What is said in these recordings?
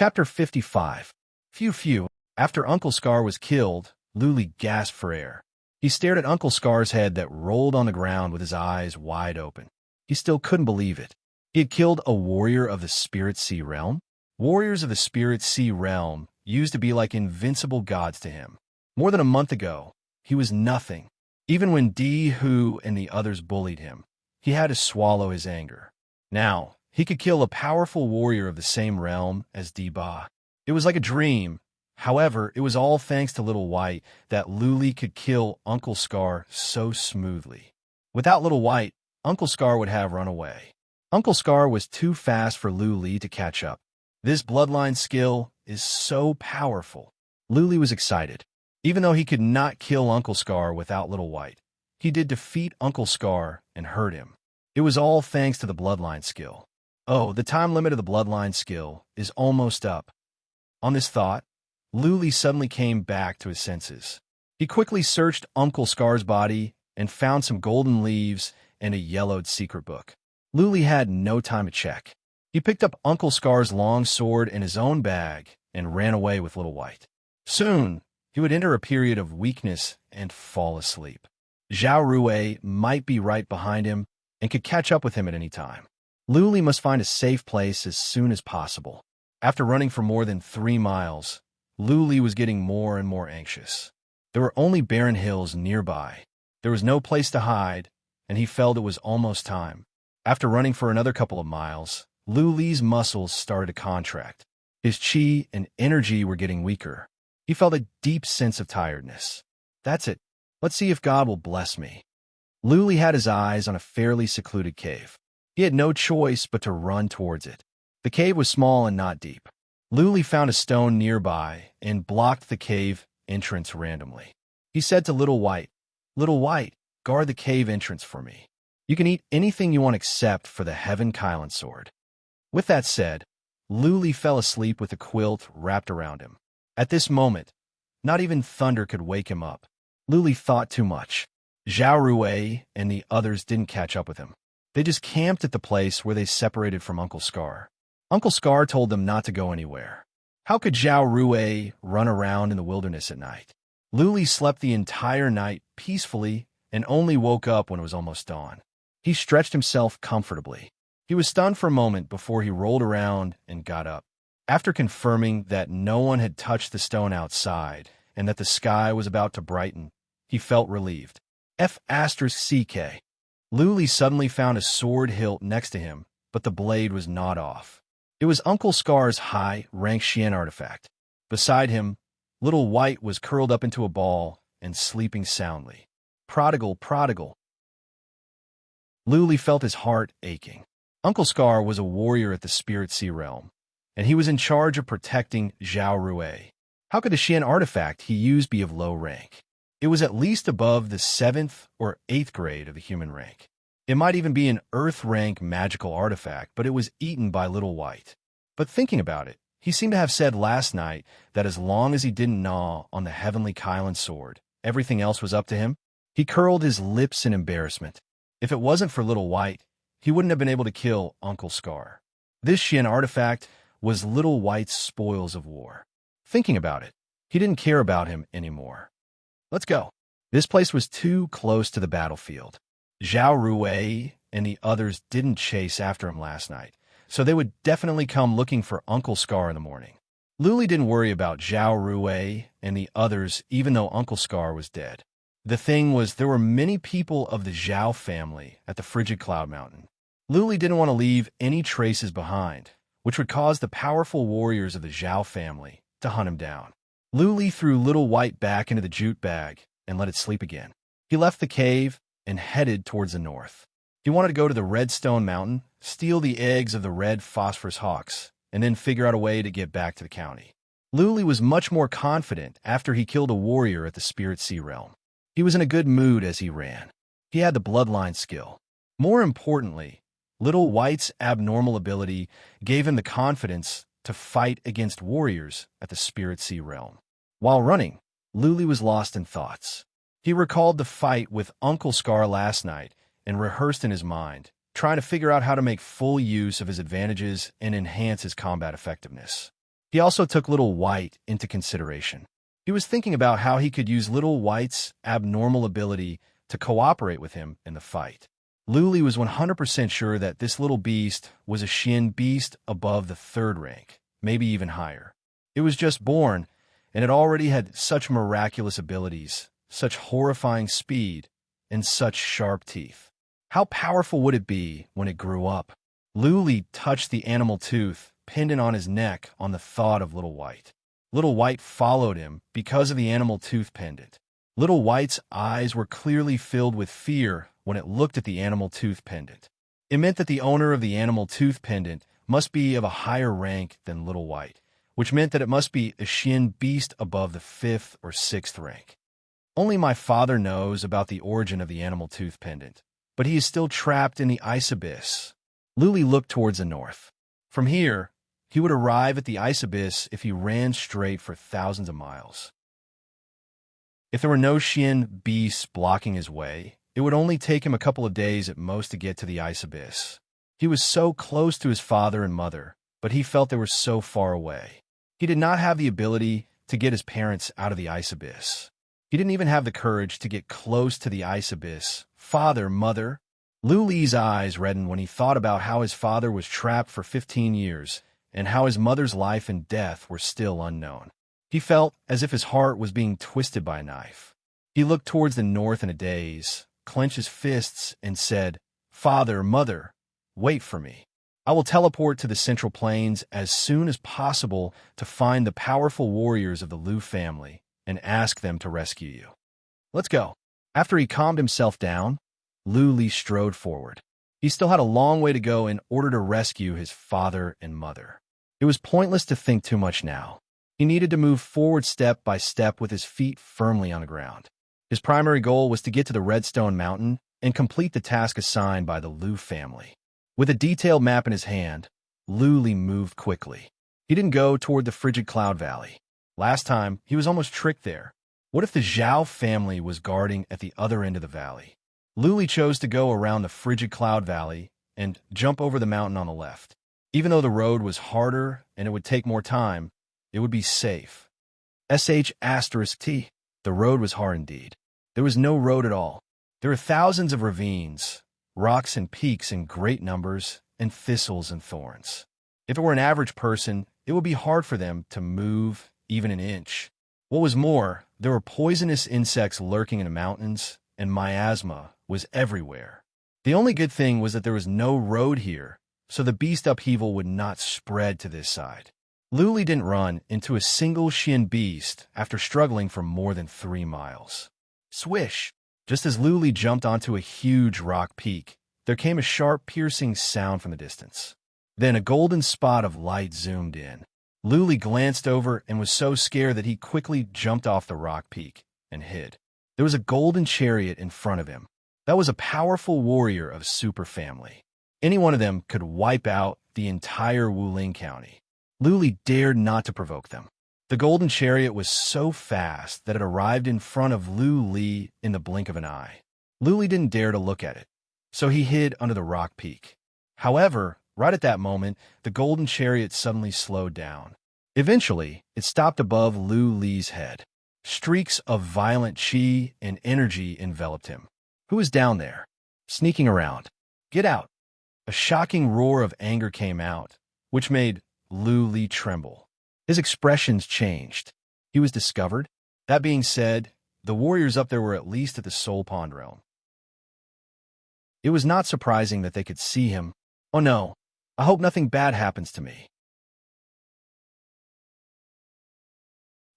Chapter 55. Phew. After Uncle Scar was killed, Luli gasped for air. He stared at Uncle Scar's head that rolled on the ground with his eyes wide open. He still couldn't believe it. He had killed a warrior of the Spirit Sea realm? Warriors of the Spirit Sea realm used to be like invincible gods to him. More than a month ago, he was nothing. Even when Hu and the others bullied him, he had to swallow his anger. Now, he could kill a powerful warrior of the same realm as Ba. It was like a dream. However, it was all thanks to Little White that Luli could kill Uncle Scar so smoothly. Without Little White, Uncle Scar would have run away. Uncle Scar was too fast for Luli to catch up. This bloodline skill is so powerful. Luli was excited. Even though he could not kill Uncle Scar without Little White, he did defeat Uncle Scar and hurt him. It was all thanks to the bloodline skill. Oh, the time limit of the bloodline skill is almost up. On this thought, Luli suddenly came back to his senses. He quickly searched Uncle Scar's body and found some golden leaves and a yellowed secret book. Luli had no time to check. He picked up Uncle Scar's long sword in his own bag and ran away with Little White. Soon, he would enter a period of weakness and fall asleep. Zhao Rui might be right behind him and could catch up with him at any time. Luli must find a safe place as soon as possible. After running for more than 3 miles, Luli was getting more and more anxious. There were only barren hills nearby. There was no place to hide, and he felt it was almost time. After running for another couple of miles, Luli's muscles started to contract. His chi and energy were getting weaker. He felt a deep sense of tiredness. That's it. Let's see if God will bless me. Luli had his eyes on a fairly secluded cave. He had no choice but to run towards it. The cave was small and not deep. Luli found a stone nearby and blocked the cave entrance randomly. He said to Little White, "Little White, guard the cave entrance for me. You can eat anything you want except for the Heaven Kylan sword." With that said, Luli fell asleep with a quilt wrapped around him. At this moment, not even thunder could wake him up. Luli thought too much. Zhao Rui and the others didn't catch up with him. They just camped at the place where they separated from Uncle Scar. Uncle Scar told them not to go anywhere. How could Zhao Rui run around in the wilderness at night? Luli slept the entire night peacefully and only woke up when it was almost dawn. He stretched himself comfortably. He was stunned for a moment before he rolled around and got up. After confirming that no one had touched the stone outside and that the sky was about to brighten, he felt relieved. F***CK. Luli suddenly found a sword hilt next to him, but the blade was not off. It was Uncle Scar's high-rank Xian artifact. Beside him, Little White was curled up into a ball and sleeping soundly. Prodigal. Luli felt his heart aching. Uncle Scar was a warrior at the Spirit Sea realm, and he was in charge of protecting Zhao Rui. How could the Xian artifact he used be of low rank? It was at least above the 7th or 8th grade of the human rank. It might even be an Earth rank magical artifact, but it was eaten by Little White. But thinking about it, he seemed to have said last night that as long as he didn't gnaw on the Heavenly Kylan sword, everything else was up to him. He curled his lips in embarrassment. If it wasn't for Little White, he wouldn't have been able to kill Uncle Scar. This Xian artifact was Little White's spoils of war. Thinking about it, he didn't care about him anymore. Let's go. This place was too close to the battlefield. Zhao Rui and the others didn't chase after him last night, so they would definitely come looking for Uncle Scar in the morning. Luli didn't worry about Zhao Rui and the others even though Uncle Scar was dead. The thing was, there were many people of the Zhao family at the Frigid Cloud Mountain. Luli didn't want to leave any traces behind, which would cause the powerful warriors of the Zhao family to hunt him down. Luli threw Little White back into the jute bag and let it sleep again. He left the cave and headed towards the north. He wanted to go to the Redstone Mountain, steal the eggs of the red phosphorus hawks, and then figure out a way to get back to the county. Luli was much more confident after he killed a warrior at the Spirit Sea realm. He was in a good mood as he ran. He had the bloodline skill. More importantly, Little White's abnormal ability gave him the confidence to fight against warriors at the Spirit Sea realm. While running, Luli was lost in thoughts. He recalled the fight with Uncle Scar last night and rehearsed in his mind, trying to figure out how to make full use of his advantages and enhance his combat effectiveness. He also took Little White into consideration. He was thinking about how he could use Little White's abnormal ability to cooperate with him in the fight. Luli was 100% sure that this little beast was a Shin beast above the 3rd rank, maybe even higher. It was just born, and it already had such miraculous abilities, such horrifying speed, and such sharp teeth. How powerful would it be when it grew up? Luli touched the animal tooth pendant on his neck on the thought of Little White. Little White followed him because of the animal tooth pendant. Little White's eyes were clearly filled with fear when it looked at the animal tooth pendant. It meant that the owner of the animal tooth pendant must be of a higher rank than Little White, which meant that it must be a Shin beast above the 5th or 6th rank. Only my father knows about the origin of the animal tooth pendant, but he is still trapped in the ice abyss. Luli looked towards the north. From here, he would arrive at the ice abyss if he ran straight for thousands of miles. If there were no Shin beasts blocking his way, it would only take him a couple of days at most to get to the ice abyss. He was so close to his father and mother, but he felt they were so far away. He did not have the ability to get his parents out of the ice abyss. He didn't even have the courage to get close to the ice abyss. Father, mother. Luli's eyes reddened when he thought about how his father was trapped for 15 years and how his mother's life and death were still unknown. He felt as if his heart was being twisted by a knife. He looked towards the north in a daze, clenched his fists, and said, "Father, mother, wait for me. I will teleport to the Central Plains as soon as possible to find the powerful warriors of the Lu family and ask them to rescue you. Let's go." After he calmed himself down, Luli strode forward. He still had a long way to go in order to rescue his father and mother. It was pointless to think too much now. He needed to move forward step by step with his feet firmly on the ground. His primary goal was to get to the Redstone Mountain and complete the task assigned by the Lu family. With a detailed map in his hand, Luli moved quickly. He didn't go toward the Frigid Cloud Valley. Last time, he was almost tricked there. What if the Zhao family was guarding at the other end of the valley? Luli chose to go around the Frigid Cloud Valley and jump over the mountain on the left. Even though the road was harder and it would take more time, it would be safe. *T. The road was hard indeed. There was no road at all. There were thousands of ravines, rocks and peaks in great numbers, and thistles and thorns. If it were an average person, it would be hard for them to move even an inch. What was more, there were poisonous insects lurking in the mountains, and miasma was everywhere. The only good thing was that there was no road here, so the beast upheaval would not spread to this side. Luli didn't run into a single Shin beast after struggling for more than 3 miles. Swish! Just as Luli jumped onto a huge rock peak, there came a sharp, piercing sound from the distance. Then a golden spot of light zoomed in. Luli glanced over and was so scared that he quickly jumped off the rock peak and hid. There was a golden chariot in front of him. That was a powerful warrior of super family. Any one of them could wipe out the entire Wuling County. Luli dared not to provoke them. The golden chariot was so fast that it arrived in front of Luli in the blink of an eye. Luli didn't dare to look at it, so he hid under the rock peak. However, right at that moment, the golden chariot suddenly slowed down. Eventually, it stopped above Luli's head. Streaks of violent chi and energy enveloped him. Who was down there? Sneaking around. Get out! A shocking roar of anger came out, which made Luli tremble. His expressions changed. He was discovered. That being said, the warriors up there were at least at the Soul Pond realm. It was not surprising that they could see him. Oh no, I hope nothing bad happens to me.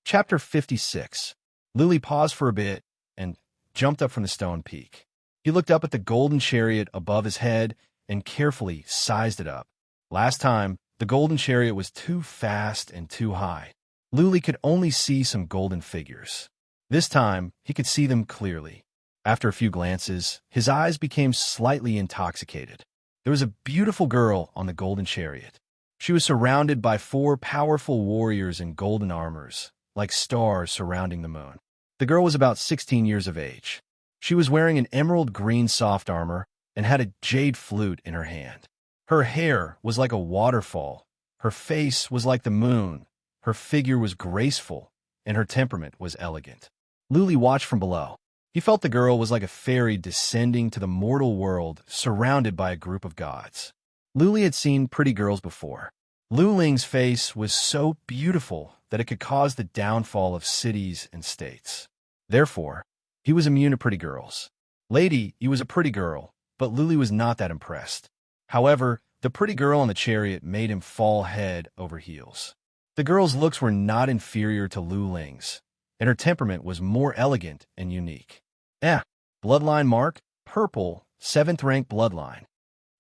Chapter 56. Luli paused for a bit and jumped up from the stone peak. He looked up at the golden chariot above his head and carefully sized it up. Last time, the golden chariot was too fast and too high. Luli could only see some golden figures. This time, he could see them clearly. After a few glances, his eyes became slightly intoxicated. There was a beautiful girl on the golden chariot. She was surrounded by 4 powerful warriors in golden armors, like stars surrounding the moon. The girl was about 16 years of age. She was wearing an emerald green soft armor and had a jade flute in her hand. Her hair was like a waterfall. Her face was like the moon, Her figure was graceful, and her temperament was elegant. Luli watched from below. He felt the girl was like a fairy descending to the mortal world, surrounded by a group of gods. Luli had seen pretty girls before. Lu Ling's face was so beautiful that it could cause the downfall of cities and states. Therefore, he was immune to pretty girls. Lady, he was a pretty girl, but Luli was not that impressed. However, the pretty girl in the chariot made him fall head over heels. The girl's looks were not inferior to Lu Ling's, and her temperament was more elegant and unique. Bloodline mark, purple, 7th rank bloodline.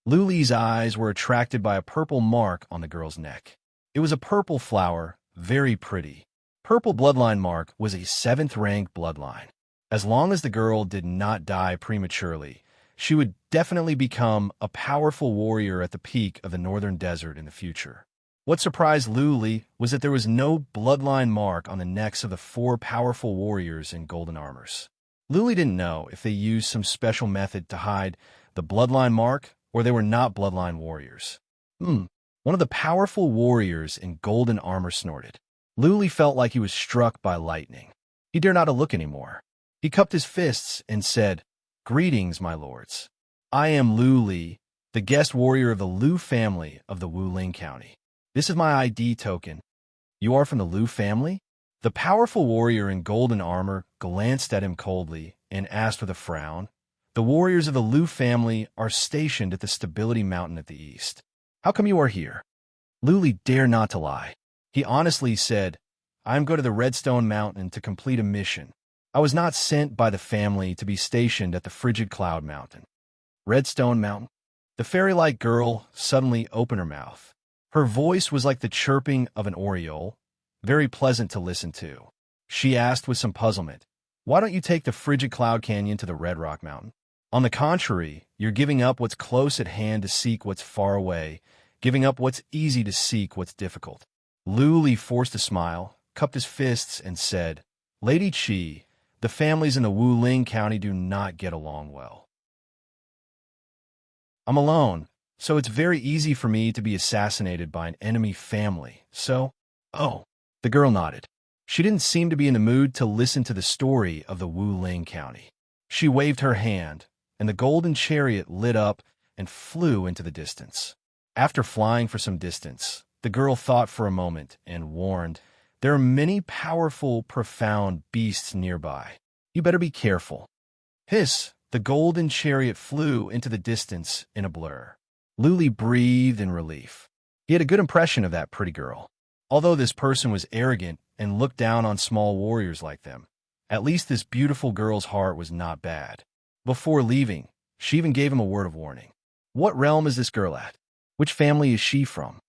Luli's eyes were attracted by a purple mark on the girl's neck. It was a purple flower, very pretty. Purple bloodline mark was a 7th rank bloodline. As long as the girl did not die prematurely, she would definitely become a powerful warrior at the peak of the northern desert in the future. What surprised Luli was that there was no bloodline mark on the necks of the 4 powerful warriors in golden armors. Luli didn't know if they used some special method to hide the bloodline mark or they were not bloodline warriors. One of the powerful warriors in golden armor snorted. Luli felt like he was struck by lightning. He dared not to look anymore. He cupped his fists and said, "Greetings, my lords. I am Luli, the guest warrior of the Lu family of the Wuling County. This is my ID token. You are from the Lu family?" The powerful warrior in golden armor glanced at him coldly and asked with a frown, "The warriors of the Lu family are stationed at the Stability Mountain at the east. How come you are here?" Luli dared not to lie. He honestly said, "I am going to the Redstone Mountain to complete a mission. I was not sent by the family to be stationed at the Frigid Cloud Mountain." Redstone Mountain? The fairy-like girl suddenly opened her mouth. Her voice was like the chirping of an oriole, very pleasant to listen to. She asked with some puzzlement, "Why don't you take the Frigid Cloud Canyon to the Red Rock Mountain? On the contrary, you're giving up what's close at hand to seek what's far away, giving up what's easy to seek what's difficult." Luli forced a smile, cupped his fists, and said, "Lady Chi, the families in the Wuling County do not get along well. I'm alone, so it's very easy for me to be assassinated by an enemy family, so—" "Oh." The girl nodded. She didn't seem to be in the mood to listen to the story of the Wuling County. She waved her hand, and the golden chariot lit up and flew into the distance. After flying for some distance, the girl thought for a moment and warned, "There are many powerful, profound beasts nearby. You better be careful." Hiss! The golden chariot flew into the distance in a blur. Luli breathed in relief. He had a good impression of that pretty girl. Although this person was arrogant and looked down on small warriors like them, at least this beautiful girl's heart was not bad. Before leaving, she even gave him a word of warning. "What realm is this girl at? Which family is she from?"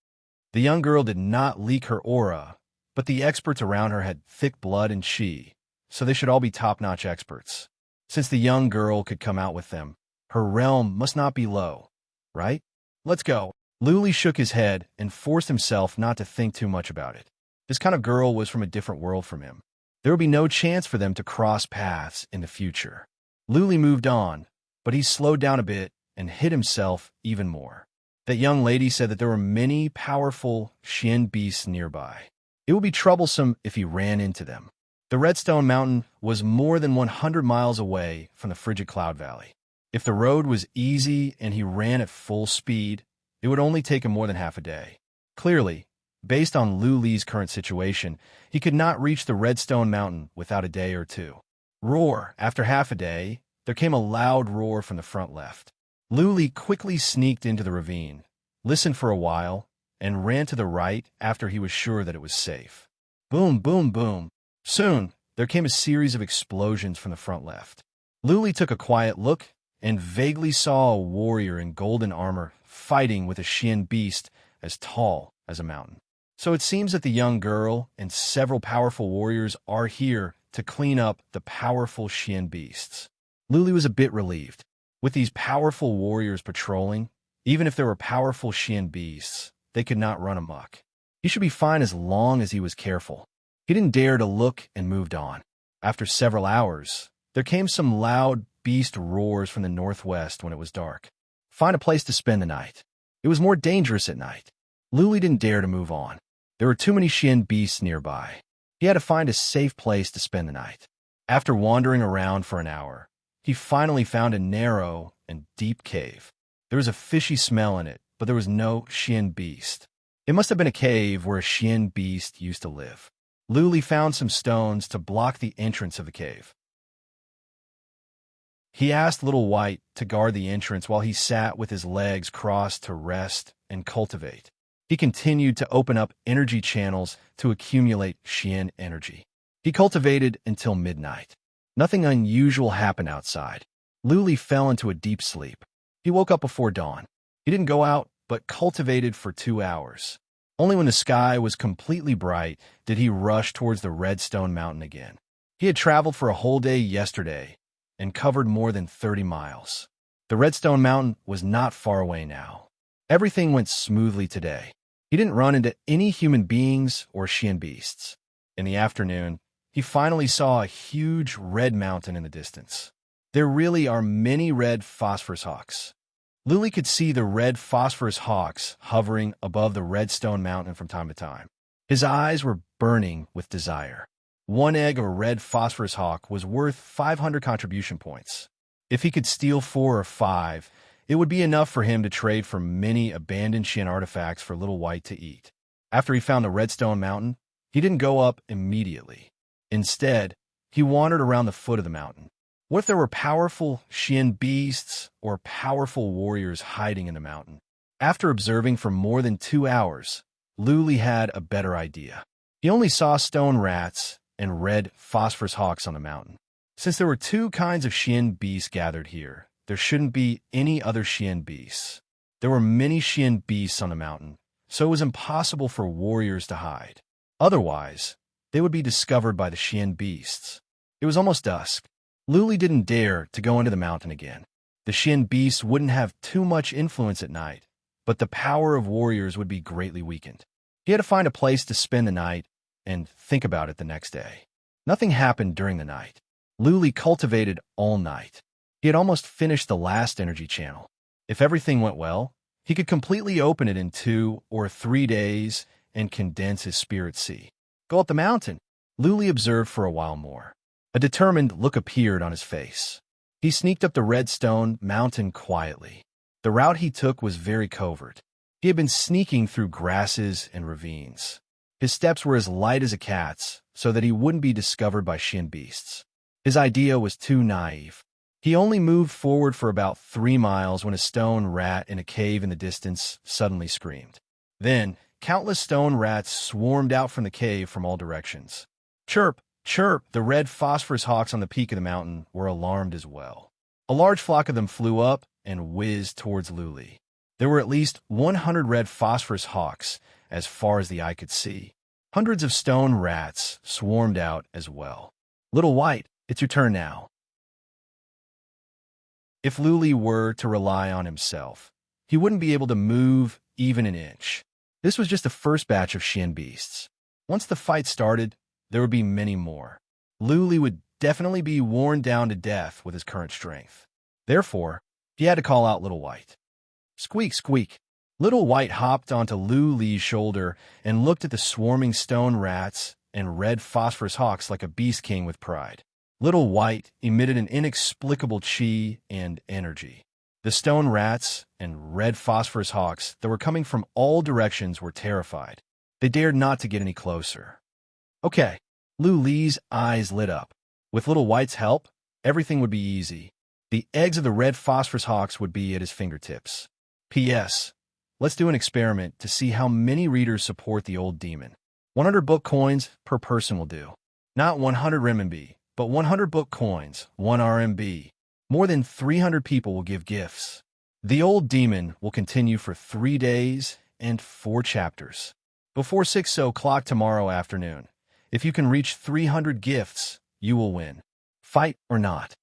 The young girl did not leak her aura, but the experts around her had thick blood and chi, so they should all be top-notch experts. Since the young girl could come out with them, her realm must not be low, right? "Let's go." Luli shook his head and forced himself not to think too much about it. This kind of girl was from a different world from him. There would be no chance for them to cross paths in the future. Luli moved on, but he slowed down a bit and hid himself even more. That young lady said that there were many powerful Xian beasts nearby. It would be troublesome if he ran into them. The Redstone Mountain was more than 100 miles away from the Frigid Cloud Valley. If the road was easy and he ran at full speed, it would only take him more than half a day. Clearly, based on Luli's current situation, he could not reach the Redstone Mountain without a day or two. Roar! After half a day, there came a loud roar from the front left. Luli quickly sneaked into the ravine, listened for a while, and ran to the right after he was sure that it was safe. Boom, boom, boom. Soon, there came a series of explosions from the front left. Luli took a quiet look and vaguely saw a warrior in golden armor fighting with a Xian beast as tall as a mountain. So it seems that the young girl and several powerful warriors are here to clean up the powerful Xian beasts. Luli was a bit relieved. With these powerful warriors patrolling, even if there were powerful Xian beasts, they could not run amok. He should be fine as long as he was careful. He didn't dare to look and moved on. After several hours, there came some loud beast roars from the northwest when it was dark. Find a place to spend the night. It was more dangerous at night. Luli didn't dare to move on. There were too many Shin beasts nearby. He had to find a safe place to spend the night. After wandering around for an hour, he finally found a narrow and deep cave. There was a fishy smell in it, but there was no Shin beast. It must have been a cave where a Shin beast used to live. Luli found some stones to block the entrance of the cave. He asked Little White to guard the entrance while he sat with his legs crossed to rest and cultivate. He continued to open up energy channels to accumulate Shin energy. He cultivated until midnight. Nothing unusual happened outside. Luli fell into a deep sleep. He woke up before dawn. He didn't go out, but cultivated for 2 hours. Only when the sky was completely bright did he rush towards the Redstone Mountain again. He had traveled for a whole day yesterday and covered more than 30 miles. The Redstone Mountain was not far away now. Everything went smoothly today. He didn't run into any human beings or Shin beasts. In the afternoon, he finally saw a huge red mountain in the distance. There really are many red phosphorus hawks. Luli could see the red phosphorus hawks hovering above the Redstone Mountain from time to time. His eyes were burning with desire. One egg of a red phosphorus hawk was worth 500 contribution points. If he could steal 4 or 5, it would be enough for him to trade for many abandoned Shin artifacts for Little White to eat. After he found the Redstone Mountain, he didn't go up immediately. Instead, he wandered around the foot of the mountain. What if there were powerful Shin beasts or powerful warriors hiding in the mountain? After observing for more than 2 hours, Luli had a better idea. He only saw stone rats and red phosphorus hawks on the mountain. Since there were 2 kinds of Shin beasts gathered here, there shouldn't be any other Shin beasts. There were many Shin beasts on the mountain, so it was impossible for warriors to hide. Otherwise, they would be discovered by the Shin beasts. It was almost dusk. Luli didn't dare to go into the mountain again. The Shin beasts wouldn't have too much influence at night, but the power of warriors would be greatly weakened. He had to find a place to spend the night and think about it the next day. Nothing happened during the night. Luli cultivated all night. He had almost finished the last energy channel. If everything went well, he could completely open it in 2 or 3 days and condense his spirit sea. Go up the mountain. Luli observed for a while more. A determined look appeared on his face. He sneaked up the Redstone Mountain quietly. The route he took was very covert. He had been sneaking through grasses and ravines. His steps were as light as a cat's, so that he wouldn't be discovered by Shin beasts. His idea was too naive. He only moved forward for about 3 miles when a stone rat in a cave in the distance suddenly screamed. Then, countless stone rats swarmed out from the cave from all directions. Chirp, chirp! The red phosphorus hawks on the peak of the mountain were alarmed as well. A large flock of them flew up and whizzed towards Luli. There were at least 100 red phosphorus hawks as far as the eye could see. Hundreds of stone rats swarmed out as well. Little White, it's your turn now. If Luli were to rely on himself, he wouldn't be able to move even an inch. This was just the first batch of Shin beasts. Once the fight started, there would be many more. Luli would definitely be worn down to death with his current strength. Therefore, he had to call out Little White. Squeak, squeak. Little White hopped onto Luli's shoulder and looked at the swarming stone rats and red phosphorus hawks like a beast king with pride. Little White emitted an inexplicable chi and energy. The stone rats and red phosphorus hawks that were coming from all directions were terrified. They dared not to get any closer. Okay, Luli's eyes lit up. With Little White's help, everything would be easy. The eggs of the red phosphorus hawks would be at his fingertips. P.S. Let's do an experiment to see how many readers support the old demon. 100 book coins per person will do. Not 100 renminbi, but 100 book coins, 1 RMB. More than 300 people will give gifts. The old demon will continue for 3 days and 4 chapters. Before 6 o'clock tomorrow afternoon. If you can reach 300 gifts, you will win. Fight or not.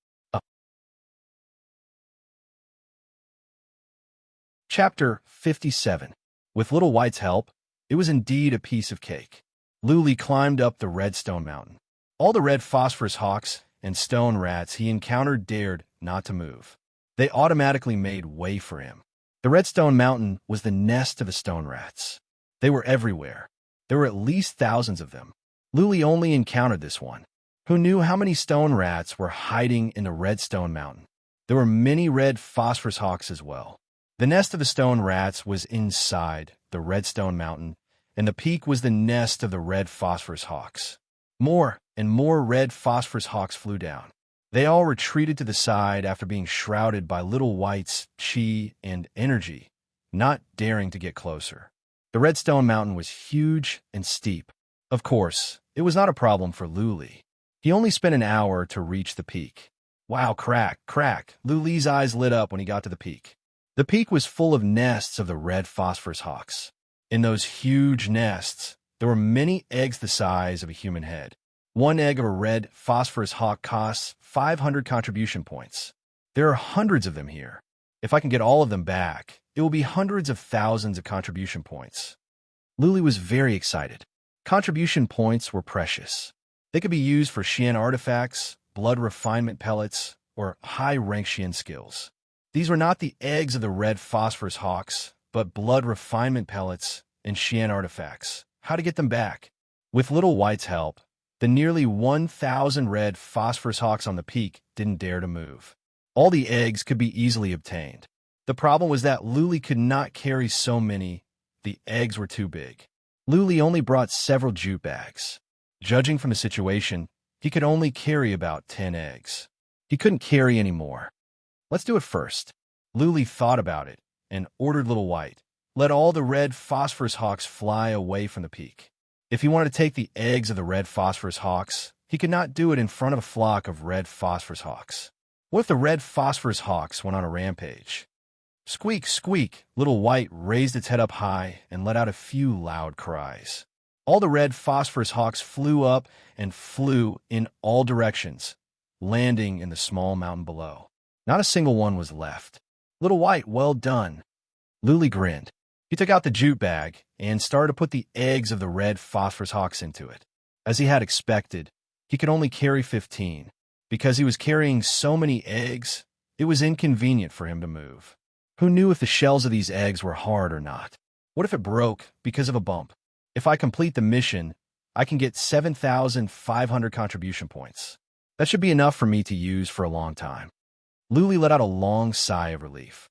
Chapter 57. With Little White's help, it was indeed a piece of cake. Luli climbed up the Redstone Mountain. All the red phosphorus hawks and stone rats he encountered dared not to move. They automatically made way for him. The Redstone Mountain was the nest of the stone rats. They were everywhere. There were at least thousands of them. Luli only encountered this one. Who knew how many stone rats were hiding in the Redstone Mountain? There were many red phosphorus hawks as well. The nest of the stone rats was inside the Redstone Mountain, and the peak was the nest of the red phosphorus hawks. More and more red phosphorus hawks flew down. They all retreated to the side after being shrouded by Little White's chi and energy, not daring to get closer. The Redstone Mountain was huge and steep. Of course, it was not a problem for Luli. He only spent an hour to reach the peak. Wow, crack, crack. Luli's eyes lit up when he got to the peak. The peak was full of nests of the red phosphorus hawks. In those huge nests, there were many eggs the size of a human head. One egg of a red phosphorus hawk costs 500 contribution points. There are hundreds of them here. If I can get all of them back, it will be hundreds of thousands of contribution points. Luli was very excited. Contribution points were precious. They could be used for Xian artifacts, blood refinement pellets, or high-rank Xian skills. These were not the eggs of the red phosphorus hawks, but blood refinement pellets and Xian artifacts. How to get them back? With Little White's help, the nearly 1,000 red phosphorus hawks on the peak didn't dare to move. All the eggs could be easily obtained. The problem was that Luli could not carry so many. The eggs were too big. Luli only brought several jute bags. Judging from the situation, he could only carry about 10 eggs. He couldn't carry any more. Let's do it first. Luli thought about it and ordered Little White. Let all the red phosphorus hawks fly away from the peak. If he wanted to take the eggs of the red phosphorus hawks, he could not do it in front of a flock of red phosphorus hawks. What if the red phosphorus hawks went on a rampage? Squeak, squeak, Little White raised its head up high and let out a few loud cries. All the red phosphorus hawks flew up and flew in all directions, landing in the small mountain below. Not a single one was left. Little White, well done. Luli grinned. He took out the jute bag and started to put the eggs of the red phosphorus hawks into it. As he had expected, he could only carry 15. Because he was carrying so many eggs, it was inconvenient for him to move. Who knew if the shells of these eggs were hard or not? What if it broke because of a bump? If I complete the mission, I can get 7,500 contribution points. That should be enough for me to use for a long time. Luli let out a long sigh of relief.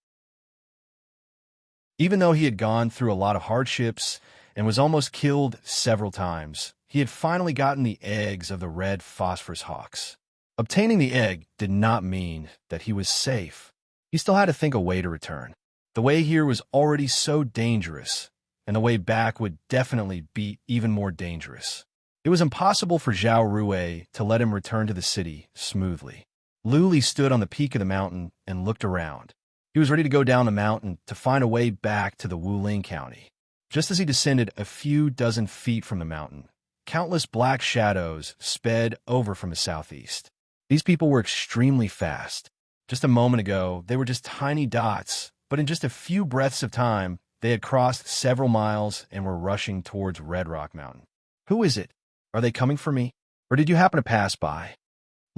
Even though he had gone through a lot of hardships and was almost killed several times, he had finally gotten the eggs of the red phosphorus hawks. Obtaining the egg did not mean that he was safe. He still had to think a way to return. The way here was already so dangerous, and the way back would definitely be even more dangerous. It was impossible for Zhao Rui to let him return to the city smoothly. Luli stood on the peak of the mountain and looked around. He was ready to go down the mountain to find a way back to the Wuling County. Just as he descended a few dozen feet from the mountain, countless black shadows sped over from the southeast. These people were extremely fast. Just a moment ago, they were just tiny dots, but in just a few breaths of time, they had crossed several miles and were rushing towards Red Rock Mountain. Who is it? Are they coming for me? Or did you happen to pass by?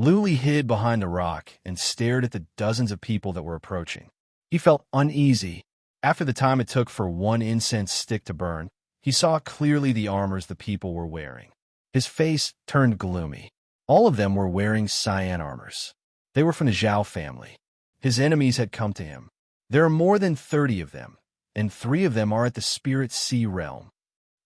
Luli hid behind the rock and stared at the dozens of people that were approaching. He felt uneasy. After the time it took for one incense stick to burn, he saw clearly the armors the people were wearing. His face turned gloomy. All of them were wearing cyan armors. They were from the Zhao family. His enemies had come to him. There are more than 30 of them, and 3 of them are at the Spirit Sea realm.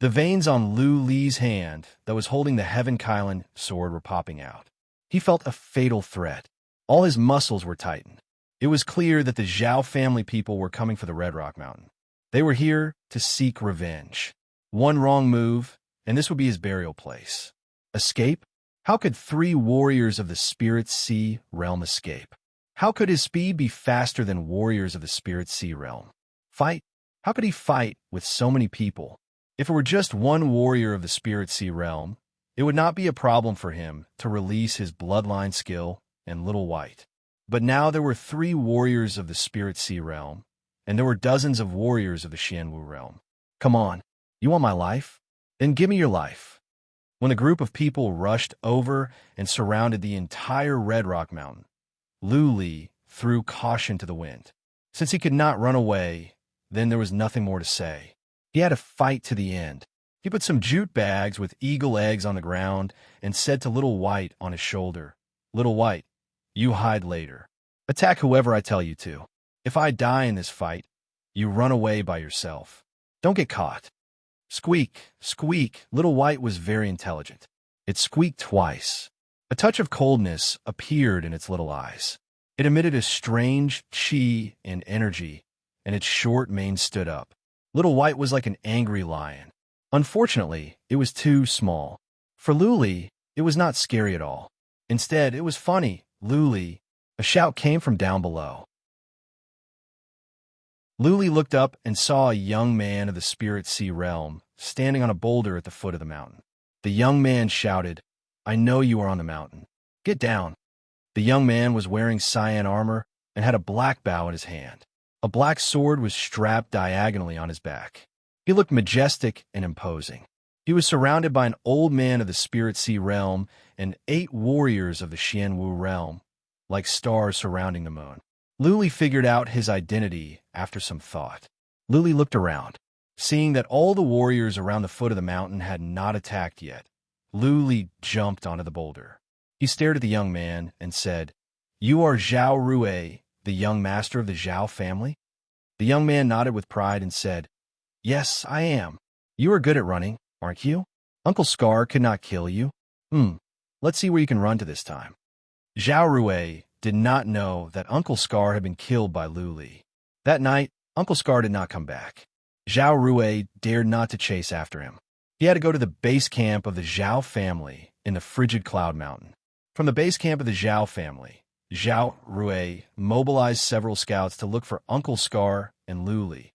The veins on Lu Li's hand that was holding the Heaven Kylan sword were popping out. He felt a fatal threat. All his muscles were tightened. It was clear that the Zhao family people were coming for the Red Rock Mountain. They were here to seek revenge. One wrong move, and this would be his burial place. Escape? How could 3 warriors of the Spirit Sea realm escape? How could his speed be faster than warriors of the Spirit Sea realm? Fight? How could he fight with so many people? If it were just one warrior of the Spirit Sea realm, it would not be a problem for him to release his bloodline skill and Little White. But now there were 3 warriors of the Spirit Sea realm, and there were dozens of warriors of the Xianwu realm. Come on, you want my life? Then give me your life. When a group of people rushed over and surrounded the entire Red Rock Mountain, Lu Li threw caution to the wind. Since he could not run away, then there was nothing more to say. He had to fight to the end. He put some jute bags with eagle eggs on the ground and said to Little White on his shoulder, "Little White, you hide later. Attack whoever I tell you to. If I die in this fight, you run away by yourself. Don't get caught." Squeak, squeak. Little White was very intelligent. It squeaked twice. A touch of coldness appeared in its little eyes. It emitted a strange chi and energy, and its short mane stood up. Little White was like an angry lion. Unfortunately, it was too small. For Luli, it was not scary at all. Instead, it was funny. "Luli!" A shout came from down below. Luli looked up and saw a young man of the spirit sea realm standing on a boulder at the foot of the mountain. The young man shouted, "I know you are on the mountain. Get down." The young man was wearing cyan armor and had a black bow in his hand. A black sword was strapped diagonally on his back. He looked majestic and imposing. He was surrounded by an old man of the spirit sea realm and 8 warriors of the Xianwu realm, like stars surrounding the moon. Luli figured out his identity after some thought. Luli looked around. Seeing that all the warriors around the foot of the mountain had not attacked yet, Luli jumped onto the boulder. He stared at the young man and said, "You are Zhao Rue, the young master of the Zhao family?" The young man nodded with pride and said, "Yes, I am. You are good at running, aren't you? Uncle Scar could not kill you. Let's see where you can run to this time." Zhao Rue did not know that Uncle Scar had been killed by Luli. That night, Uncle Scar did not come back. Zhao Rue dared not to chase after him. He had to go to the base camp of the Zhao family in the frigid Cloud Mountain. From the base camp of the Zhao family, Zhao Rue mobilized several scouts to look for Uncle Scar and Luli.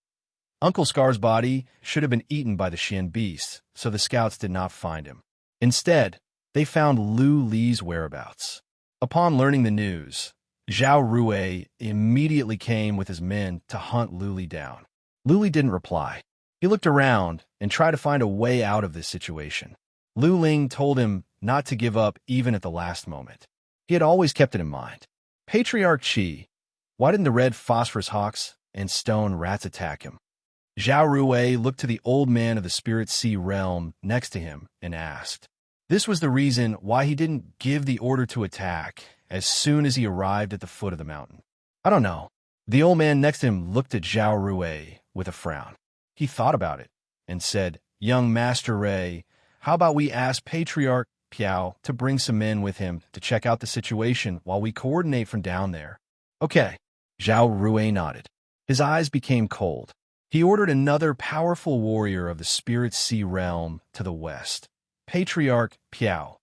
Uncle Scar's body should have been eaten by the Xian beasts, so the scouts did not find him. Instead, they found Luli's whereabouts. Upon learning the news, Zhao Rue immediately came with his men to hunt Luli down. Luli didn't reply. He looked around and tried to find a way out of this situation. Lu Ling told him not to give up even at the last moment. He had always kept it in mind. "Patriarch Qi, why didn't the red phosphorus hawks and stone rats attack him?" Zhao Rue looked to the old man of the spirit sea realm next to him and asked. This was the reason why he didn't give the order to attack as soon as he arrived at the foot of the mountain. "I don't know." The old man next to him looked at Zhao Rue with a frown. He thought about it and said, "Young Master Ray, how about we ask Patriarch Piao to bring some men with him to check out the situation while we coordinate from down there?" "Okay." Zhao Rue nodded. His eyes became cold. He ordered another powerful warrior of the spirit sea realm to the west. "Patriarch Piao,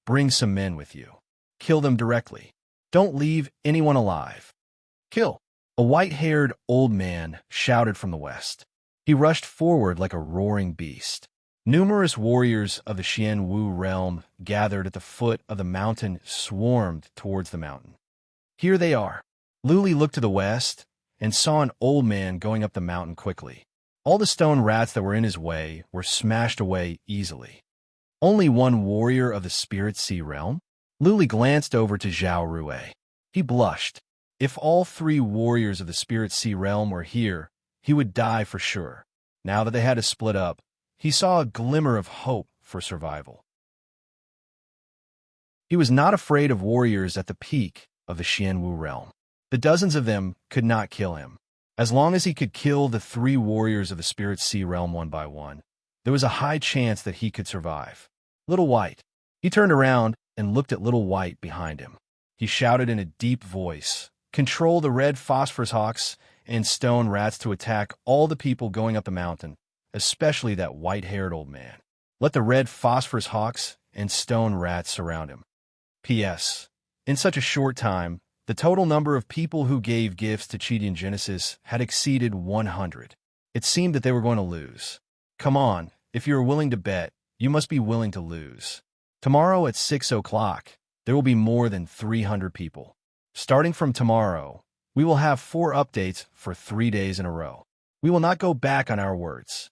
bring some men with you. Kill them directly. Don't leave anyone alive. Kill." A white-haired old man shouted from the west. He rushed forward like a roaring beast. Numerous warriors of the Xianwu realm gathered at the foot of the mountain swarmed towards the mountain. "Here they are." Luli looked to the west and saw an old man going up the mountain quickly. All the stone rats that were in his way were smashed away easily. Only one warrior of the spirit sea realm? Luli glanced over to Zhao Rue. He blushed. If all 3 warriors of the spirit sea realm were here, he would die for sure. Now that they had to split up, he saw a glimmer of hope for survival. He was not afraid of warriors at the peak of the Xianwu realm. The dozens of them could not kill him. As long as he could kill the 3 warriors of the spirit sea realm one by one, there was a high chance that he could survive. Little White. He turned around and looked at Little White behind him. He shouted in a deep voice, "Control the red phosphorus hawks and stone rats to attack all the people going up the mountain, especially that white-haired old man. Let the red phosphorus hawks and stone rats surround him." P.S. In such a short time, the total number of people who gave gifts to Chidian Genesis had exceeded 100. It seemed that they were going to lose. Come on, if you are willing to bet, you must be willing to lose. Tomorrow at 6 o'clock, there will be more than 300 people. Starting from tomorrow, we will have 4 updates for 3 days in a row. We will not go back on our words.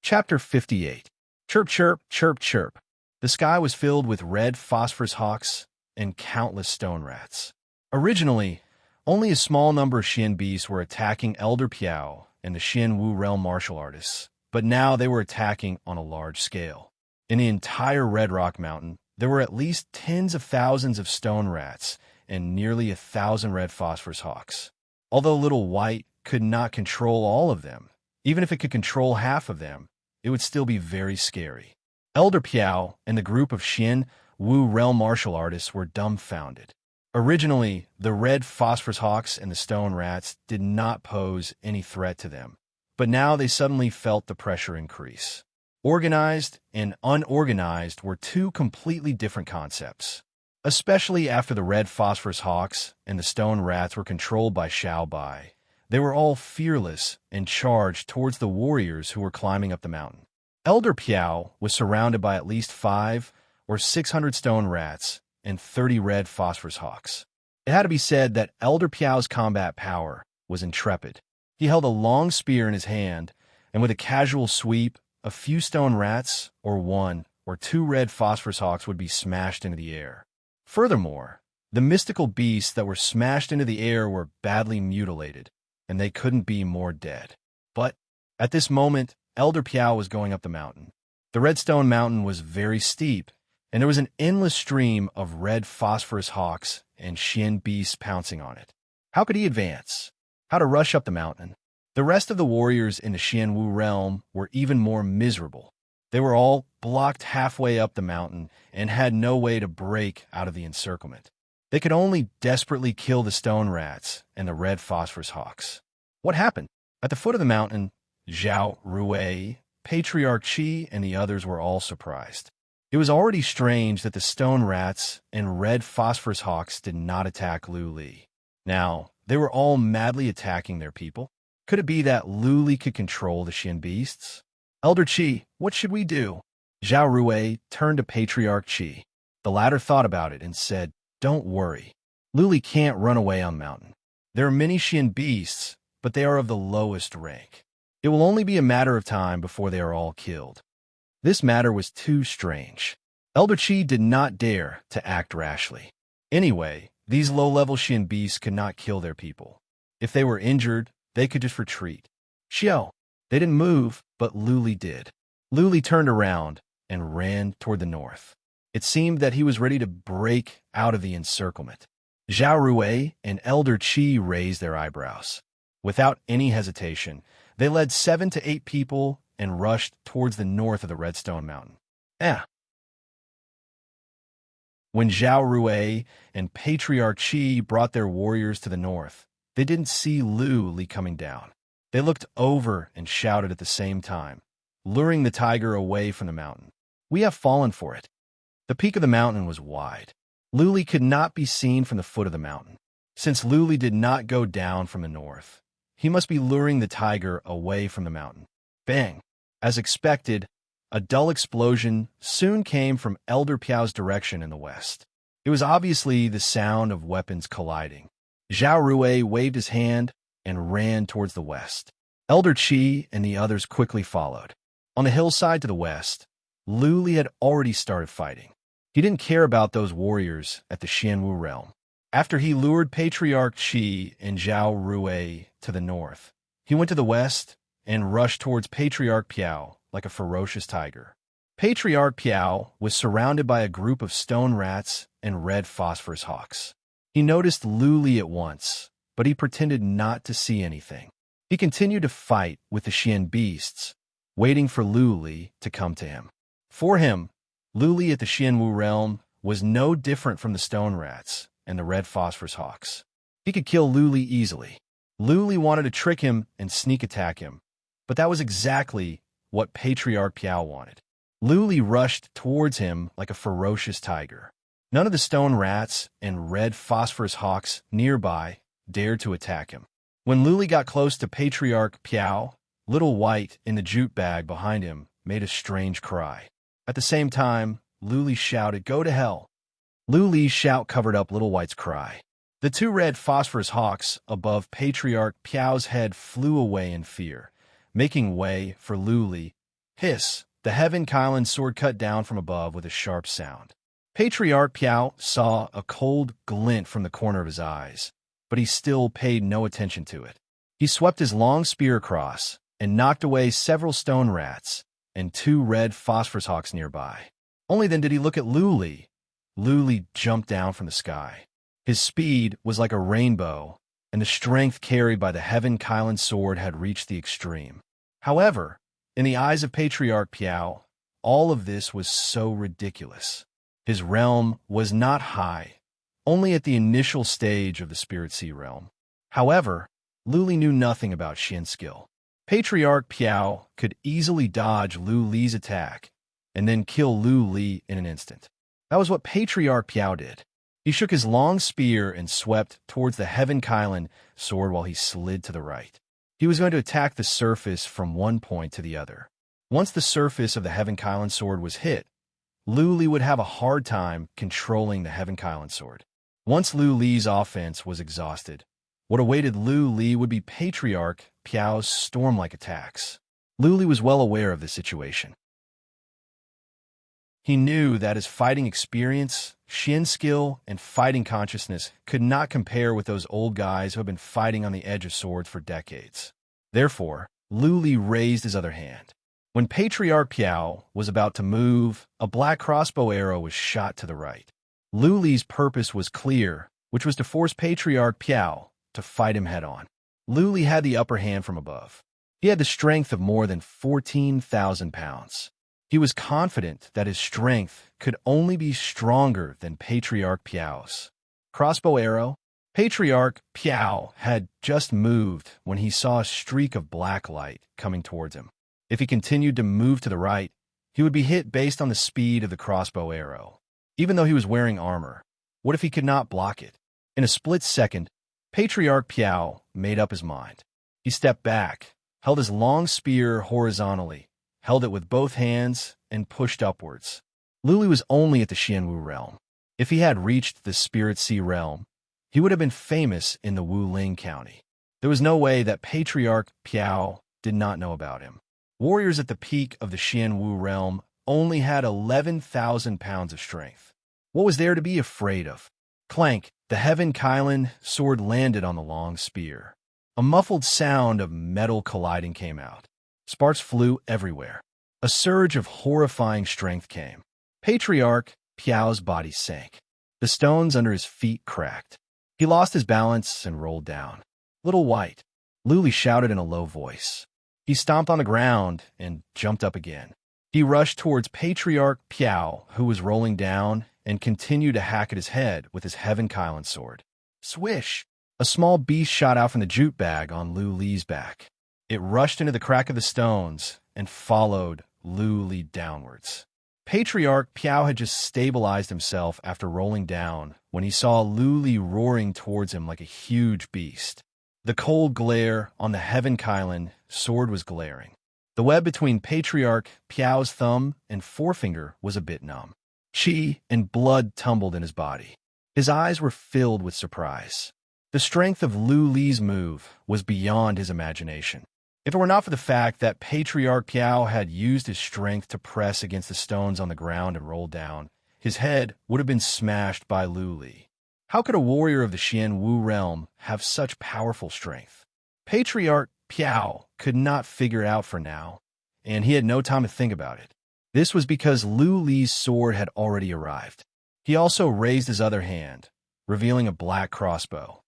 Chapter 58. Chirp, chirp, chirp, chirp. The sky was filled with red phosphorus hawks and countless stone rats. Originally, Only a small number of Xian beasts were attacking Elder Piao and the Xian Wu realm martial artists, but now they were attacking on a large scale. In the entire Red Rock Mountain, there were at least tens of thousands of stone rats and nearly 1,000 red phosphorus hawks. Although Little White could not control all of them, even if it could control half of them, it would still be very scary. Elder Piao and the group of Xian Wu realm martial artists were dumbfounded. Originally, the red phosphorus hawks and the stone rats did not pose any threat to them, but now they suddenly felt the pressure increase. Organized and unorganized were two completely different concepts, especially after the red phosphorus hawks and the stone rats were controlled by Xiao Bai. They were all fearless and charged towards the warriors who were climbing up the mountain. Elder Piao was surrounded by at least 500 or 600 stone rats and 30 red phosphorus hawks. It had to be said that Elder Piao's combat power was intrepid. He held a long spear in his hand, and with a casual sweep, a few stone rats or 1 or 2 red phosphorus hawks would be smashed into the air. Furthermore, the mystical beasts that were smashed into the air were badly mutilated, and they couldn't be more dead. But at this moment, Elder Piao was going up the mountain. The Redstone Mountain was very steep, and there was an endless stream of red phosphorus hawks and Xian beasts pouncing on it. How could he advance? How to rush up the mountain? The rest of the warriors in the Xian Wu realm were even more miserable. They were all blocked halfway up the mountain and had no way to break out of the encirclement. They could only desperately kill the stone rats and the red phosphorus hawks. What happened? At the foot of the mountain, Zhao Rui, Patriarch Qi, and the others were all surprised. It was already strange that the stone rats and red phosphorus hawks did not attack Lu Li. Now, they were all madly attacking their people. Could it be that Lu Li could control the Xian beasts? Elder Qi, what should we do? Zhao Rui turned to Patriarch Qi. The latter thought about it and said, "Don't worry. Lu Li can't run away on the mountain. There are many Xian beasts, but they are of the lowest rank. It will only be a matter of time before they are all killed." This matter was too strange. Elder Qi did not dare to act rashly. Anyway, these low-level Xian beasts could not kill their people. If they were injured, they could just retreat. Xiao, they didn't move, but Lu Li did. Lu Li turned around and ran toward the north. It seemed that he was ready to break out of the encirclement. Zhao Rui and Elder Qi raised their eyebrows. Without any hesitation, they led 7 to 8 people and rushed towards the north of the Redstone Mountain. When Zhao Rui and Patriarch Qi brought their warriors to the north, they didn't see Lu Li coming down. They looked over and shouted at the same time, luring the tiger away from the mountain. "We have fallen for it." The peak of the mountain was wide. Lu Li could not be seen from the foot of the mountain. Since Lu Li did not go down from the north, he must be luring the tiger away from the mountain. Bang! As expected, a dull explosion soon came from Elder Piao's direction in the west. It was obviously the sound of weapons colliding. Zhao Rui waved his hand and ran towards the west. Elder Qi and the others quickly followed. On the hillside to the west, Lu Li had already started fighting. He didn't care about those warriors at the Xianwu realm. After he lured Patriarch Qi and Zhao Rui to the north, he went to the west and rushed towards Patriarch Piao like a ferocious tiger. Patriarch Piao was surrounded by a group of stone rats and red phosphorus hawks. He noticed Lu Li at once, but he pretended not to see anything. He continued to fight with the Xian beasts, waiting for Lu Li to come to him. For him, Lu Li at the Xianwu realm was no different from the stone rats and the red phosphorus hawks. He could kill Lu Li easily. Lu Li wanted to trick him and sneak attack him, but that was exactly what Patriarch Piao wanted. Lu Li rushed towards him like a ferocious tiger. None of the stone rats and red phosphorus hawks nearby dared to attack him. When Lu Li got close to Patriarch Piao, Little White in the jute bag behind him made a strange cry. At the same time, Lu Li shouted, "Go to hell!" Lu Li's shout covered up Little White's cry. The 2 red phosphorus hawks above Patriarch Piao's head flew away in fear, making way for Lu Li. Hiss! The Heaven Kylan sword cut down from above with a sharp sound. Patriarch Piao saw a cold glint from the corner of his eyes, but he still paid no attention to it. He swept his long spear across and knocked away several stone rats and 2 red phosphorus hawks nearby. Only then did he look at Luli. Luli jumped down from the sky. His speed was like a rainbow, and the strength carried by the Heaven Kylan sword had reached the extreme. However, in the eyes of Patriarch Piao, all of this was so ridiculous. His realm was not high, only at the initial stage of the Spirit Sea realm. However, Luli knew nothing about Xian's skill. Patriarch Piao could easily dodge Lu Li's attack and then kill Lu Li in an instant. That was what Patriarch Piao did. He shook his long spear and swept towards the Heaven Kylan sword while he slid to the right. He was going to attack the surface from one point to the other. Once the surface of the Heaven Kylan sword was hit, Lu Li would have a hard time controlling the Heaven Kylan sword. Once Lu Li's offense was exhausted, what awaited Lu Li would be Patriarch Piao's storm-like attacks. Lu Li was well aware of this situation. He knew that his fighting experience, Xian skill, and fighting consciousness could not compare with those old guys who have been fighting on the edge of swords for decades. Therefore, Lu Li raised his other hand. When Patriarch Piao was about to move, a black crossbow arrow was shot to the right. Lu Li's purpose was clear, which was to force Patriarch Piao to fight him head-on. Lu Li had the upper hand from above. He had the strength of more than 14,000 pounds. He was confident that his strength could only be stronger than Patriarch Piao's. Crossbow arrow. Patriarch Piao had just moved when he saw a streak of black light coming towards him. If he continued to move to the right, he would be hit based on the speed of the crossbow arrow. Even though he was wearing armor, what if he could not block it? In a split second, Patriarch Piao made up his mind. He stepped back, held his long spear horizontally, held it with both hands, and pushed upwards. Lu Li was only at the Xianwu realm. If he had reached the Spirit Sea realm, he would have been famous in the Wuling County. There was no way that Patriarch Piao did not know about him. Warriors at the peak of the Xianwu realm only had 11,000 pounds of strength. What was there to be afraid of? Clank, the Heaven Kylan sword landed on the long spear. A muffled sound of metal colliding came out. Sparks flew everywhere. A surge of horrifying strength came. Patriarch Piao's body sank. The stones under his feet cracked. He lost his balance and rolled down. "Little White," Lu Li shouted in a low voice. He stomped on the ground and jumped up again. He rushed towards Patriarch Piao, who was rolling down, and continued to hack at his head with his Heaven Kylan sword. Swish! A small beast shot out from the jute bag on Lu Li's back. It rushed into the crack of the stones and followed Lu Li downwards. Patriarch Piao had just stabilized himself after rolling down when he saw Lu Li roaring towards him like a huge beast. The cold glare on the Heaven Kylan sword was glaring. The web between Patriarch Piao's thumb and forefinger was a bit numb. Qi and blood tumbled in his body. His eyes were filled with surprise. The strength of Lu Li's move was beyond his imagination. If it were not for the fact that Patriarch Piao had used his strength to press against the stones on the ground and roll down, his head would have been smashed by Lu Li. How could a warrior of the Xianwu realm have such powerful strength? Patriarch Piao could not figure out for now, and he had no time to think about it. This was because Lu Li's sword had already arrived. He also raised his other hand, revealing a black crossbow.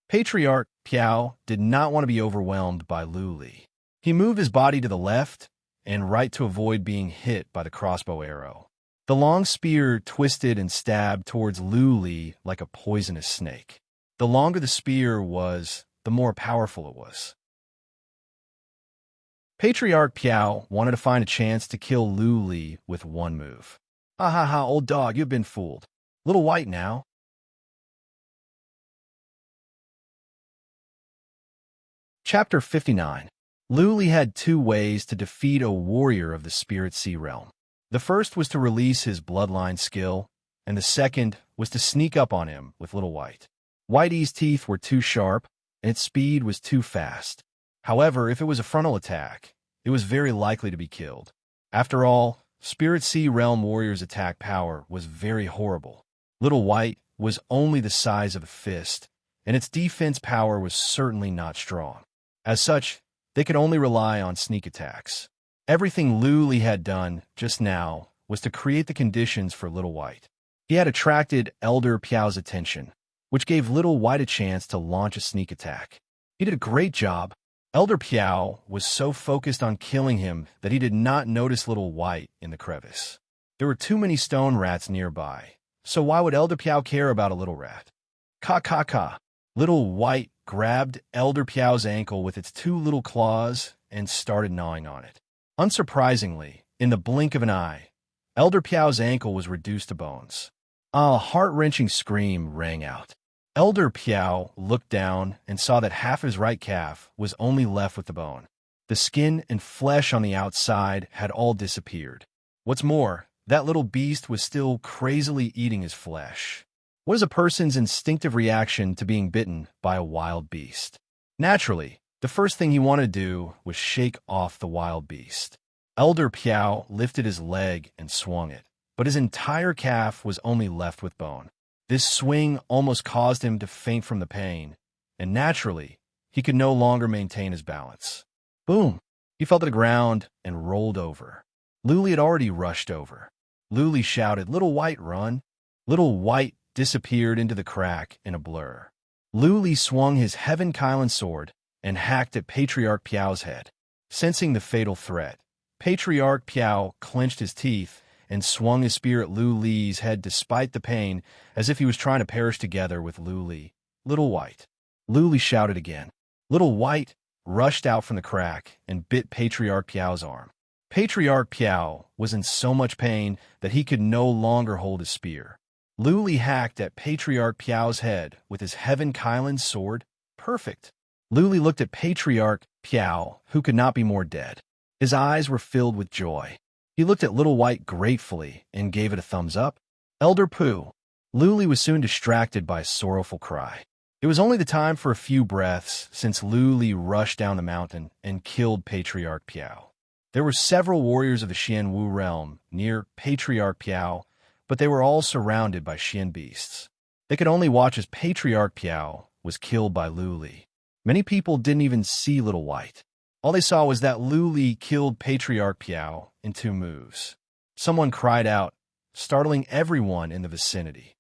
Patriarch Piao did not want to be overwhelmed by Lu Li. He moved his body to the left and right to avoid being hit by the crossbow arrow. The long spear twisted and stabbed towards Lu Li like a poisonous snake. The longer the spear was, the more powerful it was. Patriarch Piao wanted to find a chance to kill Lu Li with one move. "Ha ha ha, old dog, you've been fooled. Little White now." Chapter 59. Lu Li had 2 ways to defeat a warrior of the Spirit Sea realm. The first was to release his bloodline skill, and the second was to sneak up on him with Little White. Whitey's teeth were too sharp, and its speed was too fast. However, if it was a frontal attack, it was very likely to be killed. After all, Spirit Sea realm warriors' attack power was very horrible. Little White was only the size of a fist, and its defense power was certainly not strong. As such, they could only rely on sneak attacks. Everything Luli had done just now was to create the conditions for Little White. He had attracted Elder Piao's attention, which gave Little White a chance to launch a sneak attack. He did a great job. Elder Piao was so focused on killing him that he did not notice Little White in the crevice. There were too many stone rats nearby, so why would Elder Piao care about a little rat? Ka ka ka. Little White grabbed Elder Piao's ankle with its two little claws and started gnawing on it. Unsurprisingly, in the blink of an eye, Elder Piao's ankle was reduced to bones. A heart-wrenching scream rang out. Elder Piao looked down and saw that half his right calf was only left with the bone. The skin and flesh on the outside had all disappeared. What's more, that little beast was still crazily eating his flesh. What is a person's instinctive reaction to being bitten by a wild beast? Naturally, the first thing he wanted to do was shake off the wild beast. Elder Piao lifted his leg and swung it, but his entire calf was only left with bone. This swing almost caused him to faint from the pain, and naturally, he could no longer maintain his balance. Boom! He fell to the ground and rolled over. Luli had already rushed over. Luli shouted, "Little White, run!" Little White disappeared into the crack in a blur. Luli swung his Heaven Kylan sword and hacked at Patriarch Piao's head. Sensing the fatal threat, Patriarch Piao clenched his teeth and swung his spear at Lu Li's head despite the pain, as if he was trying to perish together with Lu Li. Little White. Lu Li shouted again. Little White rushed out from the crack and bit Patriarch Piao's arm. Patriarch Piao was in so much pain that he could no longer hold his spear. Lu Li hacked at Patriarch Piao's head with his Heaven Kylan sword. Perfect. Lu Li looked at Patriarch Piao, who could not be more dead. His eyes were filled with joy. He looked at Little White gratefully and gave it a thumbs up. Elder Pooh. Luli was soon distracted by a sorrowful cry. It was only the time for a few breaths since Luli rushed down the mountain and killed Patriarch Piao. There were several warriors of the Xianwu realm near Patriarch Piao, but they were all surrounded by Xian beasts. They could only watch as Patriarch Piao was killed by Luli. Many people didn't even see Little White. All they saw was that Luli killed Patriarch Piao in 2 moves. Someone cried out, startling everyone in the vicinity.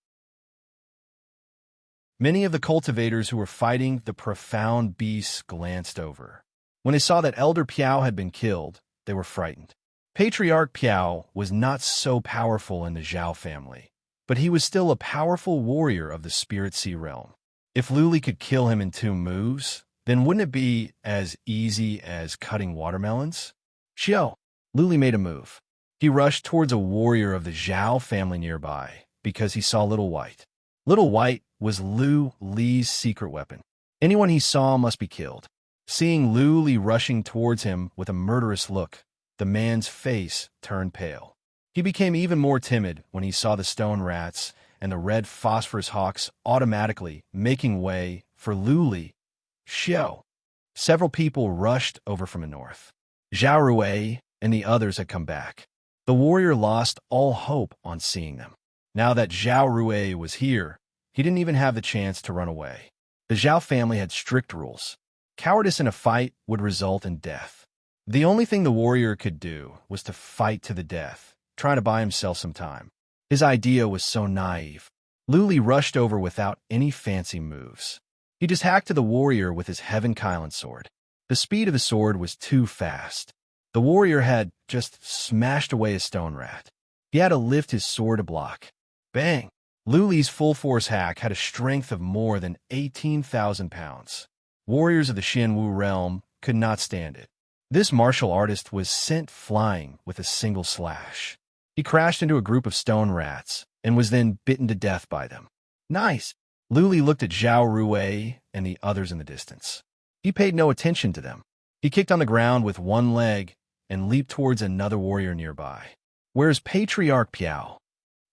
Many of the cultivators who were fighting the profound beasts glanced over. When they saw that Elder Piao had been killed, they were frightened. Patriarch Piao was not so powerful in the Zhao family, but he was still a powerful warrior of the Spirit Sea realm. If Luli could kill him in 2 moves, then wouldn't it be as easy as cutting watermelons? Xiao. Luli made a move. He rushed towards a warrior of the Zhao family nearby because he saw Little White. Little White was Lu Li's secret weapon. Anyone he saw must be killed. Seeing Lu Li rushing towards him with a murderous look, the man's face turned pale. He became even more timid when he saw the stone rats and the red phosphorus hawks automatically making way for Lu Li. Xiao. Several people rushed over from the north. Zhao Rui and the others had come back. The warrior lost all hope on seeing them. Now that Zhao Rui was here, he didn't even have the chance to run away. The Zhao family had strict rules. Cowardice in a fight would result in death. The only thing the warrior could do was to fight to the death, trying to buy himself some time. His idea was so naive. Luli rushed over without any fancy moves. He just hacked to the warrior with his Heaven Kylan sword. The speed of the sword was too fast. The warrior had just smashed away a stone rat. He had to lift his sword to block. Bang! Luli's full-force hack had a strength of more than 18,000 pounds. Warriors of the Xianwu realm could not stand it. This martial artist was sent flying with a single slash. He crashed into a group of stone rats and was then bitten to death by them. Nice! Luli looked at Zhao Rui and the others in the distance. He paid no attention to them. He kicked on the ground with one leg and leaped towards another warrior nearby. Where's Patriarch Piao?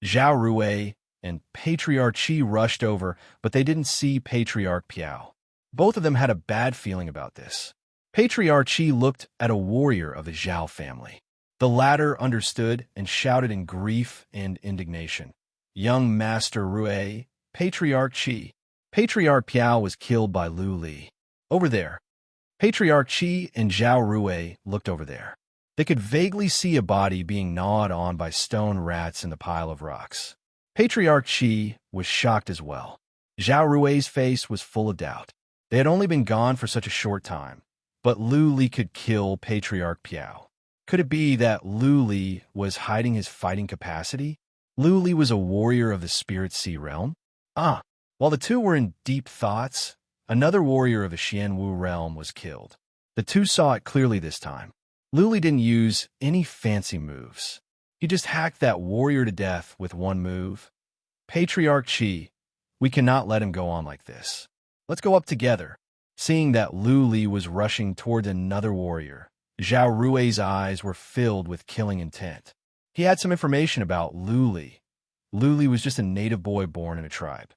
Zhao Rui and Patriarch Qi rushed over, but they didn't see Patriarch Piao. Both of them had a bad feeling about this. Patriarch Qi looked at a warrior of the Zhao family. The latter understood and shouted in grief and indignation. Young Master Rui, Patriarch Qi. Patriarch Piao was killed by Lu Li. Over there. Patriarch Qi and Zhao Rui looked over there. They could vaguely see a body being gnawed on by stone rats in the pile of rocks. Patriarch Qi was shocked as well. Zhao Rui's face was full of doubt. They had only been gone for such a short time, but Lu Li could kill Patriarch Piao. Could it be that Lu Li was hiding his fighting capacity? Lu Li was a warrior of the Spirit Sea realm? While the two were in deep thoughts, another warrior of the Xianwu realm was killed. The two saw it clearly this time. Lu Li didn't use any fancy moves. He just hacked that warrior to death with one move. Patriarch Qi, we cannot let him go on like this. Let's go up together. Seeing that Lu Li was rushing toward another warrior, Zhao Rui's eyes were filled with killing intent. He had some information about Lu Li. Lu Li was just a native boy born in a tribe.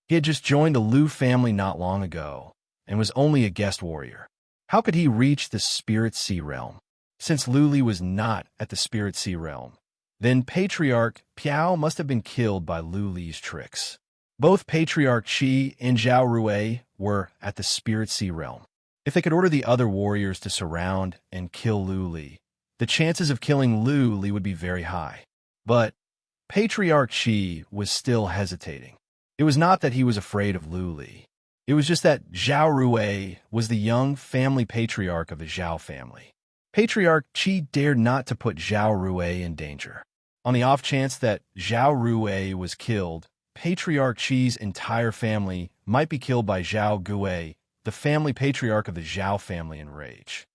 He had just joined the Lu family not long ago and was only a guest warrior. How could he reach the Spirit Sea realm? Since Lu Li was not at the Spirit Sea realm, then Patriarch Piao must have been killed by Lu Li's tricks. Both Patriarch Qi and Zhao Rui were at the Spirit Sea realm. If they could order the other warriors to surround and kill Lu Li, the chances of killing Lu Li would be very high. But Patriarch Qi was still hesitating. It was not that he was afraid of Lu Li. It was just that Zhao Rui was the young family patriarch of the Zhao family. Patriarch Qi dared not to put Zhao Rui in danger. On the off chance that Zhao Rui was killed, Patriarch Qi's entire family might be killed by Zhao Gui, the family patriarch of the Zhao family, in rage.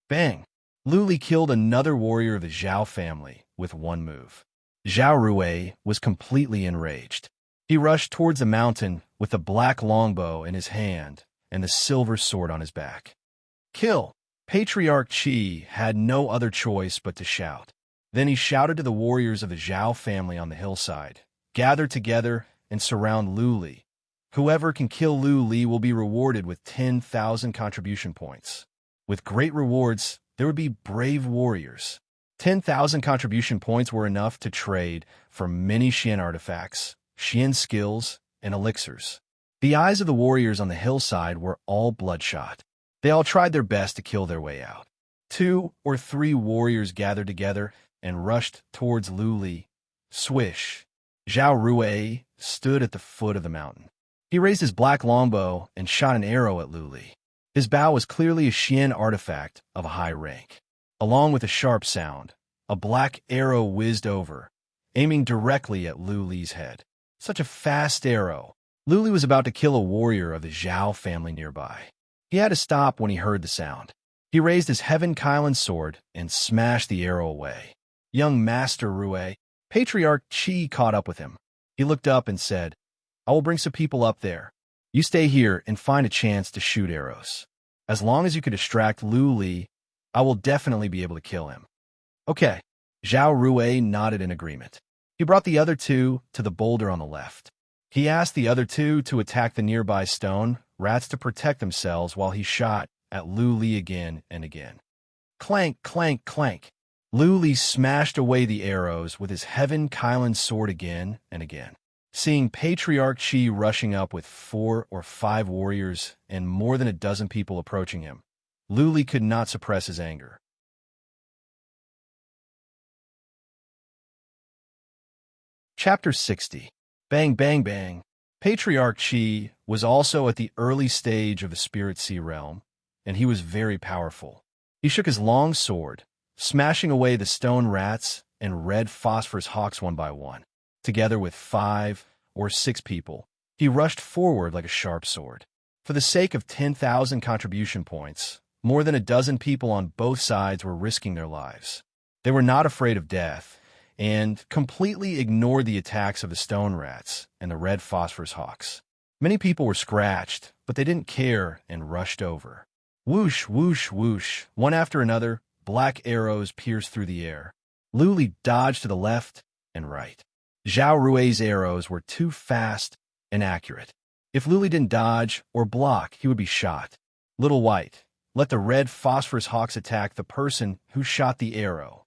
Bang! Lu Li killed another warrior of the Zhao family with one move. Zhao Rui was completely enraged. He rushed towards the mountain with the black longbow in his hand and the silver sword on his back. Kill! Patriarch Qi had no other choice but to shout. Then he shouted to the warriors of the Zhao family on the hillside, "Gather together and surround Lu Li. Whoever can kill Lu Li will be rewarded with 10,000 contribution points. With great rewards, there would be brave warriors." 10,000 contribution points were enough to trade for many Xian artifacts, Xian skills, and elixirs. The eyes of the warriors on the hillside were all bloodshot. They all tried their best to kill their way out. 2 or 3 warriors gathered together and rushed towards Lu Li. Swish! Zhao Rui stood at the foot of the mountain. He raised his black longbow and shot an arrow at Lu Li. His bow was clearly a Xian artifact of a high rank. Along with a sharp sound, a black arrow whizzed over, aiming directly at Lu Li's head. Such a fast arrow. Lu Li was about to kill a warrior of the Zhao family nearby. He had to stop when he heard the sound. He raised his Heaven Kylan sword and smashed the arrow away. Young Master Rui, Patriarch Qi caught up with him. He looked up and said, "I will bring some people up there. You stay here and find a chance to shoot arrows. As long as you can distract Lu Li, I will definitely be able to kill him." Okay. Zhao Rui nodded in agreement. He brought the other two to the boulder on the left. He asked the other two to attack the nearby stone rats to protect themselves while he shot at Lu Li again and again. Clank, clank, clank. Lu Li smashed away the arrows with his Heaven Kylan sword again and again. Seeing Patriarch Qi rushing up with 4 or 5 warriors and more than a dozen people approaching him, Lu Li could not suppress his anger. Chapter 60. Bang, bang, bang. Patriarch Qi was also at the early stage of the Spirit Sea realm, and he was very powerful. He shook his long sword, smashing away the stone rats and red phosphorus hawks one by one. Together with 5 or 6 people, he rushed forward like a sharp sword. For the sake of 10,000 contribution points, more than a dozen people on both sides were risking their lives. They were not afraid of death, and completely ignored the attacks of the stone rats and the red phosphorus hawks. Many people were scratched, but they didn't care and rushed over. Whoosh, whoosh, whoosh, one after another, black arrows pierced through the air. Lu Li dodged to the left and right. Zhao Rui's arrows were too fast and accurate. If Lu Li didn't dodge or block, he would be shot. Little White, let the red phosphorus hawks attack the person who shot the arrow.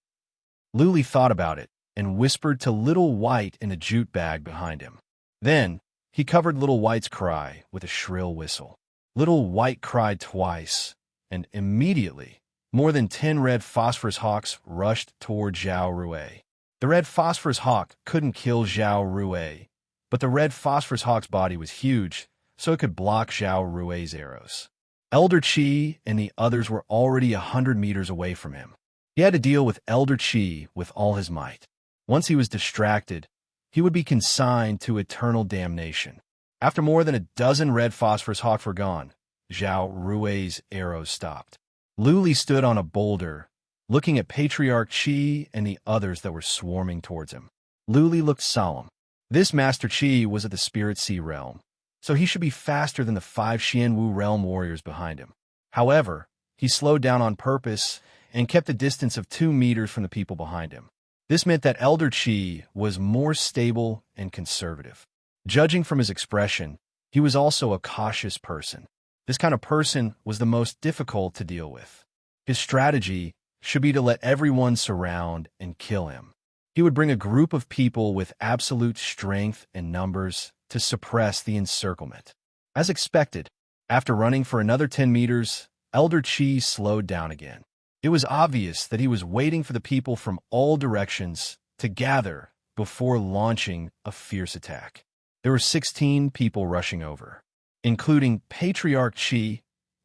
Lu Li thought about it and whispered to Little White in a jute bag behind him. Then, he covered Little White's cry with a shrill whistle. Little White cried twice, and immediately, more than 10 red phosphorus hawks rushed toward Zhao Rui. The red phosphorus hawk couldn't kill Zhao Rui, but the red phosphorus hawk's body was huge, so it could block Zhao Rui's arrows. Elder Qi and the others were already 100 meters away from him. He had to deal with Elder Qi with all his might. Once he was distracted, he would be consigned to eternal damnation. After more than a dozen red phosphorus hawks were gone, Zhao Rui's arrows stopped. Luli stood on a boulder, looking at Patriarch Qi and the others that were swarming towards him. Luli looked solemn. This Master Qi was of the Spirit Sea realm, so he should be faster than the 5 Xianwu realm warriors behind him. However, he slowed down on purpose and kept a distance of 2 meters from the people behind him. This meant that Elder Qi was more stable and conservative. Judging from his expression, he was also a cautious person. This kind of person was the most difficult to deal with. His strategy should be to let everyone surround and kill him. He would bring a group of people with absolute strength and numbers to suppress the encirclement. As expected, after running for another 10 meters, Elder Qi slowed down again. It was obvious that he was waiting for the people from all directions to gather before launching a fierce attack. There were 16 people rushing over. Including Patriarch Qi,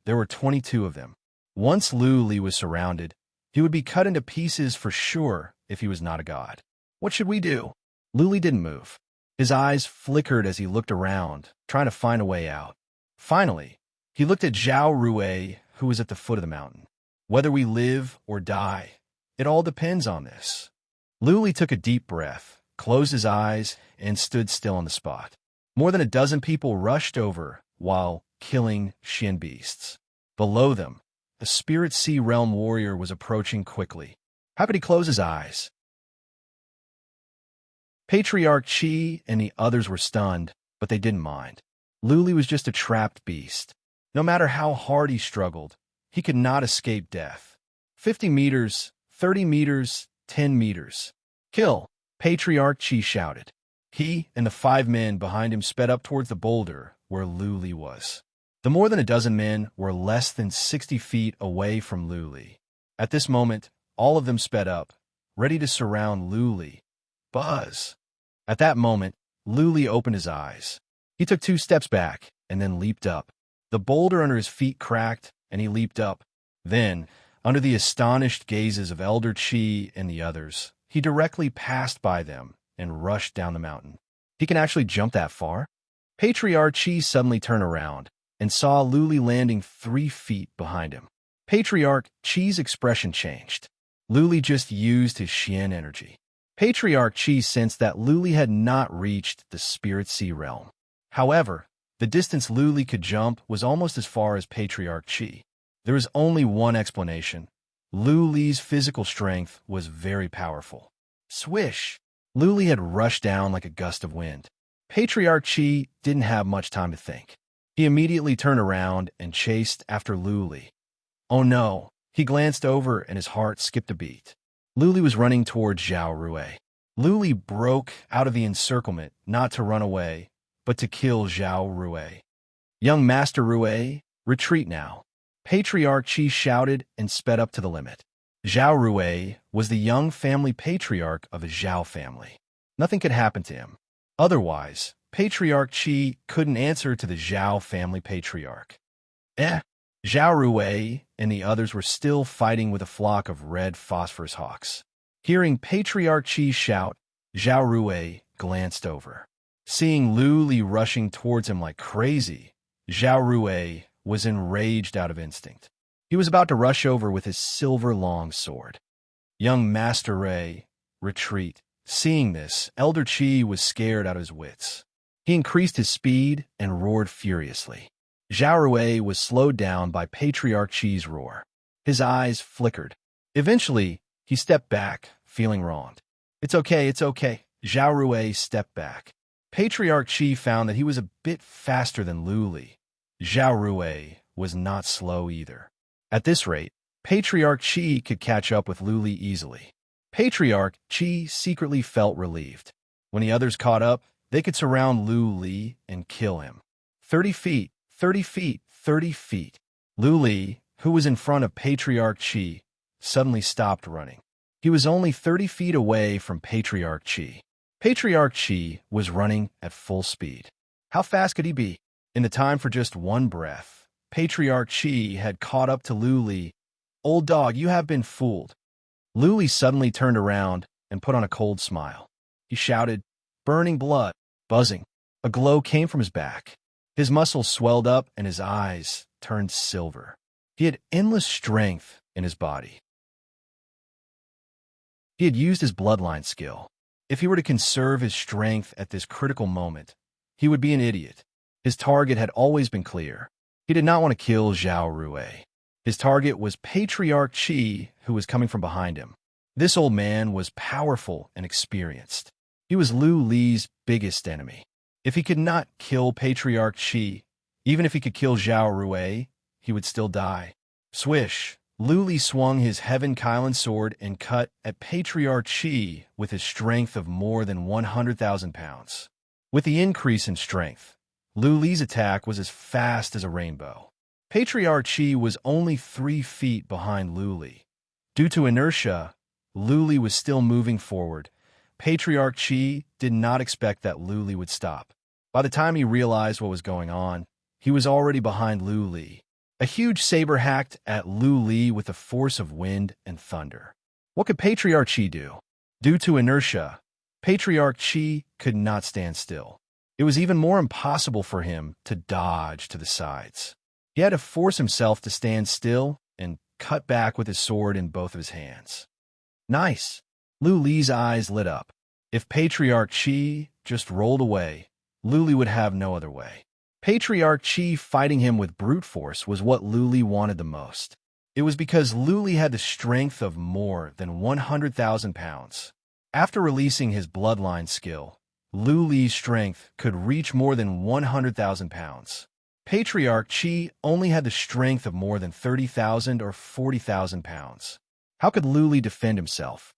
there were 22 of them. Once Luli was surrounded, he would be cut into pieces for sure if he was not a god. What should we do? Luli didn't move. His eyes flickered as he looked around, trying to find a way out. Finally, he looked at Zhao Rui, who was at the foot of the mountain. Whether we live or die, it all depends on this. Luli took a deep breath, closed his eyes, and stood still on the spot. More than a dozen people rushed over while killing Shin beasts. Below them, a Spirit Sea realm warrior was approaching quickly. How could he close his eyes? Patriarch Qi and the others were stunned, but they didn't mind. Luli was just a trapped beast. No matter how hard he struggled, he could not escape death. 50 meters, 30 meters, 10 meters. Kill! Patriarch Qi shouted. He and the 5 men behind him sped up towards the boulder where Luli was. The more than a dozen men were less than 60 feet away from Luli. At this moment, all of them sped up, ready to surround Luli. Buzz! At that moment, Luli opened his eyes. He took 2 steps back and then leaped up. The boulder under his feet cracked, and he leaped up. Then, under the astonished gazes of Elder Qi and the others, he directly passed by them and rushed down the mountain. He can actually jump that far? Patriarch Qi suddenly turned around and saw Luli landing 3 feet behind him. Patriarch Qi's expression changed. Luli just used his Xian energy. Patriarch Qi sensed that Luli had not reached the Spirit Sea realm. However, the distance Luli could jump was almost as far as Patriarch Qi. There was only one explanation. Luli's physical strength was very powerful. Swish! Luli had rushed down like a gust of wind. Patriarch Qi didn't have much time to think. He immediately turned around and chased after Luli. Oh no! He glanced over and his heart skipped a beat. Luli was running towards Zhao Rui. Luli broke out of the encirclement not to run away, but to kill Zhao Rui. Young Master Rui, retreat now. Patriarch Qi shouted and sped up to the limit. Zhao Rui was the young family patriarch of the Zhao family. Nothing could happen to him. Otherwise, Patriarch Qi couldn't answer to the Zhao family patriarch. Zhao Rui and the others were still fighting with a flock of red phosphorus hawks. Hearing Patriarch Qi shout, Zhao Rui glanced over. Seeing Luli rushing towards him like crazy, Zhao Rui was enraged out of instinct. He was about to rush over with his silver long sword. Young Master Rui, retreat. Seeing this, Elder Qi was scared out of his wits. He increased his speed and roared furiously. Zhao Rui was slowed down by Patriarch Qi's roar. His eyes flickered. Eventually, he stepped back, feeling wronged. It's okay, it's okay. Zhao Rui stepped back. Patriarch Qi found that he was a bit faster than Luli. Zhao Rui was not slow either. At this rate, Patriarch Qi could catch up with Luli easily. Patriarch Qi secretly felt relieved. When the others caught up, They could surround Lu Li and kill him. 30 feet, 30 feet, 30 feet. Lu Li, who was in front of Patriarch Qi, suddenly stopped running. He was only 30 feet away from Patriarch Qi. Patriarch Qi was running at full speed. How fast could he be? In the time for just one breath, Patriarch Qi had caught up to Lu Li. "Old dog, you have been fooled." Lu Li suddenly turned around and put on a cold smile. He shouted, "Burning blood, buzzing." A glow came from his back. His muscles swelled up and his eyes turned silver. He had endless strength in his body. He had used his bloodline skill. If he were to conserve his strength at this critical moment, he would be an idiot. His target had always been clear. He did not want to kill Zhao Rui. His target was Patriarch Qi, who was coming from behind him. This old man was powerful and experienced. He was Lu Li's biggest enemy. If he could not kill Patriarch Qi, even if he could kill Zhao Rui, he would still die. Swish! Lu Li swung his Heaven Kylan sword and cut at Patriarch Qi with his strength of more than 100,000 pounds. With the increase in strength, Lu Li's attack was as fast as a rainbow. Patriarch Qi was only 3 feet behind Lu Li. Due to inertia, Lu Li was still moving forward. Patriarch Qi did not expect that Lu Li would stop. By the time he realized what was going on, he was already behind Lu Li. A huge saber hacked at Lu Li with the force of wind and thunder. What could Patriarch Qi do? Due to inertia, Patriarch Qi could not stand still. It was even more impossible for him to dodge to the sides. He had to force himself to stand still and cut back with his sword in both of his hands. Nice! Lu Li's eyes lit up. If Patriarch Qi just rolled away, Lu Li would have no other way. Patriarch Qi fighting him with brute force was what Lu Li wanted the most. It was because Lu Li had the strength of more than 100,000 pounds. After releasing his bloodline skill, Lu Li's strength could reach more than 100,000 pounds. Patriarch Qi only had the strength of more than 30,000 or 40,000 pounds. How could Lu Li defend himself?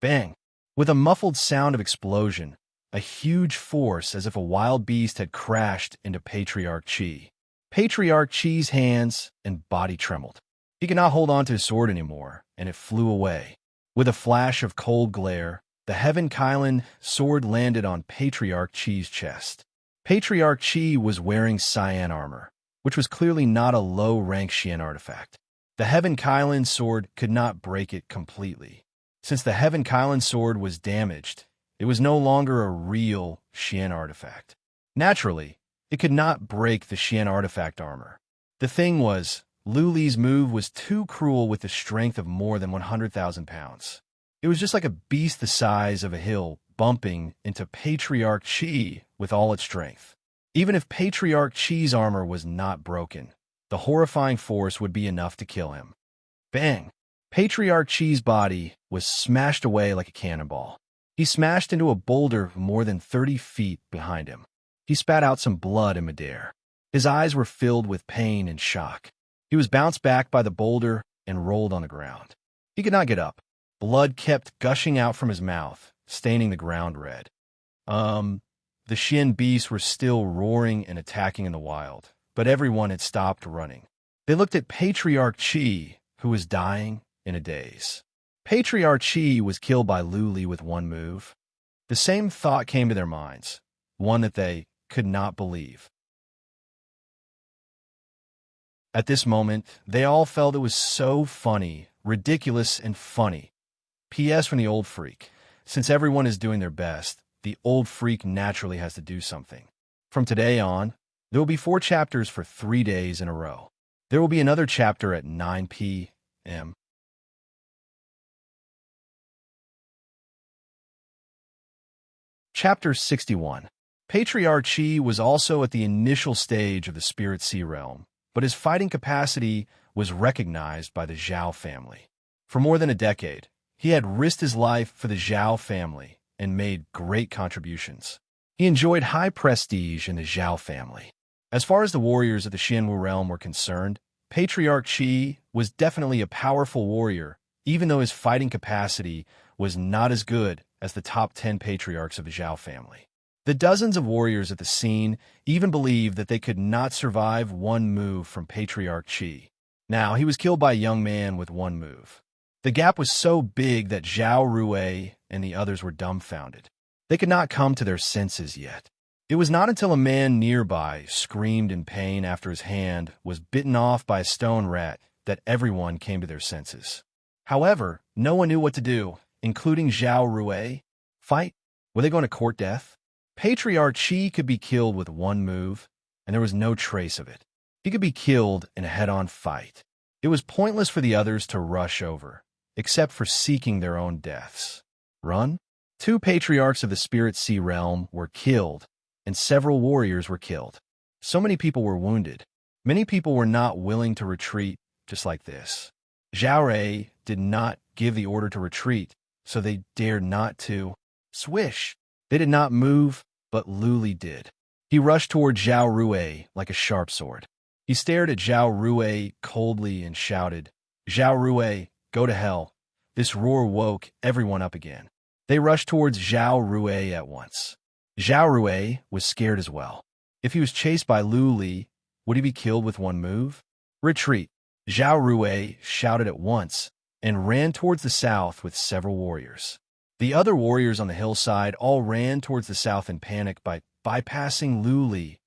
Bang! With a muffled sound of explosion, a huge force as if a wild beast had crashed into Patriarch Qi. Patriarch Qi's hands and body trembled. He could not hold on to his sword anymore, and it flew away. With a flash of cold glare, the Heaven Kylan sword landed on Patriarch Qi's chest. Patriarch Qi was wearing cyan armor, which was clearly not a low-rank Xian artifact. The Heaven Kylan sword could not break it completely. Since the Heaven Kylan sword was damaged, it was no longer a real Xian artifact. Naturally, it could not break the Xian artifact armor. The thing was, Lu Li's move was too cruel with the strength of more than 100,000 pounds. It was just like a beast the size of a hill bumping into Patriarch Qi with all its strength. Even if Patriarch Qi's armor was not broken, the horrifying force would be enough to kill him. Bang! Patriarch Qi's body was smashed away like a cannonball. He smashed into a boulder more than 30 feet behind him. He spat out some blood in midair. His eyes were filled with pain and shock. He was bounced back by the boulder and rolled on the ground. He could not get up. Blood kept gushing out from his mouth, staining the ground red. The Xian beasts were still roaring and attacking in the wild, but everyone had stopped running. They looked at Patriarch Qi, who was dying in a daze. Patriarch Qi was killed by Lu Li with one move. The same thought came to their minds, one that they could not believe. At this moment, they all felt it was so funny, ridiculous and funny. P.S. from the old freak. Since everyone is doing their best, the old freak naturally has to do something. From today on, there will be 4 chapters for 3 days in a row. There will be another chapter at 9 p.m. Chapter 61. Patriarch Qi was also at the initial stage of the Spirit Sea Realm, but his fighting capacity was recognized by the Zhao family. For more than a decade, he had risked his life for the Zhao family and made great contributions. He enjoyed high prestige in the Zhao family. As far as the warriors of the Xianwu realm were concerned, Patriarch Qi was definitely a powerful warrior, even though his fighting capacity was not as good as the top 10 patriarchs of the Zhao family. The dozens of warriors at the scene even believed that they could not survive one move from Patriarch Qi. Now, he was killed by a young man with one move. The gap was so big that Zhao Rui and the others were dumbfounded. They could not come to their senses yet. It was not until a man nearby screamed in pain after his hand was bitten off by a stone rat that everyone came to their senses. However, no one knew what to do, including Zhao Rui. Fight? Were they going to court death? Patriarch Qi could be killed with one move, and there was no trace of it. He could be killed in a head-on fight. It was pointless for the others to rush over, except for seeking their own deaths. Run? 2 patriarchs of the Spirit Sea realm were killed, and several warriors were killed. So many people were wounded. Many people were not willing to retreat just like this. Zhao Rui did not give the order to retreat, so they dared not to. Swish! They did not move, but Luli did. He rushed toward Zhao Rui like a sharp sword. He stared at Zhao Rui coldly and shouted, "Zhao Rui, go to hell." This roar woke everyone up again. They rushed towards Zhao Rui at once. Zhao Rui was scared as well. If he was chased by Luli, would he be killed with one move? Retreat! Zhao Rui shouted at once and ran towards the south with several warriors. The other warriors on the hillside all ran towards the south in panic by bypassing Luli.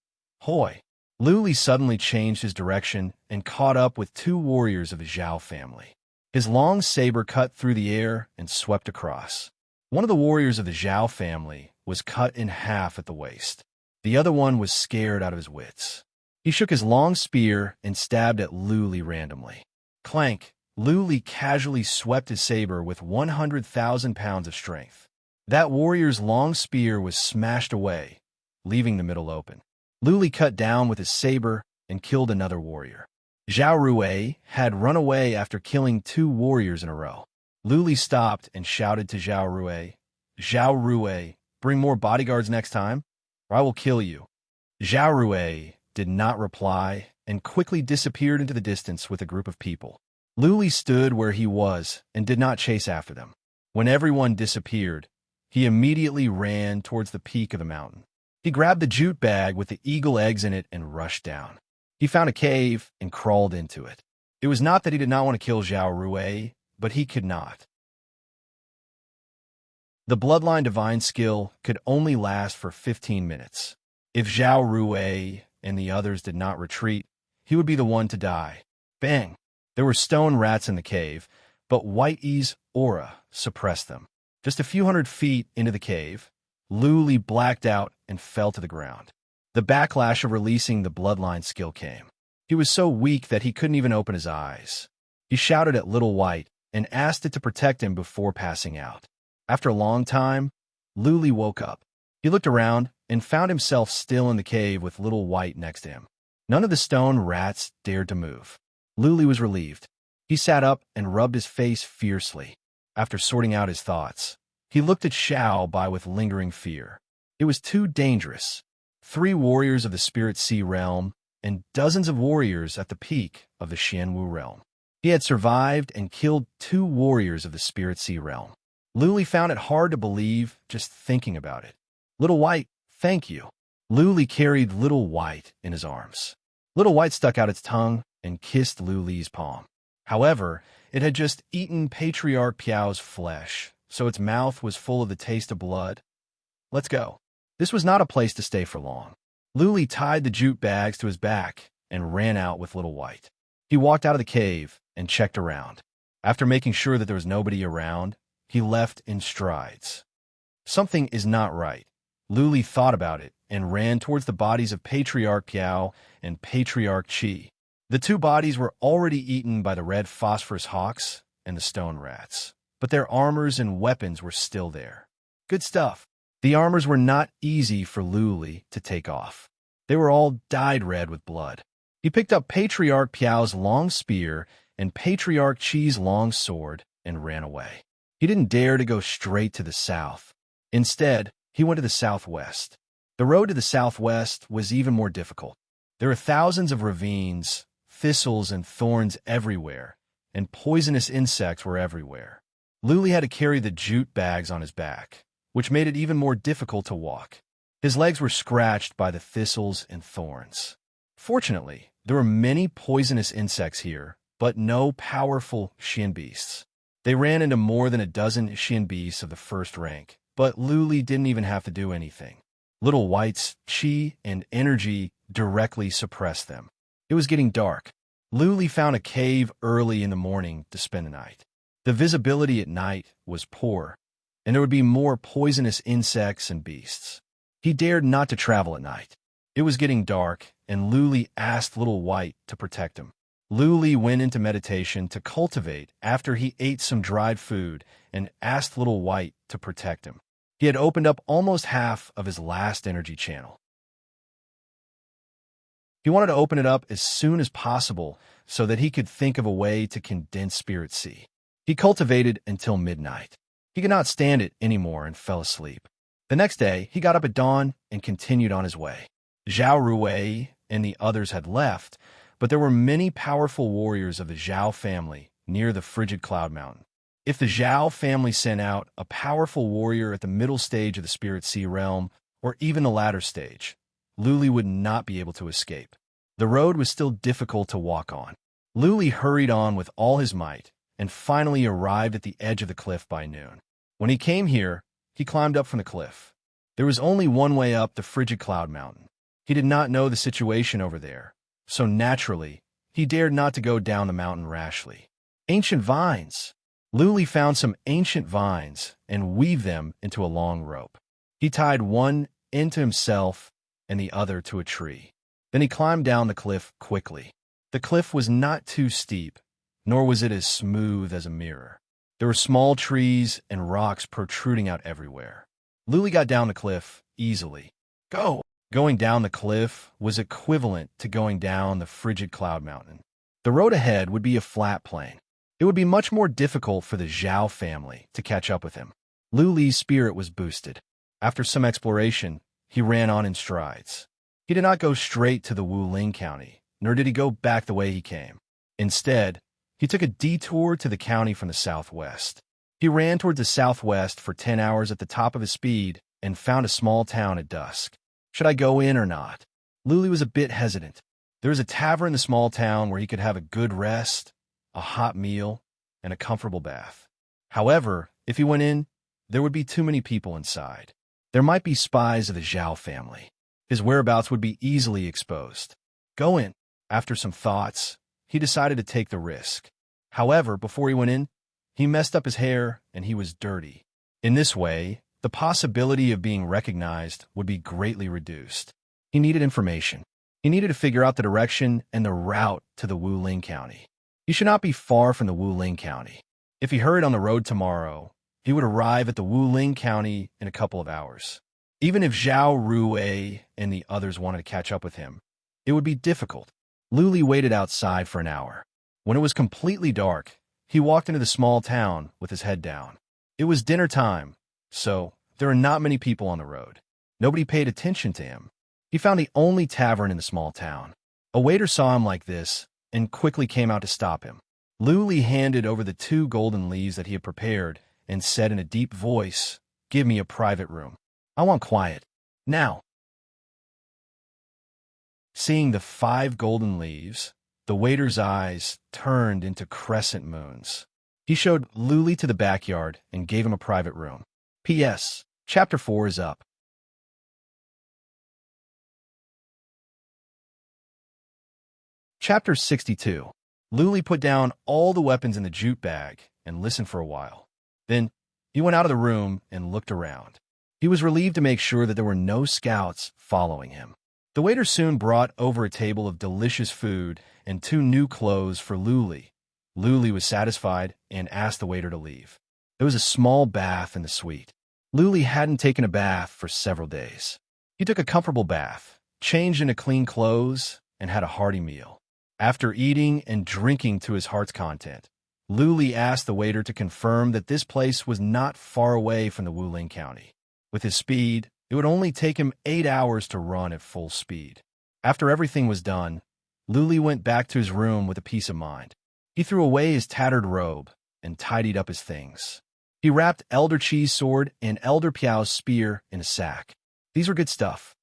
Hoi! Luli suddenly changed his direction and caught up with 2 warriors of the Zhao family. His long saber cut through the air and swept across. One of the warriors of the Zhao family was cut in half at the waist. The other one was scared out of his wits. He shook his long spear and stabbed at Luli randomly. Clank! Luli casually swept his saber with 100,000 pounds of strength. That warrior's long spear was smashed away, leaving the middle open. Luli cut down with his saber and killed another warrior. Zhao Rui had run away after killing 2 warriors in a row. Luli stopped and shouted to Zhao Rui, "Zhao Rui, bring more bodyguards next time, or I will kill you." Zhao Rui did not reply and quickly disappeared into the distance with a group of people. Luli stood where he was and did not chase after them. When everyone disappeared, he immediately ran towards the peak of the mountain. He grabbed the jute bag with the eagle eggs in it and rushed down. He found a cave and crawled into it. It was not that he did not want to kill Zhao Rui, but he could not. The Bloodline Divine skill could only last for 15 minutes. If Zhao Rui and the others did not retreat, he would be the one to die. Bang! There were stone rats in the cave, but White E's aura suppressed them. Just a few hundred feet into the cave, Luli blacked out and fell to the ground. The backlash of releasing the Bloodline skill came. He was so weak that he couldn't even open his eyes. He shouted at Little White and asked it to protect him before passing out. After a long time, Luli woke up. He looked around and found himself still in the cave with Little White next to him. None of the stone rats dared to move. Luli was relieved. He sat up and rubbed his face fiercely. After sorting out his thoughts, he looked at Xiao Bai with lingering fear. It was too dangerous. 3 warriors of the Spirit Sea realm and dozens of warriors at the peak of the Xianwu realm. He had survived and killed 2 warriors of the Spirit Sea realm. Luli found it hard to believe just thinking about it. Little White, thank you. Luli carried Little White in his arms. Little White stuck out its tongue and kissed Luli's palm. However, it had just eaten Patriarch Piao's flesh, so its mouth was full of the taste of blood. Let's go. This was not a place to stay for long. Luli tied the jute bags to his back and ran out with Little White. He walked out of the cave and checked around. After making sure that there was nobody around, he left in strides. Something is not right. Luli thought about it and ran towards the bodies of Patriarch Piao and Patriarch Qi. The 2 bodies were already eaten by the red phosphorus hawks and the stone rats, but their armors and weapons were still there. Good stuff. The armors were not easy for Luli to take off. They were all dyed red with blood. He picked up Patriarch Piao's long spear and Patriarch Qi's long sword and ran away. He didn't dare to go straight to the south. Instead, he went to the southwest. The road to the southwest was even more difficult. There were thousands of ravines, thistles and thorns everywhere, and poisonous insects were everywhere. Luli had to carry the jute bags on his back, which made it even more difficult to walk. His legs were scratched by the thistles and thorns. Fortunately, there were many poisonous insects here, but no powerful shin beasts. They ran into more than a dozen shin beasts of the first rank, but Luli didn't even have to do anything. Little White's chi and energy directly suppressed them. It was getting dark. Luli found a cave early in the morning to spend the night. The visibility at night was poor, and there would be more poisonous insects and beasts. He dared not to travel at night. It was getting dark, and Luli asked Little White to protect him. Luli went into meditation to cultivate after he ate some dried food and asked Little White to protect him. He had opened up almost half of his last energy channel. He wanted to open it up as soon as possible so that he could think of a way to condense Spirit Sea. He cultivated until midnight. He could not stand it anymore and fell asleep. The next day, he got up at dawn and continued on his way. Zhao Ruwei and the others had left, but there were many powerful warriors of the Zhao family near the frigid cloud mountain. If the Zhao family sent out a powerful warrior at the middle stage of the Spirit Sea realm, or even the latter stage, Luli would not be able to escape. The road was still difficult to walk on. Luli hurried on with all his might and finally arrived at the edge of the cliff by noon. When he came here, he climbed up from the cliff. There was only one way up the frigid cloud mountain. He did not know the situation over there, so naturally, he dared not to go down the mountain rashly. Ancient vines! Luli found some ancient vines and weaved them into a long rope. He tied one end to himself and the other to a tree. Then he climbed down the cliff quickly. The cliff was not too steep, nor was it as smooth as a mirror. There were small trees and rocks protruding out everywhere. Luli got down the cliff easily. Going down the cliff was equivalent to going down the frigid cloud mountain. The road ahead would be a flat plain. It would be much more difficult for the Zhao family to catch up with him. Luli's spirit was boosted. After some exploration, he ran on in strides. He did not go straight to the Wuling County, nor did he go back the way he came. Instead, he took a detour to the county from the southwest. He ran toward the southwest for 10 hours at the top of his speed and found a small town at dusk. Should I go in or not? Luli was a bit hesitant. There was a tavern in the small town where he could have a good rest, a hot meal, and a comfortable bath. However, if he went in, there would be too many people inside. There might be spies of the Zhao family. His whereabouts would be easily exposed. Go in. After some thoughts, he decided to take the risk. However, before he went in, he messed up his hair and he was dirty. In this way, the possibility of being recognized would be greatly reduced. He needed information. He needed to figure out the direction and the route to the Wuling County. He should not be far from the Wuling County. If he hurried on the road tomorrow, he would arrive at the Wuling County in a couple of hours. Even if Zhao Ruwei and the others wanted to catch up with him, it would be difficult. Luli waited outside for an hour. When it was completely dark, he walked into the small town with his head down. It was dinner time, so there were not many people on the road. Nobody paid attention to him. He found the only tavern in the small town. A waiter saw him like this and quickly came out to stop him. Luli handed over the 2 golden leaves that he had prepared and said in a deep voice, "Give me a private room. I want quiet. Now." Seeing the 5 golden leaves, the waiter's eyes turned into crescent moons. He showed Luli to the backyard and gave him a private room. P.S. Chapter 4 is up. Chapter 62. Luli put down all the weapons in the jute bag and listened for a while. Then he went out of the room and looked around. He was relieved to make sure that there were no scouts following him. The waiter soon brought over a table of delicious food and 2 new clothes for Luli. Luli was satisfied and asked the waiter to leave. There was a small bath in the suite. Luli hadn't taken a bath for several days. He took a comfortable bath, changed into clean clothes, and had a hearty meal. After eating and drinking to his heart's content, Luli asked the waiter to confirm that this place was not far away from the Wuling County. With his speed, it would only take him 8 hours to run at full speed. After everything was done, Luli went back to his room with a peace of mind. He threw away his tattered robe and tidied up his things. He wrapped Elder Chi's sword and Elder Piao's spear in a sack. These were good stuff.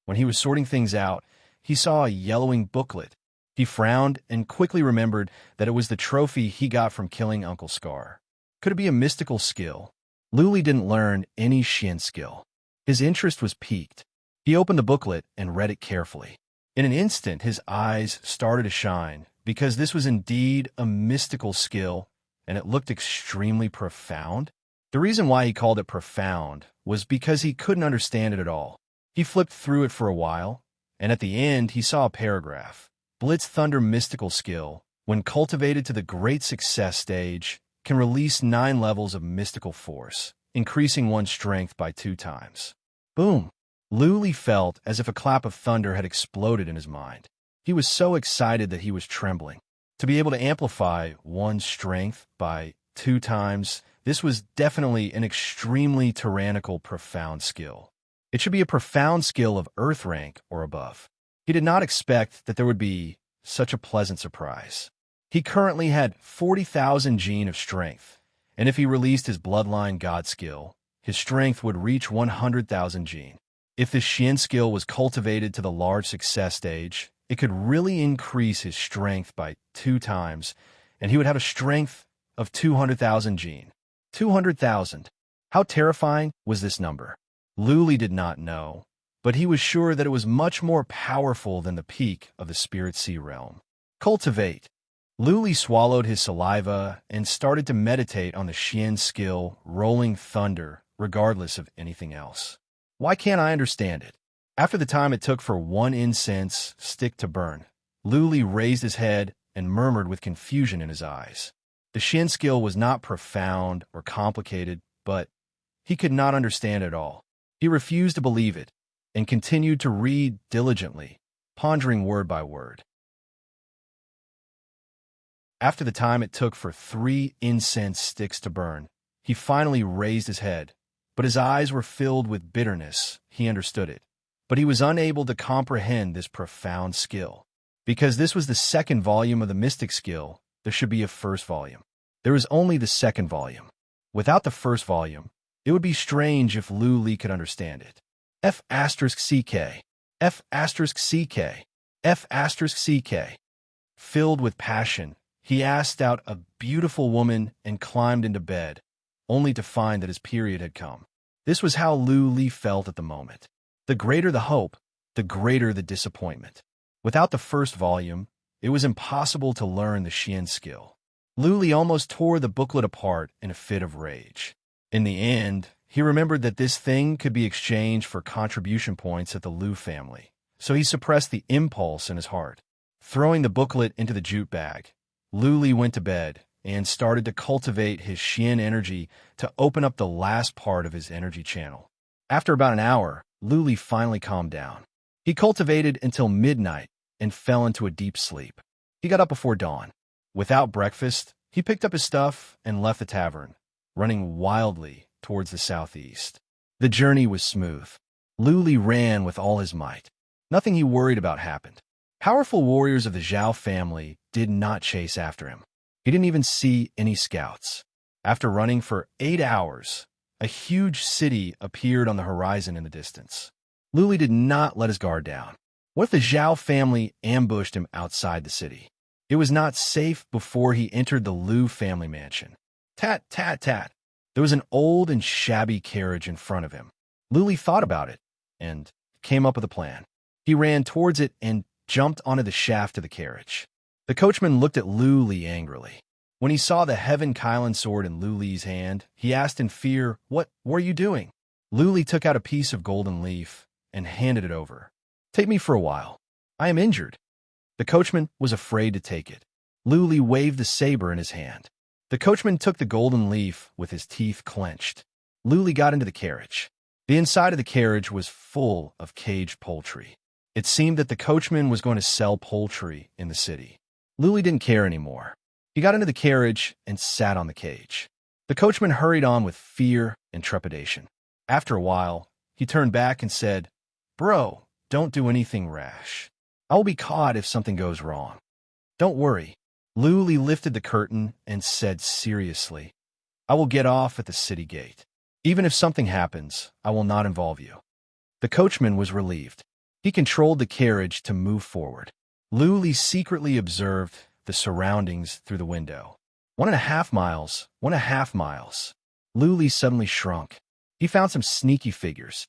When he was sorting things out, he saw a yellowing booklet. He frowned and quickly remembered that it was the trophy he got from killing Uncle Scar. Could it be a mystical skill? Luli didn't learn any Xian skill. His interest was piqued. He opened the booklet and read it carefully. In an instant, his eyes started to shine, because this was indeed a mystical skill, and it looked extremely profound. The reason why he called it profound was because he couldn't understand it at all. He flipped through it for a while, and at the end he saw a paragraph. Blitz Thunder mystical skill, when cultivated to the great success stage, can release 9 levels of mystical force, increasing one's strength by 2 times. Boom! Luli felt as if a clap of thunder had exploded in his mind. He was so excited that he was trembling. To be able to amplify one's strength by 2 times, this was definitely an extremely tyrannical, profound skill. It should be a profound skill of Earth rank or above. He did not expect that there would be such a pleasant surprise. He currently had 40,000 gene of strength, and if he released his Bloodline God skill, his strength would reach 100,000 gene. If this Xian skill was cultivated to the large success stage, it could really increase his strength by 2 times, and he would have a strength of 200,000 gene. 200,000. How terrifying was this number? Luli did not know, but he was sure that it was much more powerful than the peak of the Spirit Sea realm. Cultivate. Luli swallowed his saliva and started to meditate on the Xian skill, Rolling Thunder, regardless of anything else. Why can't I understand it? After the time it took for 1 incense stick to burn, Luli raised his head and murmured with confusion in his eyes. The Xian skill was not profound or complicated, but he could not understand it all. He refused to believe it and continued to read diligently, pondering word by word. After the time it took for 3 incense sticks to burn, he finally raised his head, but his eyes were filled with bitterness. He understood it, but he was unable to comprehend this profound skill. Because this was the 2nd volume of the mystic skill, there should be a 1st volume. There is only the 2nd volume. Without the 1st volume, it would be strange if Luli could understand it. F***CK. F***CK. F***CK. Filled with passion, he asked out a beautiful woman and climbed into bed, only to find that his period had come. This was how Luli felt at the moment. The greater the hope, the greater the disappointment. Without the 1st volume, it was impossible to learn the Xian skill. Luli almost tore the booklet apart in a fit of rage. In the end, he remembered that this thing could be exchanged for contribution points at the Lu family, so he suppressed the impulse in his heart. Throwing the booklet into the jute bag, Luli went to bed and started to cultivate his Xian energy to open up the last part of his energy channel. After about an hour, Luli finally calmed down. He cultivated until midnight and fell into a deep sleep. He got up before dawn. Without breakfast, he picked up his stuff and left the tavern, running wildly towards the southeast. The journey was smooth. Luli ran with all his might. Nothing he worried about happened. Powerful warriors of the Zhao family did not chase after him. He didn't even see any scouts. After running for 8 hours, a huge city appeared on the horizon in the distance. Luli did not let his guard down. What if the Zhao family ambushed him outside the city? It was not safe before he entered the Lu family mansion. Tat, tat, tat. There was an old and shabby carriage in front of him. Luli thought about it and came up with a plan. He ran towards it and jumped onto the shaft of the carriage. The coachman looked at Luli angrily. When he saw the Heaven Kylan sword in Luli's hand, he asked in fear, "What were you doing?" Luli took out a piece of golden leaf and handed it over. "Take me for a while. I am injured." The coachman was afraid to take it. Luli waved the saber in his hand. The coachman took the golden leaf with his teeth clenched. Luli got into the carriage. The inside of the carriage was full of caged poultry. It seemed that the coachman was going to sell poultry in the city. Luli didn't care anymore. He got into the carriage and sat on the cage. The coachman hurried on with fear and trepidation. After a while, he turned back and said, "Bro, don't do anything rash. I will be caught if something goes wrong. Don't worry." Luli lifted the curtain and said seriously, "I will get off at the city gate. Even if something happens, I will not involve you." The coachman was relieved. He controlled the carriage to move forward. Luli secretly observed the surroundings through the window. 1.5 miles, 1.5 miles. Luli suddenly shrunk. He found some sneaky figures.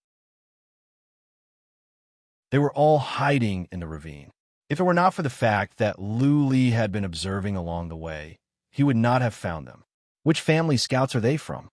They were all hiding in the ravine. If it were not for the fact that Luli had been observing along the way, he would not have found them. Which family scouts are they from?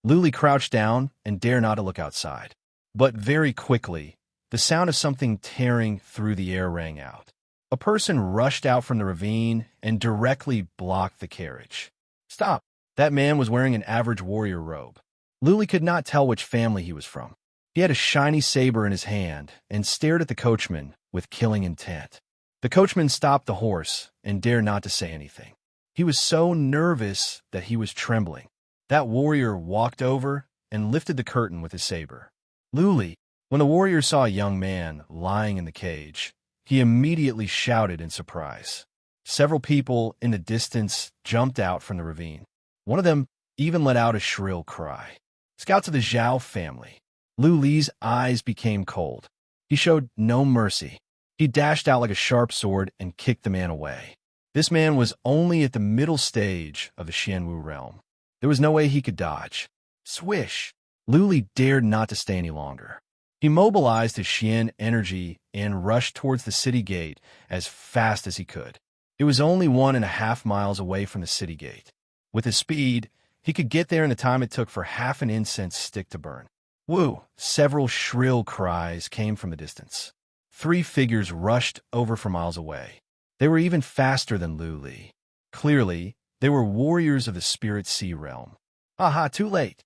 Luli crouched down and dared not to look outside. But very quickly, the sound of something tearing through the air rang out. A person rushed out from the ravine and directly blocked the carriage. Stop! That man was wearing an average warrior robe. Luli could not tell which family he was from. He had a shiny saber in his hand and stared at the coachman with killing intent. The coachman stopped the horse and dared not to say anything. He was so nervous that he was trembling. That warrior walked over and lifted the curtain with his saber. Luli, when the warrior saw a young man lying in the cage, he immediately shouted in surprise. Several people in the distance jumped out from the ravine. One of them even let out a shrill cry. Scouts of the Zhao family. Luli's eyes became cold. He showed no mercy. He dashed out like a sharp sword and kicked the man away. This man was only at the middle stage of the Xianwu realm. There was no way he could dodge. Swish! Luli dared not to stay any longer. He mobilized his Xian energy and rushed towards the city gate as fast as he could. It was only 1.5 miles away from the city gate. With his speed, he could get there in the time it took for half an incense stick to burn. Woo! Several shrill cries came from the distance. 3 figures rushed over from miles away. They were even faster than Luli. Clearly, they were warriors of the Spirit Sea realm. Aha, too late!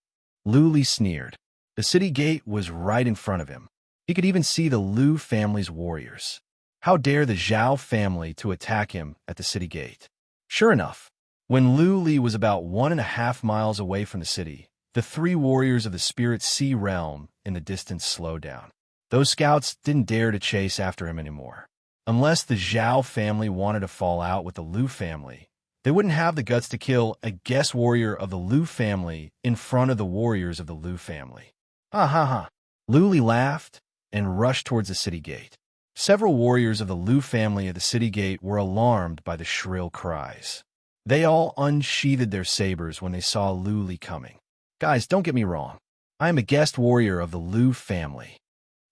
Luli sneered. The city gate was right in front of him. He could even see the Lu family's warriors. How dare the Zhao family to attack him at the city gate? Sure enough, when Luli was about 1.5 miles away from the city, the 3 warriors of the Spirit Sea realm in the distance slowed down. Those scouts didn't dare to chase after him anymore. Unless the Zhao family wanted to fall out with the Lu family, they wouldn't have the guts to kill a guest warrior of the Lu family in front of the warriors of the Lu family. Ha ha ha. Luli laughed and rushed towards the city gate. Several warriors of the Lu family at the city gate were alarmed by the shrill cries. They all unsheathed their sabers when they saw Luli coming. Guys, don't get me wrong. I am a guest warrior of the Lu family.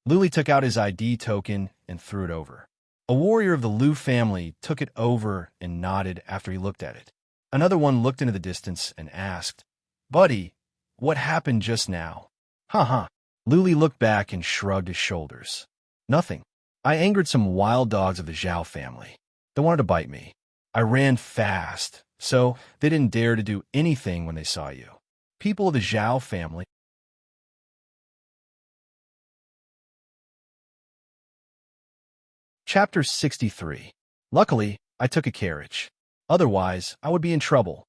Luli took out his ID token and threw it over. A warrior of the Lu family took it over and nodded after he looked at it. Another one looked into the distance and asked, "Buddy, what happened just now?" Ha ha. Luli looked back and shrugged his shoulders. Nothing. I angered some wild dogs of the Zhao family. They wanted to bite me. I ran fast, so they didn't dare to do anything when they saw you. People of the Zhao family. Chapter 63. Luckily, I took a carriage. Otherwise, I would be in trouble.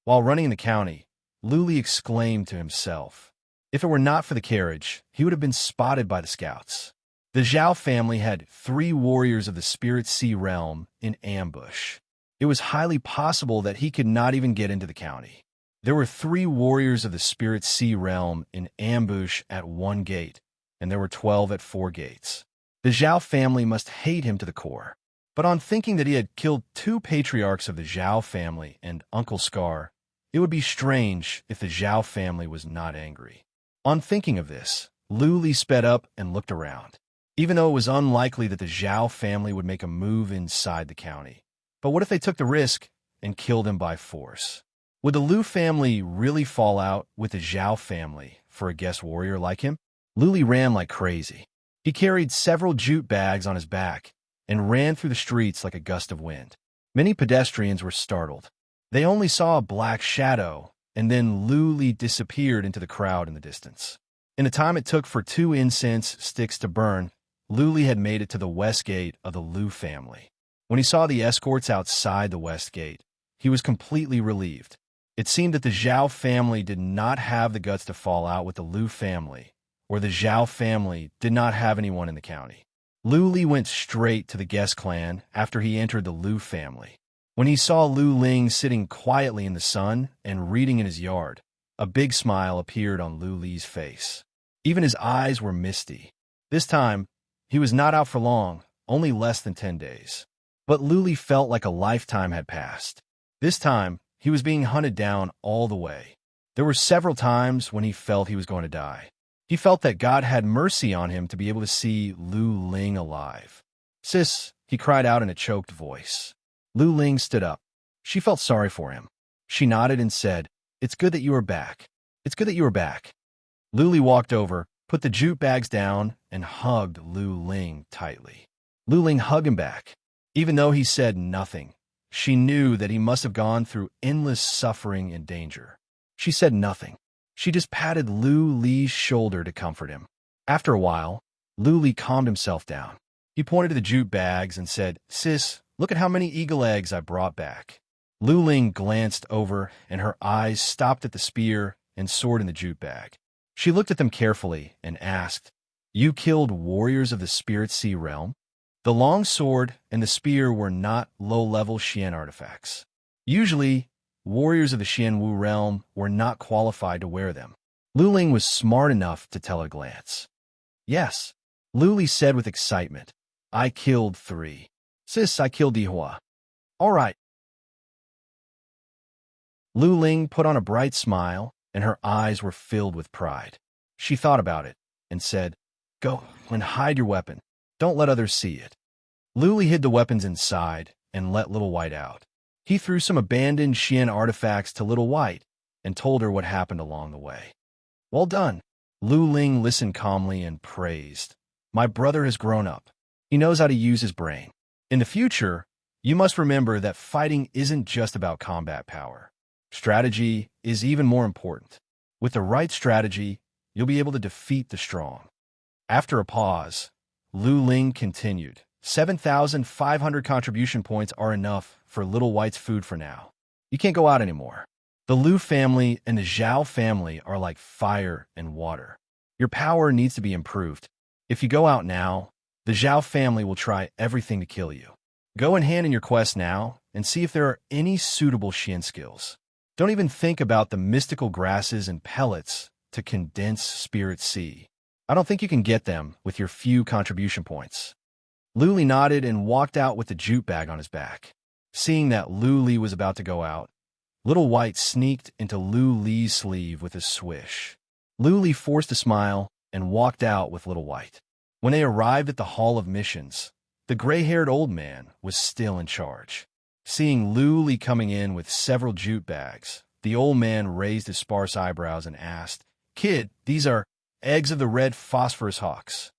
While running in the county, Luli exclaimed to himself. If it were not for the carriage, he would have been spotted by the scouts. The Zhao family had 3 warriors of the Spirit Sea realm in ambush. It was highly possible that he could not even get into the county. There were 3 warriors of the Spirit Sea realm in ambush at 1 gate, and there were 12 at 4 gates. The Zhao family must hate him to the core. But on thinking that he had killed 2 patriarchs of the Zhao family and Uncle Scar, it would be strange if the Zhao family was not angry. On thinking of this, Luli sped up and looked around. Even though it was unlikely that the Zhao family would make a move inside the county. But what if they took the risk and killed him by force? Would the Lu family really fall out with the Zhao family for a guest warrior like him? Luli ran like crazy. He carried several jute bags on his back and ran through the streets like a gust of wind. Many pedestrians were startled. They only saw a black shadow, and then Luli disappeared into the crowd in the distance. In the time it took for 2 incense sticks to burn, Luli had made it to the west gate of the Lu family. When he saw the escorts outside the west gate, he was completely relieved. It seemed that the Zhao family did not have the guts to fall out with the Lu family, or the Zhao family did not have anyone in the county. Luli went straight to the guest clan after he entered the Lu family. When he saw Lu Ling sitting quietly in the sun and reading in his yard, a big smile appeared on Lu Li's face. Even his eyes were misty. This time, he was not out for long, only less than 10 days. But Luli felt like a lifetime had passed. This time, he was being hunted down all the way. There were several times when he felt he was going to die. He felt that God had mercy on him to be able to see Lu Ling alive. "Sis," he cried out in a choked voice. Lu Ling stood up. She felt sorry for him. She nodded and said, "It's good that you are back. It's good that you are back." Luli walked over, put the jute bags down, and hugged Lu Ling tightly. Lu Ling hugged him back. Even though he said nothing, she knew that he must have gone through endless suffering and danger. She said nothing. She just patted Lu Li's shoulder to comfort him. After a while, Lu Li calmed himself down. He pointed to the jute bags and said, "Sis, look at how many eagle eggs I brought back." Lu Ling glanced over, and her eyes stopped at the spear and sword in the jute bag. She looked at them carefully and asked, "You killed warriors of the Spirit Sea realm?" The long sword and the spear were not low-level Xian artifacts. Usually, warriors of the Xianwu realm were not qualified to wear them. Lu Ling was smart enough to tell at a glance. "Yes," Lu Li said with excitement. "I killed 3. Sis, I killed Dihua." "All right." Lu Ling put on a bright smile, and her eyes were filled with pride. She thought about it and said, "Go and hide your weapon. Don't let others see it." Lu Li hid the weapons inside and let Little White out. He threw some abandoned Xian artifacts to Little White and told her what happened along the way. "Well done." Lu Ling listened calmly and praised. "My brother has grown up. He knows how to use his brain. In the future, you must remember that fighting isn't just about combat power. Strategy is even more important. With the right strategy, you'll be able to defeat the strong." After a pause, Lu Ling continued, 7,500 contribution points are enough for Little White's food for now. You can't go out anymore. The Lu family and the Zhao family are like fire and water. Your power needs to be improved. If you go out now, the Zhao family will try everything to kill you. Go and hand in your quest now and see if there are any suitable Xian skills. Don't even think about the mystical grasses and pellets to condense Spirit Sea. I don't think you can get them with your few contribution points. Lu Li nodded and walked out with the jute bag on his back. Seeing that Lu Li was about to go out, Little White sneaked into Lu Li's sleeve with a swish. Lu Li forced a smile and walked out with Little White. When they arrived at the Hall of Missions, the gray-haired old man was still in charge. Seeing Lu Li coming in with several jute bags, the old man raised his sparse eyebrows and asked, "Kid, these are eggs of the red phosphorus hawks."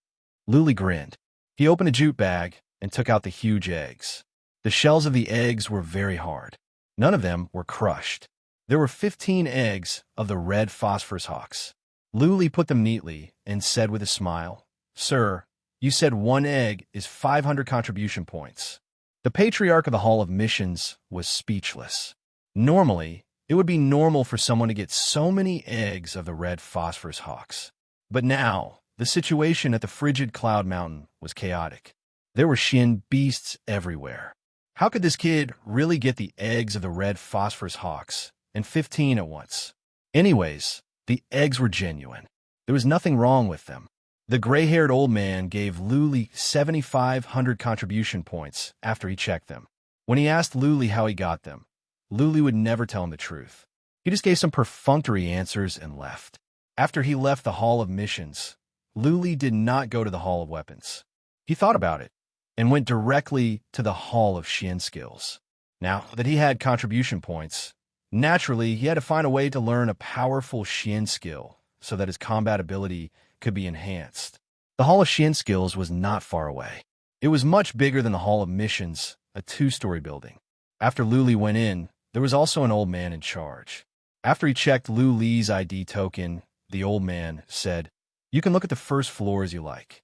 Lu Li grinned. He opened a jute bag and took out the huge eggs. The shells of the eggs were very hard. None of them were crushed. There were 15 eggs of the red phosphorus hawks. Lu Li put them neatly and said with a smile, "Sir, you said one egg is 500 contribution points." The patriarch of the Hall of Missions was speechless. Normally, it would be normal for someone to get so many eggs of the red phosphorus hawks. But now, the situation at the frigid Cloud Mountain was chaotic. There were Xian beasts everywhere. How could this kid really get the eggs of the red phosphorus hawks, and 15 at once? Anyways, the eggs were genuine. There was nothing wrong with them. The gray-haired old man gave Lu Li 7,500 contribution points after he checked them. When he asked Lu Li how he got them, Lu Li would never tell him the truth. He just gave some perfunctory answers and left. After he left the Hall of Missions, Lu Li did not go to the Hall of Weapons. He thought about it and went directly to the Hall of Xian Skills. Now that he had contribution points, naturally he had to find a way to learn a powerful Xian skill so that his combat ability could be enhanced. The Hall of Xian Skills was not far away. It was much bigger than the Hall of Missions, a 2-story building. After Lu Li went in, there was also an old man in charge. After he checked Lu Li's ID token, the old man said, "You can look at the first floor as you like.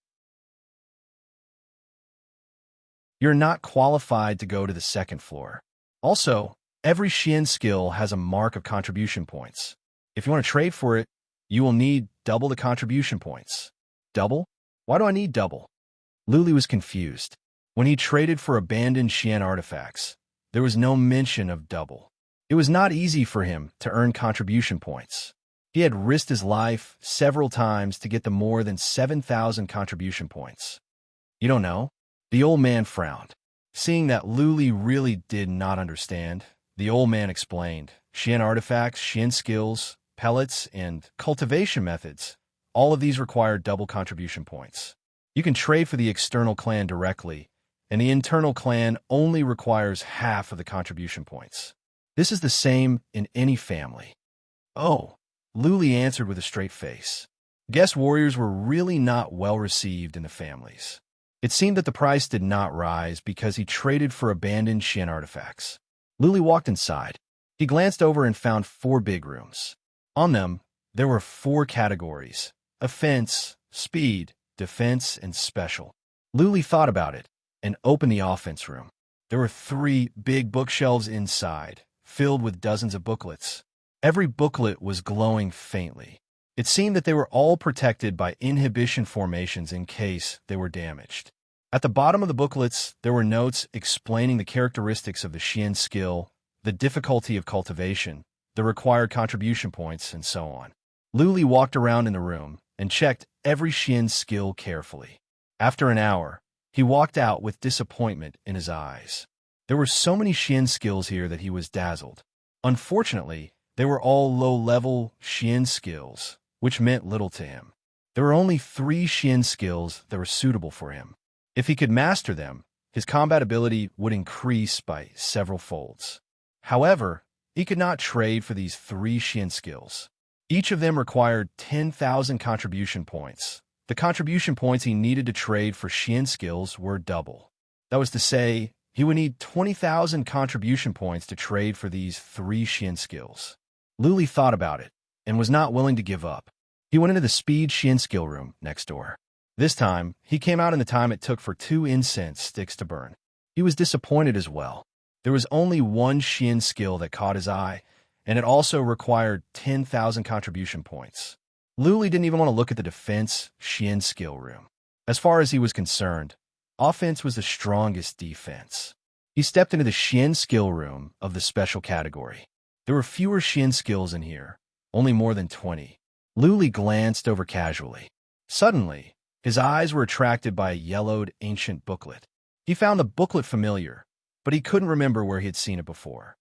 You're not qualified to go to the second floor. Also, every Xian skill has a mark of contribution points. If you want to trade for it, you will need double the contribution points." "Double? Why do I need double?" Lu Li was confused. When he traded for abandoned Xian artifacts, there was no mention of double. It was not easy for him to earn contribution points. He had risked his life several times to get the more than 7,000 contribution points. You don't know? The old man frowned. Seeing that Luli really did not understand, the old man explained, Xian artifacts, Xian skills, pellets, and cultivation methods, all of these require double contribution points. You can trade for the external clan directly, and the internal clan only requires half of the contribution points. This is the same in any family. Oh, Luli answered with a straight face. Guest warriors were really not well received in the families. It seemed that the price did not rise because he traded for abandoned Xian artifacts. Luli walked inside. He glanced over and found 4 big rooms. On them, there were 4 categories: offense, speed, defense, and special. Luli thought about it and opened the offense room. There were 3 big bookshelves inside, filled with dozens of booklets. Every booklet was glowing faintly. It seemed that they were all protected by inhibition formations in case they were damaged. At the bottom of the booklets, there were notes explaining the characteristics of the Xian skill, the difficulty of cultivation, the required contribution points, and so on. Luli walked around in the room and checked every Xian skill carefully. After an hour, he walked out with disappointment in his eyes. There were so many Xian skills here that he was dazzled. Unfortunately, they were all low-level Xian skills, which meant little to him. There were only 3 Xian skills that were suitable for him. If he could master them, his combat ability would increase by several folds. However, he could not trade for these 3 Xian skills. Each of them required 10,000 contribution points. The contribution points he needed to trade for Xian skills were double. That was to say, he would need 20,000 contribution points to trade for these 3 Xian skills. Luli thought about it and was not willing to give up. He went into the speed Xian skill room next door. This time, he came out in the time it took for 2 incense sticks to burn. He was disappointed as well. There was only 1 Xian skill that caught his eye, and it also required 10,000 contribution points. Luli didn't even want to look at the defense Xian skill room. As far as he was concerned, offense was the strongest defense. He stepped into the Xian skill room of the special category. There were fewer Xian skills in here, only more than 20. Luli glanced over casually. Suddenly, his eyes were attracted by a yellowed ancient booklet. He found the booklet familiar, but he couldn't remember where he had seen it before.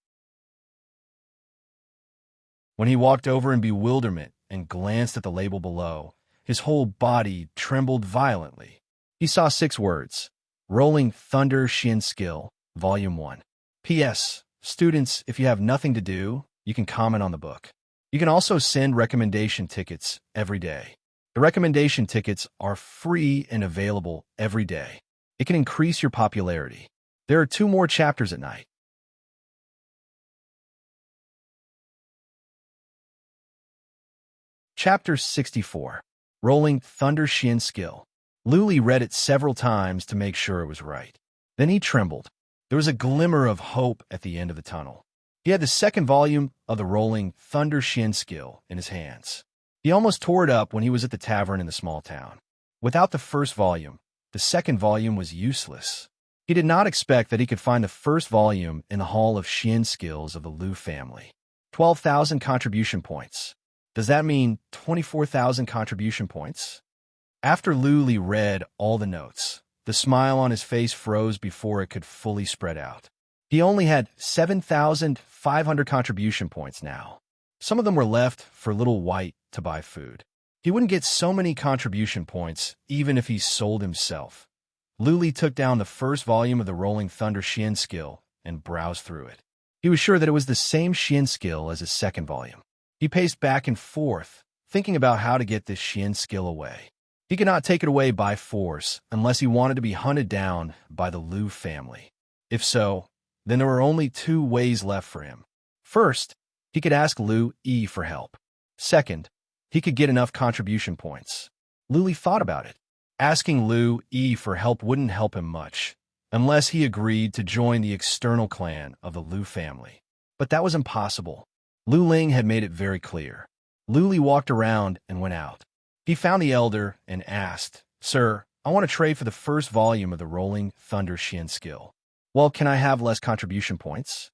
When he walked over in bewilderment and glanced at the label below, his whole body trembled violently. He saw 6 words: Rolling Thunder Xian Skill, Volume 1. P.S. Students, if you have nothing to do, you can comment on the book. You can also send recommendation tickets every day. The recommendation tickets are free and available every day. It can increase your popularity. There are 2 more chapters at night. Chapter 64. Rolling Thunder Xian Skill. Luli read it several times to make sure it was right. Then he trembled. There was a glimmer of hope at the end of the tunnel. He had the 2nd volume of the Rolling Thunder Xian Skill in his hands. He almost tore it up when he was at the tavern in the small town. Without the 1st volume, the 2nd volume was useless. He did not expect that he could find the 1st volume in the Hall of Xian Skills of the Lu family. 12,000 contribution points. Does that mean 24,000 contribution points? After Luli read all the notes, the smile on his face froze before it could fully spread out. He only had 7,500 contribution points now. Some of them were left for Little White to buy food. He wouldn't get so many contribution points even if he sold himself. Luli took down the 1st volume of the Rolling Thunder Xian Skill and browsed through it. He was sure that it was the same Xian skill as his 2nd volume. He paced back and forth, thinking about how to get this Xian skill away. He could not take it away by force unless he wanted to be hunted down by the Lu family. If so, then there were only 2 ways left for him. First, he could ask Lu Yi for help. Second, he could get enough contribution points. Luli thought about it. Asking Lu Yi for help wouldn't help him much, unless he agreed to join the external clan of the Lu family. But that was impossible. Lu Ling had made it very clear. Luli walked around and went out. He found the elder and asked, "Sir, I want to trade for the 1st volume of the Rolling Thunder Xian Skill." "Well, can I have less contribution points?"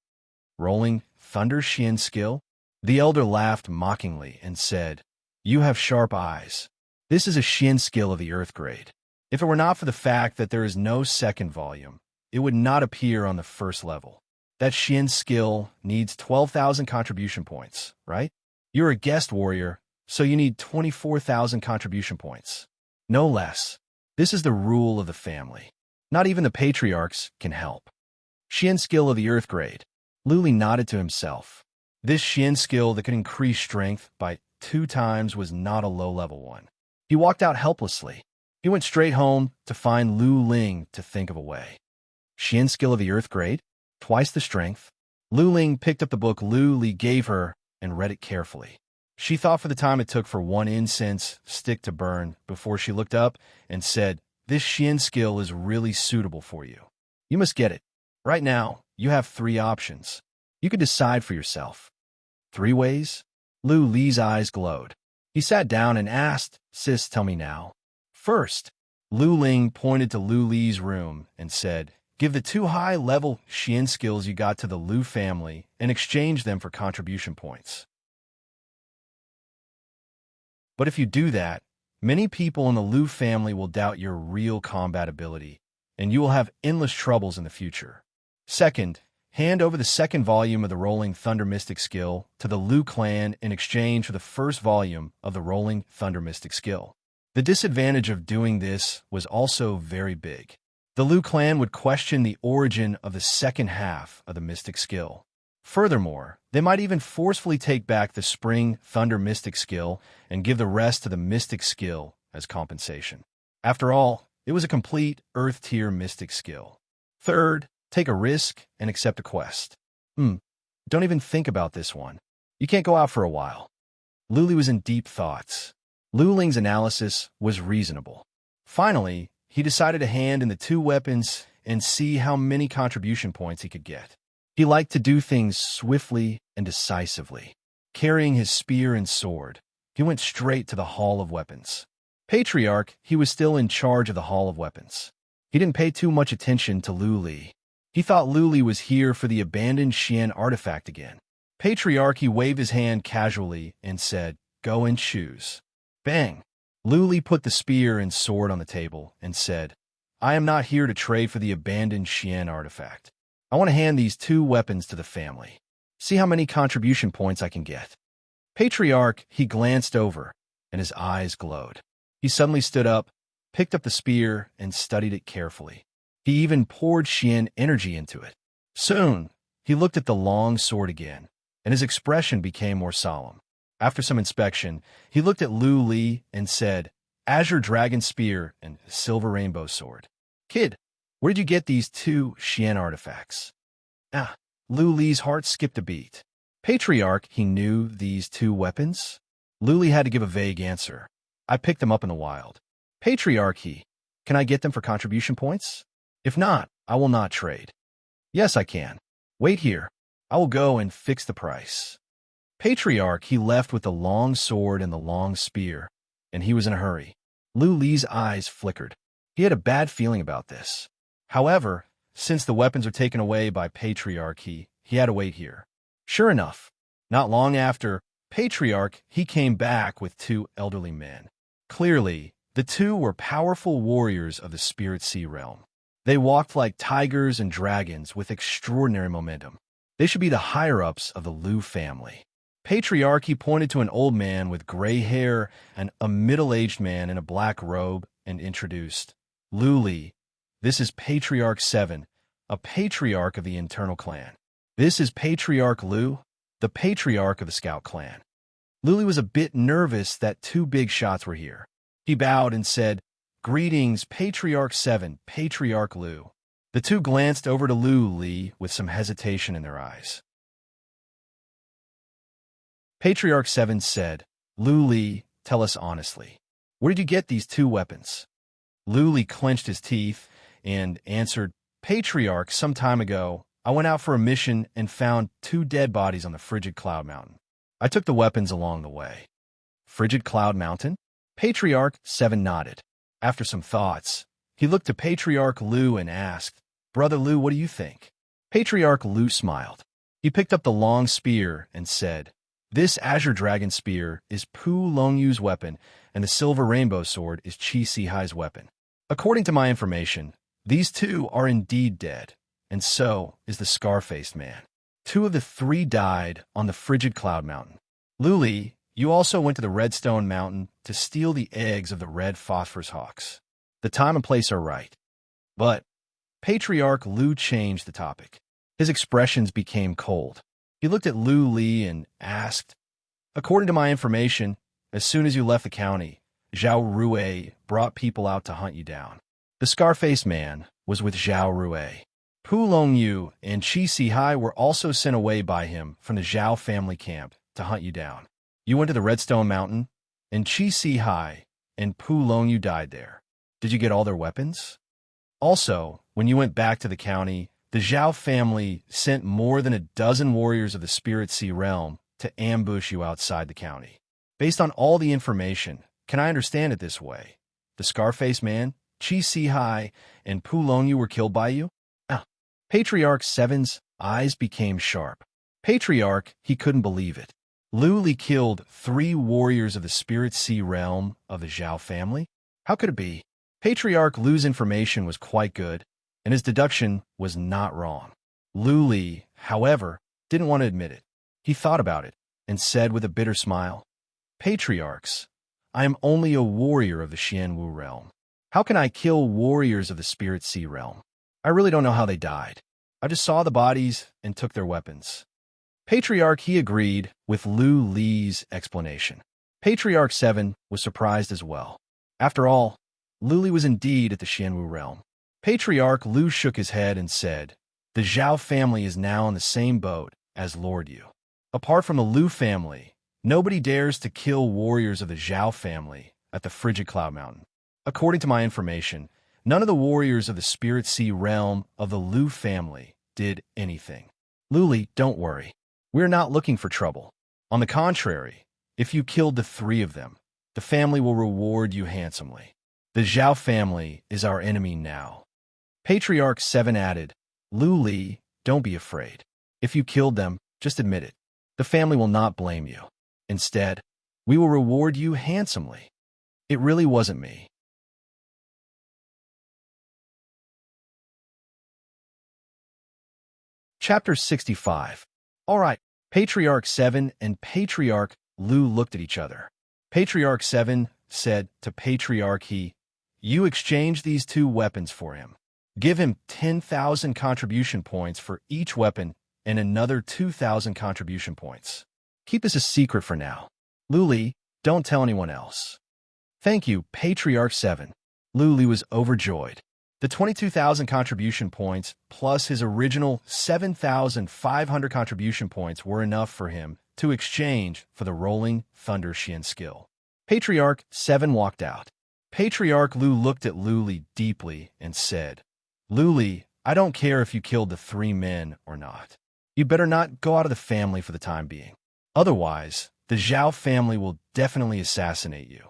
"Rolling Thunder Xian Skill? The elder laughed mockingly and said, "You have sharp eyes. This is a Xian skill of the Earth grade. If it were not for the fact that there is no second volume, it would not appear on the first level. That Xian skill needs 12,000 contribution points, right? You're a guest warrior, so you need 24,000 contribution points. No less. This is the rule of the family. Not even the patriarchs can help." Xian skill of the Earth grade. Luli nodded to himself. This Xian skill that could increase strength by 2 times was not a low-level one. He walked out helplessly. He went straight home to find Lu Ling to think of a way. Xian skill of the Earth grade? Twice the strength? Lu Ling picked up the book Lu Li gave her and read it carefully. She thought for the time it took for one incense stick to burn before she looked up and said, "This Xian skill is really suitable for you. You must get it. Right now, you have 3 options. You could decide for yourself." 3 ways? Lu Li's eyes glowed. He sat down and asked, "Sis, tell me now." First, Lu Ling pointed to Lu Li's room and said, "Give the 2 high-level Xian skills you got to the Lu family and exchange them for contribution points. But if you do that, many people in the Lu family will doubt your real combat ability, and you will have endless troubles in the future. Second, hand over the 2nd volume of the Rolling Thunder Mystic skill to the Lu clan in exchange for the 1st volume of the Rolling Thunder Mystic skill." The disadvantage of doing this was also very big. The Lu clan would question the origin of the 2nd half of the Mystic skill. Furthermore, they might even forcefully take back the Spring Thunder Mystic skill and give the rest to the Mystic skill as compensation. After all, it was a complete Earth-tier Mystic skill. Third, take a risk and accept a quest. Don't even think about this one. You can't go out for a while. Luli was in deep thoughts. Lu Ling's analysis was reasonable. Finally, he decided to hand in the 2 weapons and see how many contribution points he could get. He liked to do things swiftly and decisively. Carrying his spear and sword, he went straight to the Hall of Weapons. Patriarch, he was still in charge of the Hall of Weapons. He didn't pay too much attention to Lu Li. He thought Lu Li was here for the abandoned Xian artifact again. Patriarch, he waved his hand casually and said, "Go and choose." Bang! Lu Li put the spear and sword on the table and said, "I am not here to trade for the abandoned Xian artifact. I want to hand these 2 weapons to the family. See how many contribution points I can get." Patriarch, he glanced over, and his eyes glowed. He suddenly stood up, picked up the spear, and studied it carefully. He even poured Xian energy into it. Soon, he looked at the long sword again, and his expression became more solemn. After some inspection, he looked at Lu Li and said, "Azure Dragon Spear and Silver Rainbow Sword. Kid, where did you get these 2 Xian artifacts?" Lu Li's heart skipped a beat. Patriarch, he knew these 2 weapons? Lu Li had to give a vague answer. "I picked them up in the wild." Patriarch, can I get them for contribution points? If not, I will not trade. Yes, I can. Wait here. I will go and fix the price. Patriarch, he left with the long sword and the long spear, and he was in a hurry. Lu Li's eyes flickered. He had a bad feeling about this. However, since the weapons are taken away by Patriarch, he had to wait here. Sure enough, not long after, Patriarch, he came back with 2 elderly men. Clearly, the 2 were powerful warriors of the Spirit Sea realm. They walked like tigers and dragons with extraordinary momentum. They should be the higher-ups of the Lu family. Patriarch, he pointed to an old man with gray hair and a middle-aged man in a black robe and introduced, "Lu Li, this is Patriarch 7, a patriarch of the internal clan. This is Patriarch Lu, the patriarch of the Scout clan." Lu Li was a bit nervous that 2 big shots were here. He bowed and said, "Greetings, Patriarch 7, Patriarch Lu." The 2 glanced over to Lu Li with some hesitation in their eyes. Patriarch 7 said, "Lu Li, tell us honestly, where did you get these 2 weapons?" Lu Li clenched his teeth and answered, "Patriarch, some time ago, I went out for a mission and found 2 dead bodies on the Frigid Cloud Mountain. I took the weapons along the way." Frigid Cloud Mountain? Patriarch 7 nodded. After some thoughts, he looked to Patriarch Lu and asked, "Brother Lu, what do you think?" Patriarch Lu smiled. He picked up the long spear and said, This azure dragon spear is Pu Longyu's weapon, and the silver rainbow sword is Qi Si Hai's weapon. According to my information, these two are indeed dead, and so is the scar-faced man. 2 of the 3 died on the frigid cloud mountain. Luli, you also went to the Redstone Mountain to steal the eggs of the red phosphorus hawks. The time and place are right. But Patriarch Lu changed the topic. His expressions became cold. He looked at Lu Li and asked, according to my information, as soon as you left the county, Zhao Rue brought people out to hunt you down. The scar-faced man was with Zhao Rue. Pu Longyu and Qi Si Hai were also sent away by him from the Zhao family camp to hunt you down. You went to the Redstone Mountain, and Qi Si Hai and Pu Longyu died there. Did you get all their weapons? Also, when you went back to the county, the Zhao family sent more than a dozen warriors of the Spirit Sea realm to ambush you outside the county. Based on all the information, can I understand it this way? The Scarface Man, Qi Si Hai, and Pu Longyu were killed by you? Patriarch 7's eyes became sharp. Patriarch, he couldn't believe it. Lu Li killed 3 warriors of the Spirit Sea realm of the Zhao family? How could it be? Patriarch Lu's information was quite good, and his deduction was not wrong. Lu Li, however, didn't want to admit it. He thought about it and said with a bitter smile, Patriarchs, I am only a warrior of the Xianwu realm. How can I kill warriors of the Spirit Sea realm? I really don't know how they died. I just saw the bodies and took their weapons. Patriarch, he agreed with Lu Li's explanation. Patriarch 7 was surprised as well. After all, Lu Li was indeed at the Xianwu realm. Patriarch Lu shook his head and said, the Zhao family is now in the same boat as Lord Yu. Apart from the Lu family, nobody dares to kill warriors of the Zhao family at the frigid cloud mountain. According to my information, none of the warriors of the Spirit Sea realm of the Lu family did anything. Lu Li, don't worry. We're not looking for trouble. On the contrary, if you killed the 3 of them, the family will reward you handsomely. The Zhao family is our enemy now. Patriarch 7 added, Lu Li, don't be afraid. If you killed them, just admit it. The family will not blame you. Instead, we will reward you handsomely. It really wasn't me. Chapter 65. All right, Patriarch 7 and Patriarch Lu looked at each other. Patriarch 7 said to Patriarch He, you exchange these 2 weapons for him. Give him 10,000 contribution points for each weapon and another 2,000 contribution points. Keep this a secret for now. Lu Li, don't tell anyone else. Thank you, Patriarch 7. Lu Li was overjoyed. The 22,000 contribution points plus his original 7,500 contribution points were enough for him to exchange for the Rolling Thunder Xian skill. Patriarch 7 walked out. Patriarch Lu looked at Lu Li deeply and said, Lu Li, I don't care if you killed the 3 men or not. You better not go out of the family for the time being. Otherwise, the Zhao family will definitely assassinate you.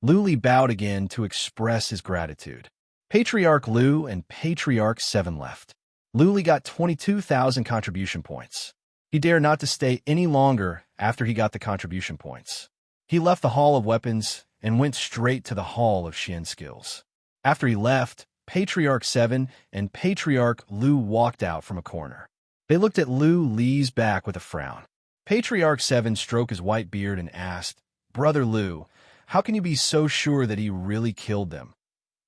Lu Li bowed again to express his gratitude. Patriarch Lu and Patriarch 7 left. Lu Li got 22,000 contribution points. He dared not to stay any longer after he got the contribution points. He left the Hall of Weapons and went straight to the Hall of Xian Skills. After he left, Patriarch 7 and Patriarch Lu walked out from a corner. They looked at Lu Li's back with a frown. Patriarch 7 stroked his white beard and asked, Brother Lu, how can you be so sure that he really killed them?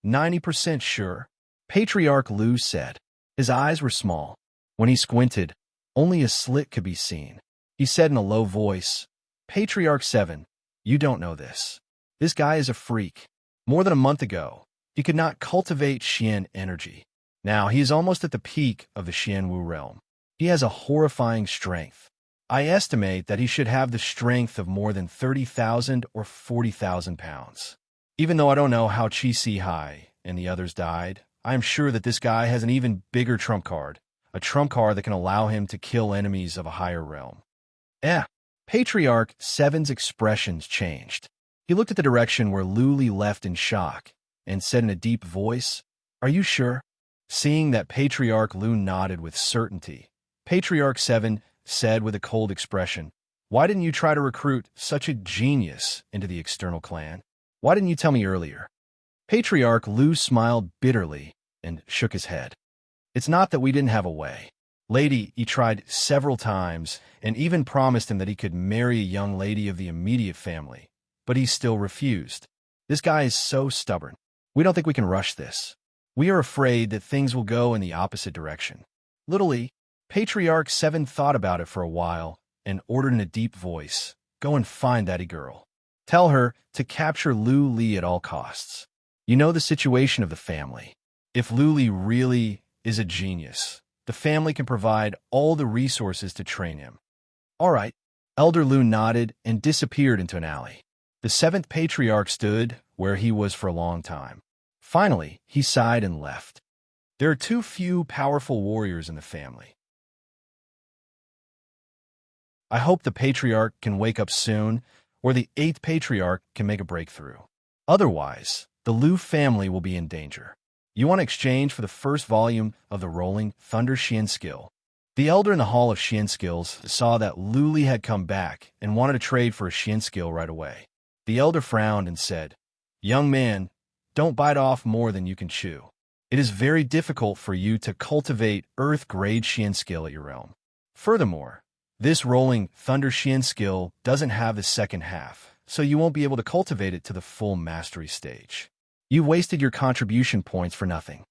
90% sure, Patriarch Lu said. His eyes were small. When he squinted, only a slit could be seen. He said in a low voice, Patriarch 7, you don't know this. This guy is a freak. More than a month ago, he could not cultivate Xian energy. Now he is almost at the peak of the Xianwu realm. He has a horrifying strength. I estimate that he should have the strength of more than 30,000 or 40,000 pounds. Even though I don't know how Qi Si Hai and the others died, I am sure that this guy has an even bigger trump card, a trump card that can allow him to kill enemies of a higher realm. Patriarch 7's expressions changed. He looked at the direction where Lu Li left in shock and said in a deep voice, Are you sure? Seeing that Patriarch Lu nodded with certainty, Patriarch 7 said with a cold expression, Why didn't you try to recruit such a genius into the external clan? Why didn't you tell me earlier? Patriarch Lu smiled bitterly and shook his head. It's not that we didn't have a way. Lady, he tried several times and even promised him that he could marry a young lady of the immediate family, but he still refused. This guy is so stubborn. We don't think we can rush this. We are afraid that things will go in the opposite direction. Literally, Patriarch 7 thought about it for a while and ordered in a deep voice, "Go and find that girl. Tell her to capture Lu Li at all costs. You know the situation of the family. If Lu Li really is a genius, the family can provide all the resources to train him." All right. Elder Lu nodded and disappeared into an alley. The 7th patriarch stood where he was for a long time. Finally, he sighed and left. There are too few powerful warriors in the family. I hope the patriarch can wake up soon, or the 8th patriarch can make a breakthrough. Otherwise, the Lu family will be in danger. You want to exchange for the first volume of the Rolling Thunder Xian skill. The elder in the Hall of Xian skills saw that Lu Li had come back and wanted to trade for a Xian skill right away. The elder frowned and said, "Young man, don't bite off more than you can chew. It is very difficult for you to cultivate Earth-grade Xian skill at your realm. Furthermore, this Rolling Thunder Xian skill doesn't have the second half, so you won't be able to cultivate it to the full mastery stage. You've wasted your contribution points for nothing."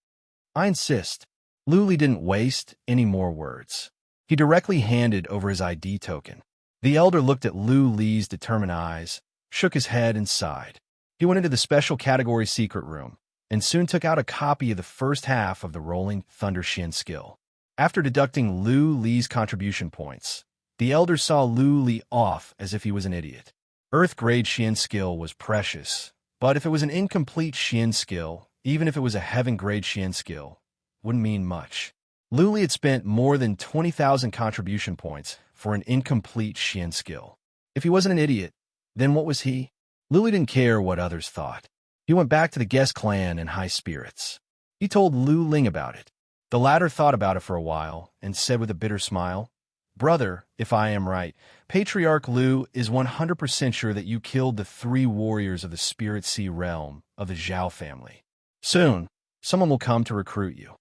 I insist. Lu Li didn't waste any more words. He directly handed over his ID token. The elder looked at Lu Li's determined eyes, shook his head, and sighed. He went into the special category secret room and soon took out a copy of the first half of the Rolling Thunder Xian skill. After deducting Lu Li's contribution points, the elder saw Lu Li off as if he was an idiot. Earth-grade Xian skill was precious, but if it was an incomplete Xian skill, even if it was a heaven-grade Xian skill, wouldn't mean much. Lu Li had spent more than 20,000 contribution points for an incomplete Xian skill. If he wasn't an idiot, then what was he? Lu Li didn't care what others thought. He went back to the guest clan in high spirits. He told Lu Ling about it. The latter thought about it for a while and said with a bitter smile, "Brother, if I am right, Patriarch Lu is 100% sure that you killed the 3 warriors of the Spirit Sea realm of the Zhao family. Soon, someone will come to recruit you.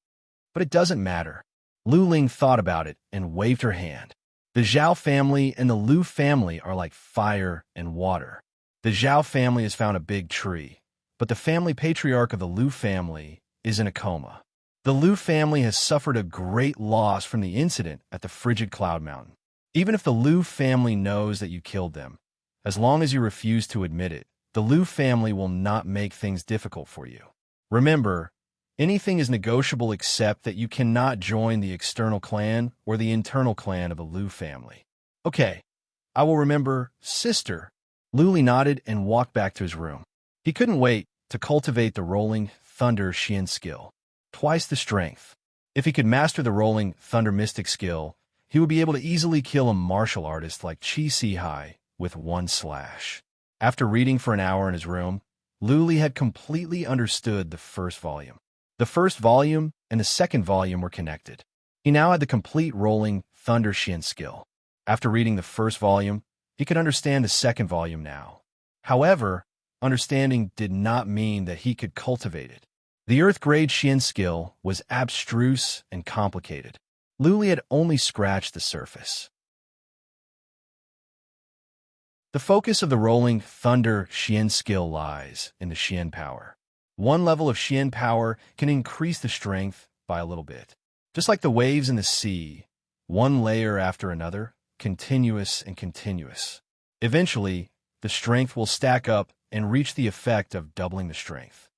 But it doesn't matter." Lu Ling thought about it and waved her hand. The Zhao family and the Lu family are like fire and water. The Zhao family has found a big tree, but the family patriarch of the Lu family is in a coma. The Lu family has suffered a great loss from the incident at the frigid Cloud Mountain. Even if the Lu family knows that you killed them, as long as you refuse to admit it, the Lu family will not make things difficult for you. Remember, anything is negotiable except that you cannot join the external clan or the internal clan of the Lu family. Okay, I will remember, sister. Lu Li nodded and walked back to his room. He couldn't wait to cultivate the Rolling Thunder Xian skill. Twice the strength. If he could master the Rolling Thunder Mystic skill, he would be able to easily kill a martial artist like Qi Si-hai with one slash. After reading for an hour in his room, Lu Li had completely understood the first volume. The first volume and the second volume were connected. He now had the complete Rolling Thunder Xian skill. After reading the first volume, he could understand the second volume now. However, understanding did not mean that he could cultivate it. The Earth-grade Xian skill was abstruse and complicated. Lu Li had only scratched the surface. The focus of the Rolling Thunder Xian skill lies in the Xian power. One level of Xian power can increase the strength by a little bit. Just like the waves in the sea, one layer after another, continuous and continuous. Eventually, the strength will stack up and reach the effect of doubling the strength.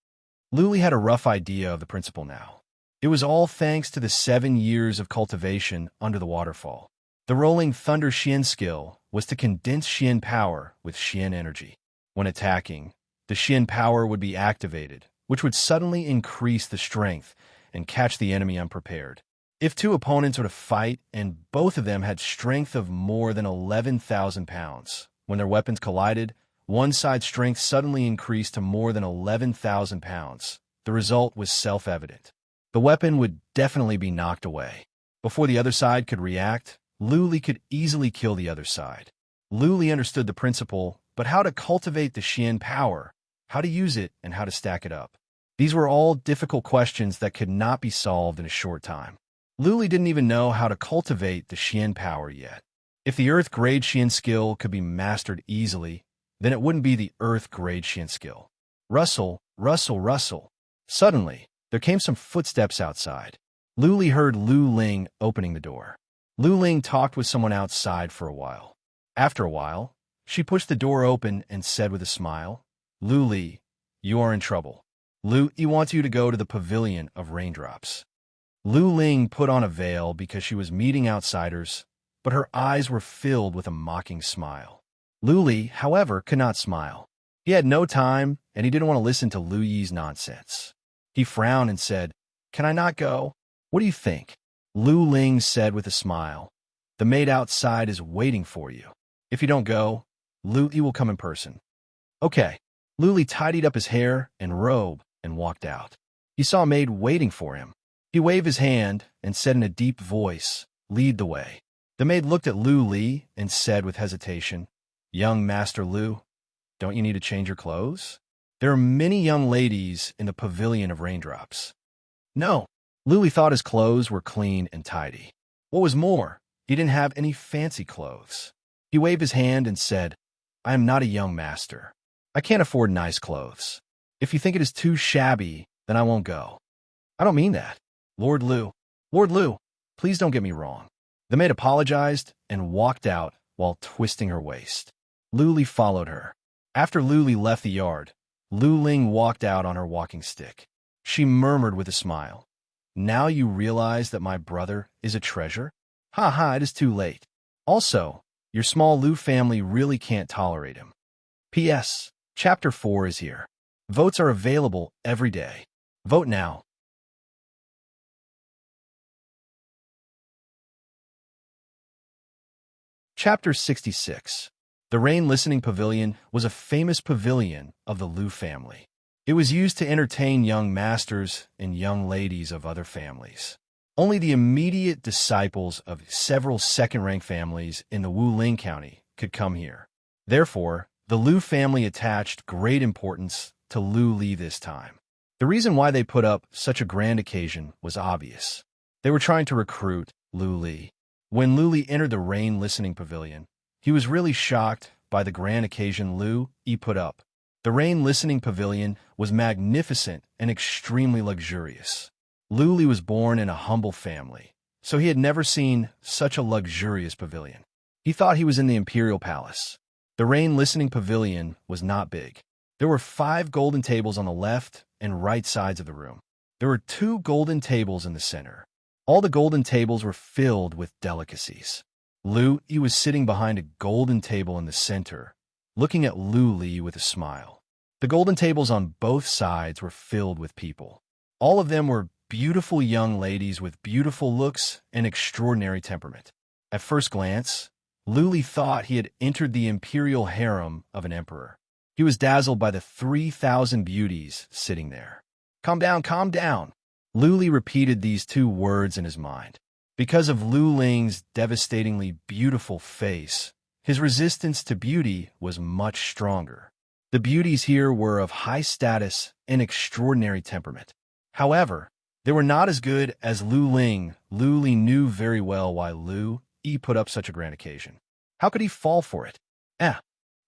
Lu Li had a rough idea of the principle now. It was all thanks to the 7 years of cultivation under the waterfall. The Rolling Thunder Xian skill was to condense Xian power with Xian energy. When attacking, the Xian power would be activated, which would suddenly increase the strength and catch the enemy unprepared. If 2 opponents were to fight and both of them had strength of more than 11,000 pounds, when their weapons collided, one side's strength suddenly increased to more than 11,000 pounds. The result was self-evident. The weapon would definitely be knocked away. Before the other side could react, Lu Li could easily kill the other side. Luli understood the principle, but how to cultivate the Xian power, how to use it, and how to stack it up. These were all difficult questions that could not be solved in a short time. Luli didn't even know how to cultivate the Xian power yet. If the Earth-grade Xian skill could be mastered easily, then it wouldn't be the Earth-grade Xian skill. Rustle, rustle, rustle. Suddenly, there came some footsteps outside. Luli heard Lu Ling opening the door. Lu Ling talked with someone outside for a while. After a while, she pushed the door open and said with a smile, "Lu Li, you are in trouble. Lu Yi wants you to go to the pavilion of raindrops." Lu Ling put on a veil because she was meeting outsiders, but her eyes were filled with a mocking smile. Lu Li, however, could not smile. He had no time, and he didn't want to listen to Lu Yi's nonsense. He frowned and said, "Can I not go? What do you think?" Lu Ling said with a smile, "The maid outside is waiting for you. If you don't go, Lu Yi will come in person." Okay. Lu Li tidied up his hair and robe and walked out. He saw a maid waiting for him. He waved his hand and said in a deep voice, "Lead the way." The maid looked at Lu Li and said with hesitation, "Young Master Lu, don't you need to change your clothes? There are many young ladies in the pavilion of raindrops." No. Lu Li thought his clothes were clean and tidy. What was more, he didn't have any fancy clothes. He waved his hand and said, "I am not a young master. I can't afford nice clothes. If you think it is too shabby, then I won't go." "I don't mean that. Lord Lu, please don't get me wrong." The maid apologized and walked out while twisting her waist. Lu Li followed her. After Lu Li left the yard, Lu Ling walked out on her walking stick. She murmured with a smile, "Now you realize that my brother is a treasure? Ha ha, it is too late. Also, your small Lu family really can't tolerate him." P.S. Chapter 4 is here. Votes are available every day. Vote now. Chapter 66. The Rain Listening Pavilion was a famous pavilion of the Lu family. It was used to entertain young masters and young ladies of other families. Only the immediate disciples of several second-rank families in the Wuling County could come here. Therefore, the Lu family attached great importance to Lu Li this time. The reason why they put up such a grand occasion was obvious. They were trying to recruit Lu Li. When Lu Li entered the Rain Listening Pavilion, he was really shocked by the grand occasion Lu Yi put up. The Rain Listening Pavilion was magnificent and extremely luxurious. Lu Li was born in a humble family, so he had never seen such a luxurious pavilion. He thought he was in the Imperial Palace. The Rain Listening Pavilion was not big. There were 5 golden tables on the left and right sides of the room. There were 2 golden tables in the center. All the golden tables were filled with delicacies. Lu Yi was sitting behind a golden table in the center, looking at Lu Li with a smile. The golden tables on both sides were filled with people. All of them were beautiful young ladies with beautiful looks and extraordinary temperament. At first glance, Lu Li thought he had entered the imperial harem of an emperor. He was dazzled by the 3,000 beauties sitting there. "Calm down, calm down." Lu Li repeated these 2 words in his mind. Because of Lu Ling's devastatingly beautiful face, his resistance to beauty was much stronger. The beauties here were of high status and extraordinary temperament. However, they were not as good as Lu Ling. Lu Li knew very well why Lu Yi put up such a grand occasion. How could he fall for it?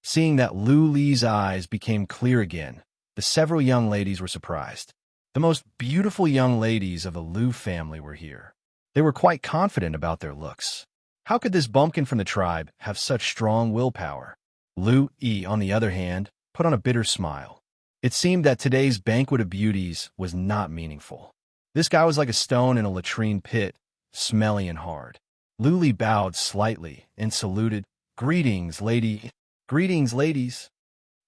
Seeing that Lu Li's eyes became clear again, the several young ladies were surprised. The most beautiful young ladies of the Lu family were here. They were quite confident about their looks. How could this bumpkin from the tribe have such strong willpower? Lu Yi, on the other hand, put on a bitter smile. It seemed that today's banquet of beauties was not meaningful. This guy was like a stone in a latrine pit, smelly and hard. Lu Li bowed slightly and saluted, "Greetings, lady. Greetings, ladies.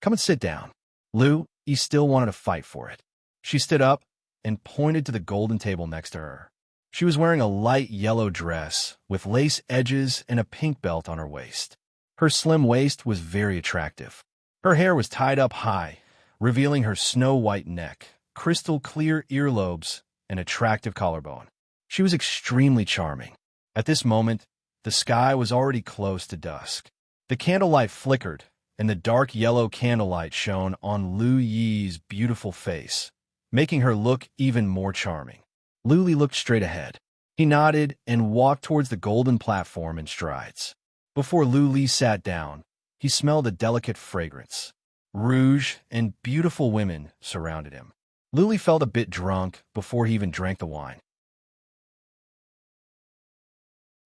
Come and sit down." Lu Yi still wanted to fight for it. She stood up and pointed to the golden table next to her. She was wearing a light yellow dress with lace edges and a pink belt on her waist. Her slim waist was very attractive. Her hair was tied up high, revealing her snow-white neck, crystal clear earlobes, and attractive collarbone. She was extremely charming. At this moment, the sky was already close to dusk. The candlelight flickered, and the dark yellow candlelight shone on Lu Yi's beautiful face, making her look even more charming. Lu Li looked straight ahead. He nodded and walked towards the golden platform in strides. Before Lu Li sat down, he smelled a delicate fragrance. Rouge and beautiful women surrounded him. Lu Li felt a bit drunk before he even drank the wine.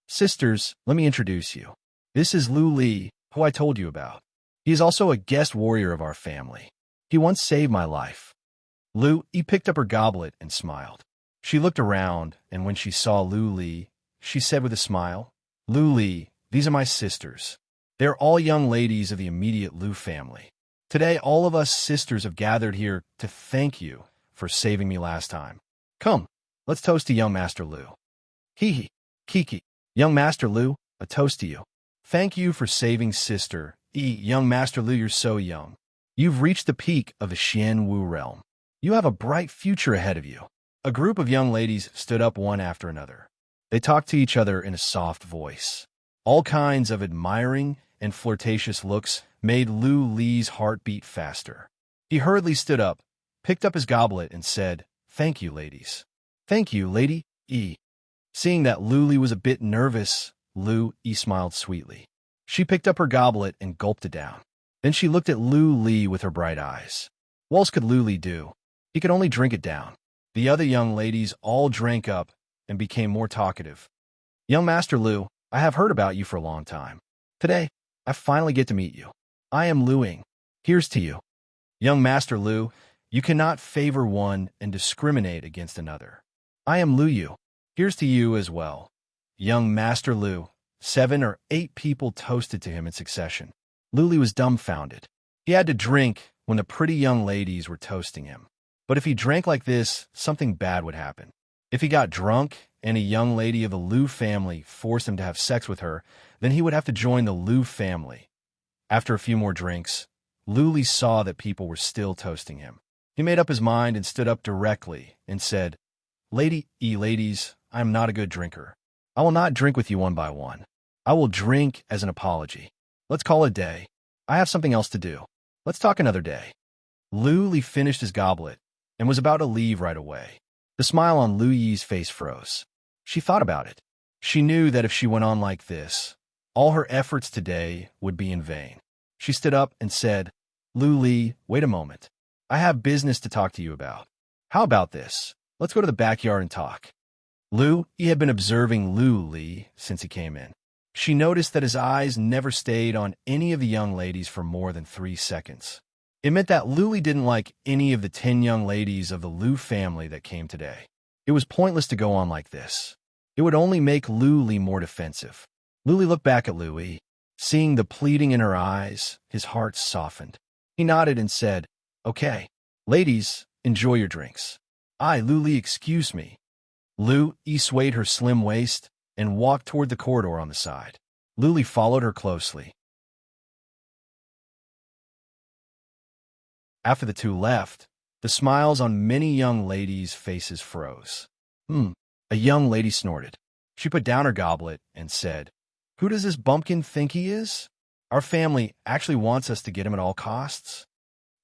Sisters, let me introduce you. This is Lu Li, who I told you about. He is also a guest warrior of our family. He once saved my life. Lu Yi picked up her goblet and smiled. She looked around, and when she saw Lu Li, she said with a smile, Lu Li, these are my sisters. They are all young ladies of the immediate Lu family. Today, all of us sisters have gathered here to thank you for saving me last time. Come, let's toast to young Master Lu. Hee Kiki. Young Master Lu, a toast to you. Thank you for saving Sister E. Young Master Lu, you're so young. You've reached the peak of the Xian Wu realm. You have a bright future ahead of you. A group of young ladies stood up one after another. They talked to each other in a soft voice. All kinds of admiring and flirtatious looks made Lu Li's heart beat faster. He hurriedly stood up, picked up his goblet, and said, Thank you, ladies. Thank you, Lady E. Seeing that Lu Li was a bit nervous, Lu Yi smiled sweetly. She picked up her goblet and gulped it down. Then she looked at Lu Li with her bright eyes. What else could Lu Li do? He could only drink it down. The other young ladies all drank up and became more talkative. Young Master Lu, I have heard about you for a long time. Today, I finally get to meet you. I am Lu Ying. Here's to you. Young Master Lu, you cannot favor one and discriminate against another. I am Lu Yu. Here's to you as well. Young Master Lu. 7 or 8 people toasted to him in succession. Lu Li was dumbfounded. He had to drink when the pretty young ladies were toasting him. But if he drank like this, something bad would happen. If he got drunk and a young lady of the Lu family forced him to have sex with her, then he would have to join the Lu family. After a few more drinks, Lu Li saw that people were still toasting him. He made up his mind and stood up directly and said, Ladies, I am not a good drinker. I will not drink with you one by one. I will drink as an apology. Let's call it a day. I have something else to do. Let's talk another day. Lu Li finished his goblet and was about to leave right away. The smile on Lu Yi's face froze. She thought about it. She knew that if she went on like this, all her efforts today would be in vain. She stood up and said, Lu Li, wait a moment. I have business to talk to you about. How about this? Let's go to the backyard and talk. Lu Yi had been observing Lu Li since he came in. She noticed that his eyes never stayed on any of the young ladies for more than 3 seconds. It meant that Lu Li didn't like any of the 10 young ladies of the Lu family that came today. It was pointless to go on like this. It would only make Lu Li more defensive. Lu Li looked back at Lu Yi. Seeing the pleading in her eyes, his heart softened. He nodded and said, Okay, ladies, enjoy your drinks. Lu Li, excuse me. Lu Yi swayed her slim waist and walked toward the corridor on the side. Lu Li followed her closely. After the two left, the smiles on many young ladies' faces froze. A young lady snorted. She put down her goblet and said, Who does this bumpkin think he is? Our family actually wants us to get him at all costs.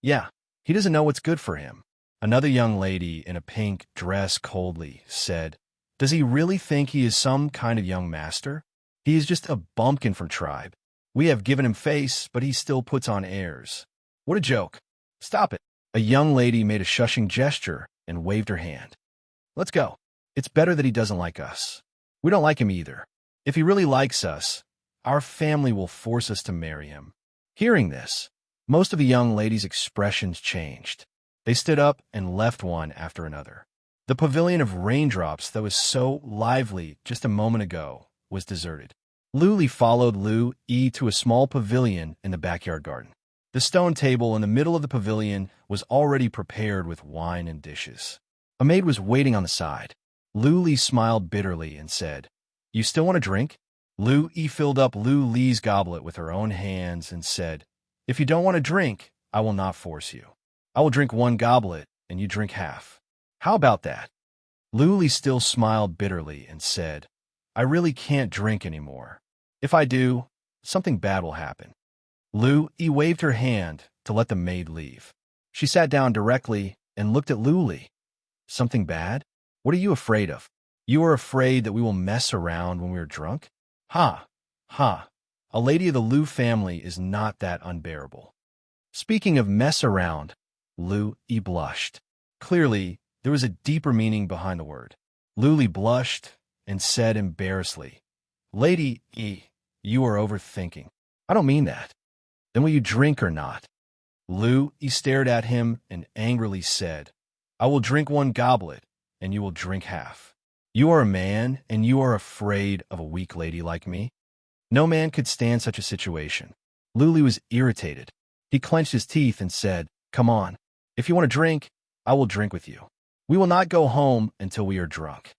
Yeah, he doesn't know what's good for him. Another young lady in a pink dress coldly said, Does he really think he is some kind of young master? He is just a bumpkin from tribe. We have given him face, but he still puts on airs. What a joke. Stop it. A young lady made a shushing gesture and waved her hand. Let's go. It's better that he doesn't like us. We don't like him either. If he really likes us, our family will force us to marry him. Hearing this, most of the young ladies' expressions changed. They stood up and left one after another. The pavilion of raindrops that was so lively just a moment ago was deserted. Lu Li followed Lu Yi to a small pavilion in the backyard garden. The stone table in the middle of the pavilion was already prepared with wine and dishes. A maid was waiting on the side. Lu Li smiled bitterly and said, You still want a drink? Lu Yi filled up Lu Li's goblet with her own hands and said, If you don't want to drink, I will not force you. I will drink 1 goblet, and you drink half. How about that? Lu Li still smiled bitterly and said, I really can't drink anymore. If I do, something bad will happen. Lu Yi waved her hand to let the maid leave. She sat down directly and looked at Lu Li. Something bad? What are you afraid of? You are afraid that we will mess around when we are drunk? Ha! Ha! A lady of the Lu family is not that unbearable. Speaking of mess around, Lu Yi blushed. Clearly, there was a deeper meaning behind the word. Lu Li blushed and said embarrassedly, Lady Yi, you are overthinking. I don't mean that. Then will you drink or not? Lu Yi stared at him and angrily said, I will drink one goblet, and you will drink half. You are a man, and you are afraid of a weak lady like me? No man could stand such a situation. Lu Li was irritated. He clenched his teeth and said, Come on. If you want to drink, I will drink with you. We will not go home until we are drunk.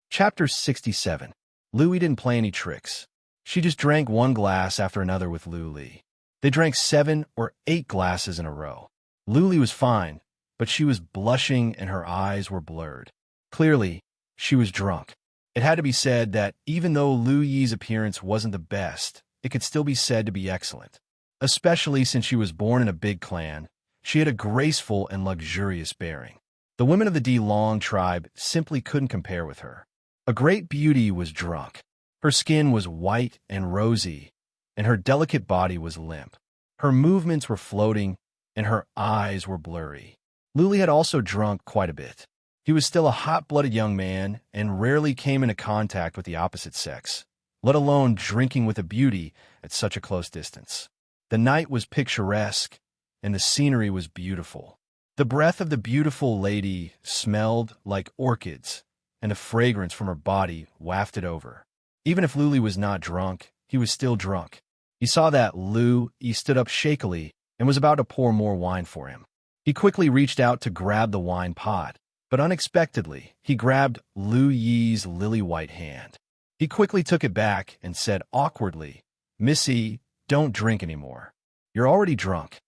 Chapter 67. Lu Yi didn't play any tricks. She just drank one glass after another with Lu Li. They drank 7 or 8 glasses in a row. Lu Li was fine, but she was blushing and her eyes were blurred. Clearly, she was drunk. It had to be said that even though Lu Yi's appearance wasn't the best, it could still be said to be excellent. Especially since she was born in a big clan, she had a graceful and luxurious bearing. The women of the De Long tribe simply couldn't compare with her. A great beauty was drunk. Her skin was white and rosy, and her delicate body was limp. Her movements were floating, and her eyes were blurry. Lu Li had also drunk quite a bit. He was still a hot-blooded young man and rarely came into contact with the opposite sex, let alone drinking with a beauty at such a close distance. The night was picturesque, and the scenery was beautiful. The breath of the beautiful lady smelled like orchids, and the fragrance from her body wafted over. Even if Lu Li was not drunk, he was still drunk. He saw that Lu Yi stood up shakily and was about to pour more wine for him. He quickly reached out to grab the wine pot, but unexpectedly, he grabbed Lu Yi's lily-white hand. He quickly took it back and said awkwardly, Missy, don't drink anymore. You're already drunk.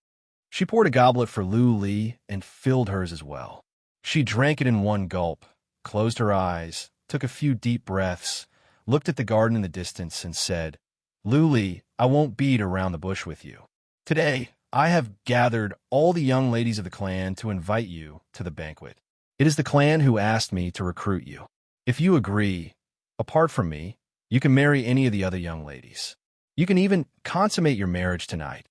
She poured a goblet for Lu Li and filled hers as well. She drank it in one gulp, closed her eyes, took a few deep breaths, looked at the garden in the distance, and said, Lu Li, I won't beat around the bush with you. Today, I have gathered all the young ladies of the clan to invite you to the banquet. It is the clan who asked me to recruit you. If you agree, apart from me, you can marry any of the other young ladies. You can even consummate your marriage tonight.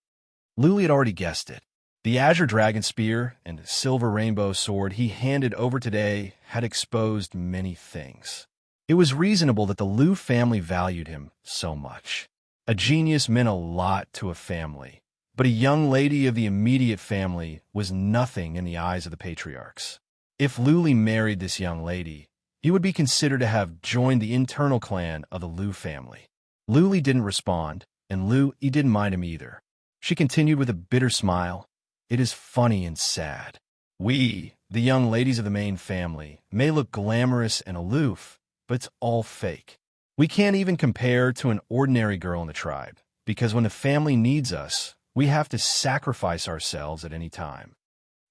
Lu Li had already guessed it. The azure dragon spear and the silver rainbow sword he handed over today had exposed many things. It was reasonable that the Lu family valued him so much. A genius meant a lot to a family, but a young lady of the immediate family was nothing in the eyes of the patriarchs. If Lu Li married this young lady, he would be considered to have joined the internal clan of the Lu family. Lu Li didn't respond, and Lu Yi didn't mind him either. She continued with a bitter smile, It is funny and sad. We, the young ladies of the main family, may look glamorous and aloof, but it's all fake. We can't even compare to an ordinary girl in the tribe, because when the family needs us, we have to sacrifice ourselves at any time.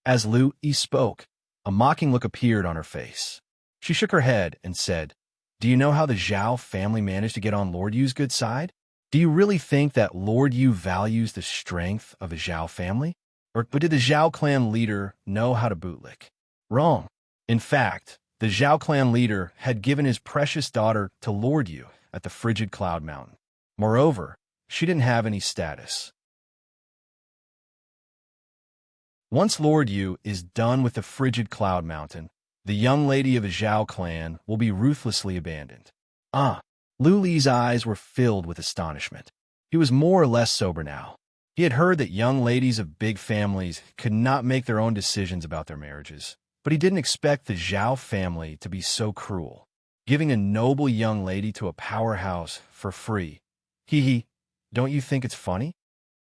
As Lu Yi spoke, a mocking look appeared on her face. She shook her head and said, Do you know how the Zhao family managed to get on Lord Yu's good side? Do you really think that Lord Yu values the strength of the Zhao family? Or did the Zhao clan leader know how to bootlick? Wrong. In fact, the Zhao clan leader had given his precious daughter to Lord Yu at the frigid Cloud Mountain. Moreover, she didn't have any status. Once Lord Yu is done with the frigid Cloud Mountain, the young lady of the Zhao clan will be ruthlessly abandoned. Lu Li's eyes were filled with astonishment. He was more or less sober now. He had heard that young ladies of big families could not make their own decisions about their marriages, but he didn't expect the Zhao family to be so cruel, giving a noble young lady to a powerhouse for free. Hee, don't you think it's funny?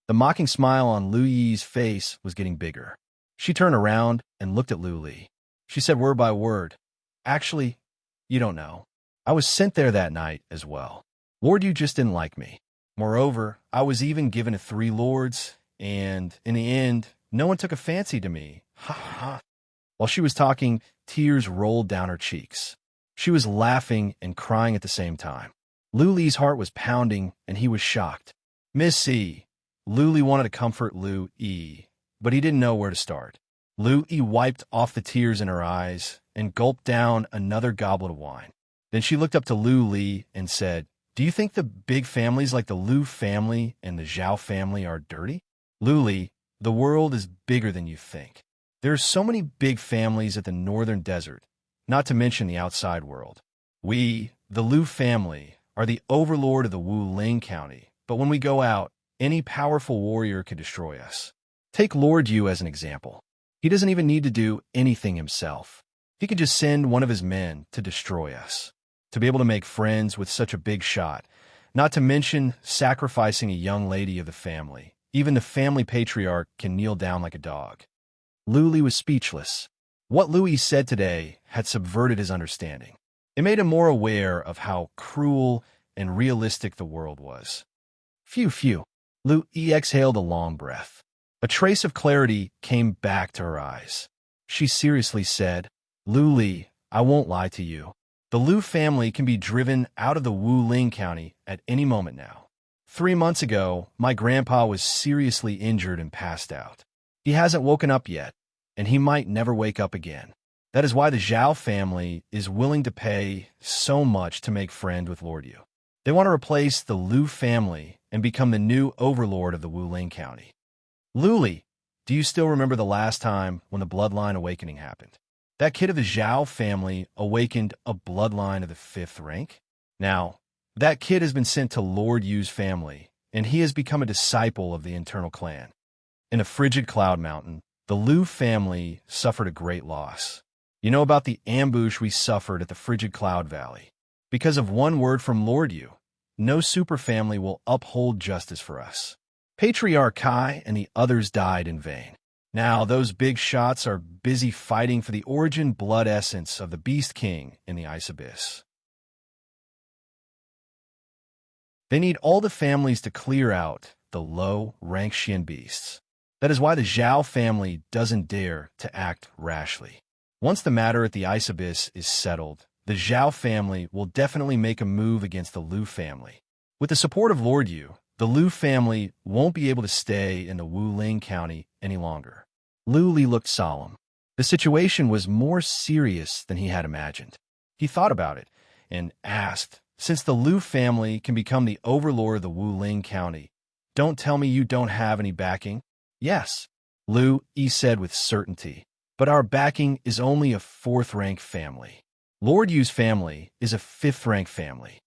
The mocking smile on Lu Yi's face was getting bigger. She turned around and looked at Lu Li. She said word by word, Actually, you don't know. I was sent there that night as well. Lord Yu just didn't like me. Moreover, I was even given to 3 lords, and in the end, no one took a fancy to me. Ha ha. While she was talking, tears rolled down her cheeks. She was laughing and crying at the same time. Luli's heart was pounding, and he was shocked. Missy. Luli wanted to comfort Lu-E, but he didn't know where to start. Lu-E wiped off the tears in her eyes and gulped down another goblet of wine. Then she looked up to Lu-Li and said, "Do you think the big families like the Lu family and the Zhao family are dirty?" Lu-Li, the world is bigger than you think. There are so many big families at the northern desert, not to mention the outside world. We, the Lu family, are the overlord of the Wuling County, but when we go out, any powerful warrior can destroy us. Take Lord Yu as an example. He doesn't even need to do anything himself. He could just send one of his men to destroy us. To be able to make friends with such a big shot, not to mention sacrificing a young lady of the family. Even the family patriarch can kneel down like a dog. Luli was speechless. What Louis said today had subverted his understanding. It made him more aware of how cruel and realistic the world was. Phew. Louis exhaled a long breath. A trace of clarity came back to her eyes. She seriously said, "Luli, I won't lie to you. The Lu family can be driven out of the Wuling County at any moment now. 3 months ago, my grandpa was seriously injured and passed out. He hasn't woken up yet, and he might never wake up again. That is why the Zhao family is willing to pay so much to make friends with Lord Yu. They want to replace the Lu family and become the new overlord of the Wuling County." Luli, do you still remember the last time when the bloodline awakening happened? That kid of the Zhao family awakened a bloodline of the 5th rank. Now, that kid has been sent to Lord Yu's family, and he has become a disciple of the internal clan. In the frigid Cloud Mountain, the Lu family suffered a great loss. You know about the ambush we suffered at the frigid Cloud Valley. Because of one word from Lord Yu, no super family will uphold justice for us. Patriarch Kai and the others died in vain. Now those big shots are busy fighting for the origin blood essence of the Beast King in the Ice Abyss. They need all the families to clear out the low-rank Xian beasts. That is why the Zhao family doesn't dare to act rashly. Once the matter at the Ice Abyss is settled, the Zhao family will definitely make a move against the Lu family. With the support of Lord Yu, the Lu family won't be able to stay in the Wuling County any longer. Lu Li looked solemn. The situation was more serious than he had imagined. He thought about it and asked, "Since the Lu family can become the overlord of the Wuling County, don't tell me you don't have any backing?" "Yes," Lu Yi said with certainty, "but our backing is only a 4th-rank family. Lord Yu's family is a 5th-rank family."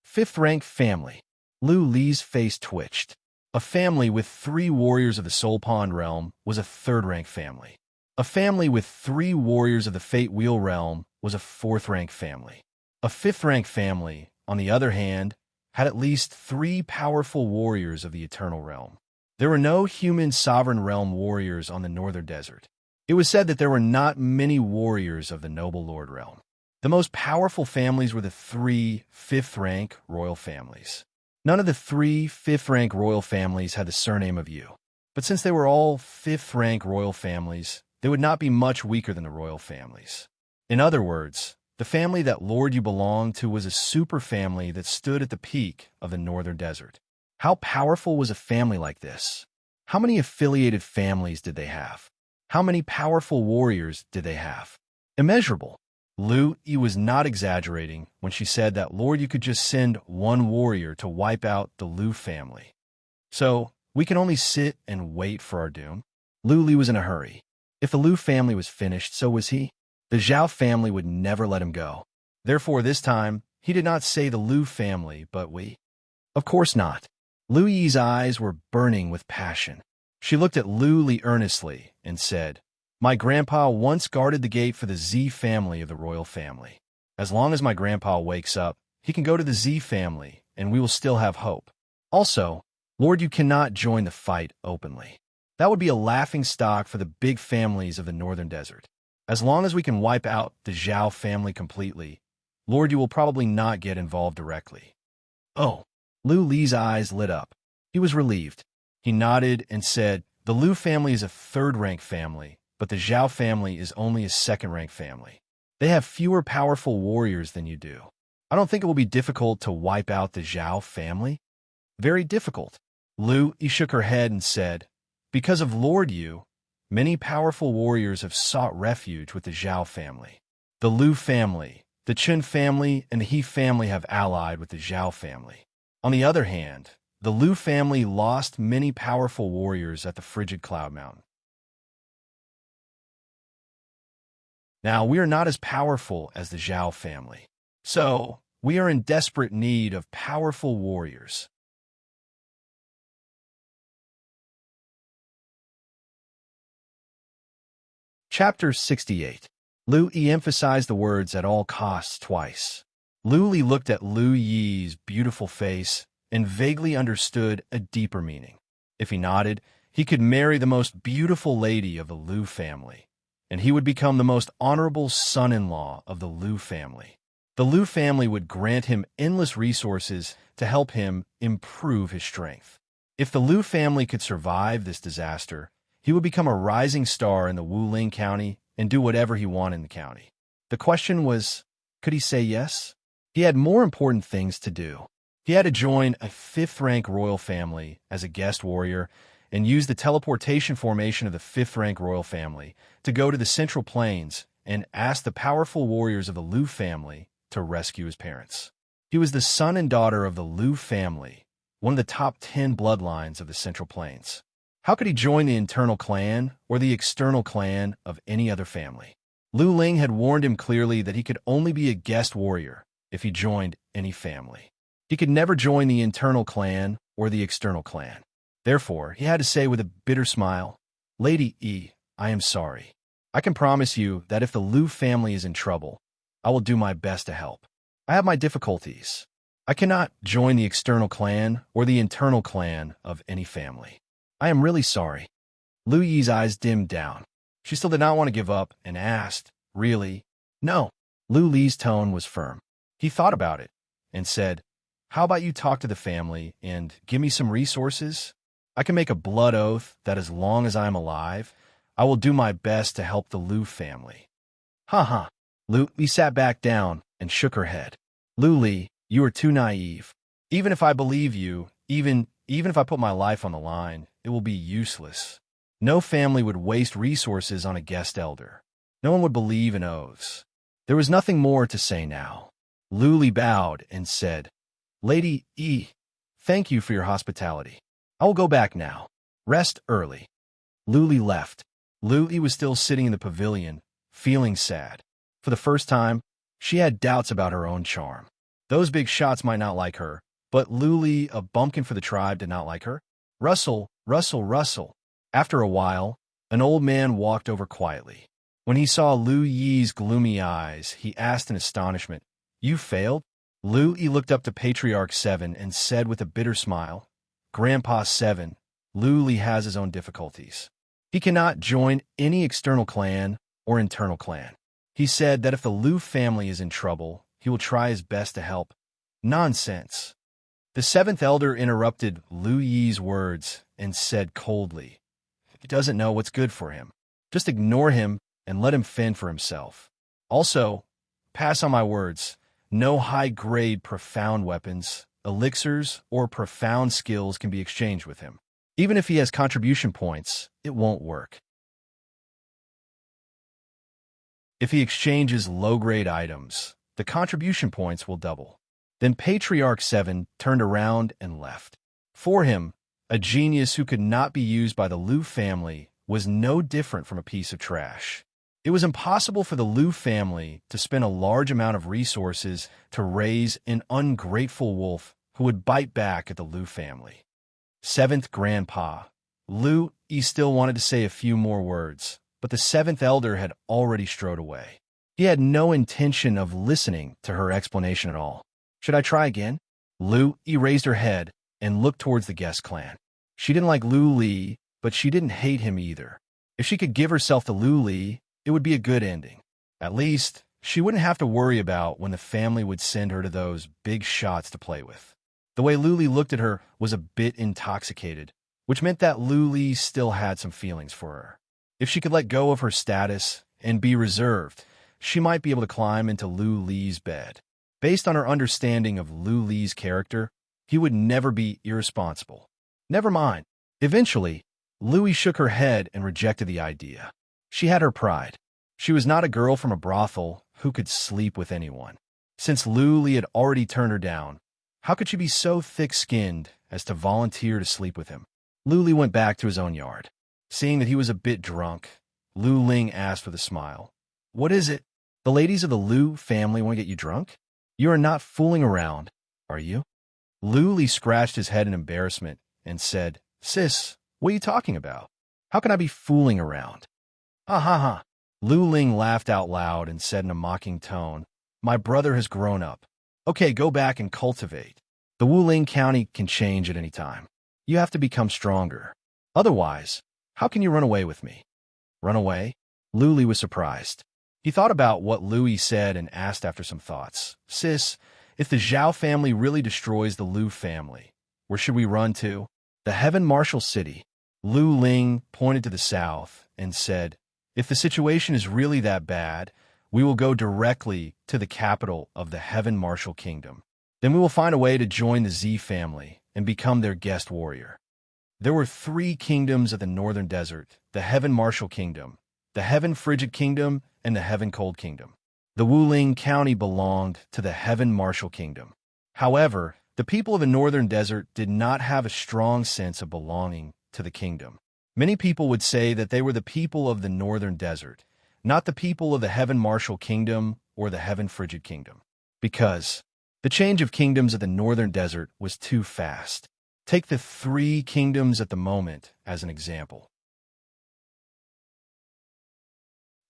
5th-rank family. Lu Li's face twitched. A family with 3 warriors of the Soul Pond realm was a 3rd-rank family. A family with 3 warriors of the Fate Wheel realm was a 4th-rank family. A 5th-rank family, on the other hand, had at least 3 powerful warriors of the Eternal Realm. There were no human Sovereign Realm warriors on the Northern Desert. It was said that there were not many warriors of the Noble Lord Realm. The most powerful families were the 3 5th-rank royal families. None of the 3 5th-rank royal families had the surname of Yu. But since they were all 5th-rank royal families, they would not be much weaker than the royal families. In other words, the family that Lord Yu belonged to was a super family that stood at the peak of the northern desert. How powerful was a family like this? How many affiliated families did they have? How many powerful warriors did they have? Immeasurable. Lu Yi was not exaggerating when she said that Lord Yu could just send one warrior to wipe out the Lu family. So, we can only sit and wait for our doom? Lu Li was in a hurry. If the Lu family was finished, so was he. The Zhao family would never let him go. Therefore, this time, he did not say the Lu family, but we. Of course not. Lu Yi's eyes were burning with passion. She looked at Lu Li earnestly and said, "My grandpa once guarded the gate for the Z family of the royal family. As long as my grandpa wakes up, he can go to the Z family, and we will still have hope. Also, Lord, you cannot join the fight openly. That would be a laughing stock for the big families of the northern desert. As long as we can wipe out the Zhao family completely, Lord, you will probably not get involved directly." Oh, Lu Li's eyes lit up. He was relieved. He nodded and said, "The Lu family is a 3rd-rank family, but the Zhao family is only a second-rank family. They have fewer powerful warriors than you do. I don't think it will be difficult to wipe out the Zhao family. Very difficult. Lu Yi shook her head and said, because of Lord Yu, many powerful warriors have sought refuge with the Zhao family. The Lu family, the Chen family, and the He family have allied with the Zhao family. On the other hand, the Lu family lost many powerful warriors at the frigid Cloud Mountain. Now, we are not as powerful as the Zhao family, so we are in desperate need of powerful warriors. Chapter 68. Lu Yi emphasized the words at all costs twice. Lu Li looked at Lu Yi's beautiful face and vaguely understood a deeper meaning. If he nodded, he could marry the most beautiful lady of the Lu family, and he would become the most honorable son-in-law of the Lu family. The Lu family would grant him endless resources to help him improve his strength. If the Lu family could survive this disaster, he would become a rising star in the Wuling County and do whatever he wanted in the county. The question was, could he say yes? He had more important things to do. He had to join a 5th-rank royal family as a guest warrior and use the teleportation formation of the 5th-rank royal family to go to the Central Plains and ask the powerful warriors of the Lu family to rescue his parents. He was the son and daughter of the Lu family, one of the top 10 bloodlines of the Central Plains. How could he join the internal clan or the external clan of any other family? Lu Ling had warned him clearly that he could only be a guest warrior if he joined any family. He could never join the internal clan or the external clan. Therefore, he had to say with a bitter smile, Lady Yi, I am sorry. I can promise you that if the Lu family is in trouble, I will do my best to help. I have my difficulties. I cannot join the external clan or the internal clan of any family. I am really sorry. Lu Yi's eyes dimmed down. She still did not want to give up and asked, really? No. Lu Li's tone was firm. He thought about it and said, how about you talk to the family and give me some resources? I can make a blood oath that as long as I am alive, I will do my best to help the Lu family. Ha. Lu Li sat back down and shook her head. Lu Li, you are too naive. Even if I believe you, even if I put my life on the line, it will be useless. No family would waste resources on a guest elder. No one would believe in oaths. There was nothing more to say now. Lu Li bowed and said, Lady Yi, thank you for your hospitality. I will go back now. Rest early. Lu Li left. Lu Yi was still sitting in the pavilion, feeling sad. For the first time, she had doubts about her own charm. Those big shots might not like her, but Lu Li, a bumpkin for the tribe, did not like her. Rustle, rustle, rustle. After a while, an old man walked over quietly. When he saw Lu Yi's gloomy eyes, he asked in astonishment, You failed? Lu Yi looked up to Patriarch 7 and said with a bitter smile, Grandpa 7, Lu Li has his own difficulties. He cannot join any external clan or internal clan. He said that if the Lu family is in trouble, he will try his best to help. Nonsense. The 7th elder interrupted Lu Yi's words and said coldly, He doesn't know what's good for him. Just ignore him and let him fend for himself. Also, pass on my words, no high-grade profound weapons, elixirs, or profound skills can be exchanged with him. Even if he has contribution points, it won't work. If he exchanges low-grade items, the contribution points will double. Then Patriarch 7 turned around and left. For him, a genius who could not be used by the Lu family was no different from a piece of trash. It was impossible for the Lu family to spend a large amount of resources to raise an ungrateful wolf who would bite back at the Lu family. 7th Grandpa. Lu Yi still wanted to say a few more words, but the 7th elder had already strode away. He had no intention of listening to her explanation at all. Should I try again? Lu Yi raised her head and looked towards the guest clan. She didn't like Lu Li, but she didn't hate him either. If she could give herself to Lu Li, it would be a good ending. At least, she wouldn't have to worry about when the family would send her to those big shots to play with. The way Lu Li looked at her was a bit intoxicated, which meant that Lu Li still had some feelings for her. If she could let go of her status and be reserved, she might be able to climb into Lu Li's bed. Based on her understanding of Lu Li's character, he would never be irresponsible. Never mind. Eventually, Louis shook her head and rejected the idea. She had her pride. She was not a girl from a brothel who could sleep with anyone. Since Lu Li had already turned her down, how could she be so thick-skinned as to volunteer to sleep with him? Lu Li went back to his own yard. Seeing that he was a bit drunk, Lu Ling asked with a smile, "What is it? The ladies of the Lu family want to get you drunk? You are not fooling around, are you?" Lu Li scratched his head in embarrassment and said, "Sis, what are you talking about? How can I be fooling around?" "Ha ha ha." Lu Ling laughed out loud and said in a mocking tone, "My brother has grown up. Okay, go back and cultivate. The Wuling County can change at any time. You have to become stronger. Otherwise, how can you run away with me?" "Run away?" Lu Li was surprised. He thought about what Louis said and asked after some thoughts, "Sis, if the Zhao family really destroys the Lu family, where should we run to?" "The Heaven Marshal City." Lu Ling pointed to the south and said, "If the situation is really that bad, we will go directly to the capital of the Heaven Marshal Kingdom. Then we will find a way to join the Z family and become their guest warrior." There were 3 kingdoms of the northern desert: the Heaven Marshal Kingdom, the Heaven Frigid Kingdom, and the Heaven Cold Kingdom. The Wuling County belonged to the Heaven Marshal Kingdom. However, the people of the northern desert did not have a strong sense of belonging to the kingdom. Many people would say that they were the people of the northern desert, not the people of the Heaven Marshal Kingdom or the Heaven Frigid Kingdom, because the change of kingdoms of the northern desert was too fast. Take the 3 kingdoms at the moment as an example.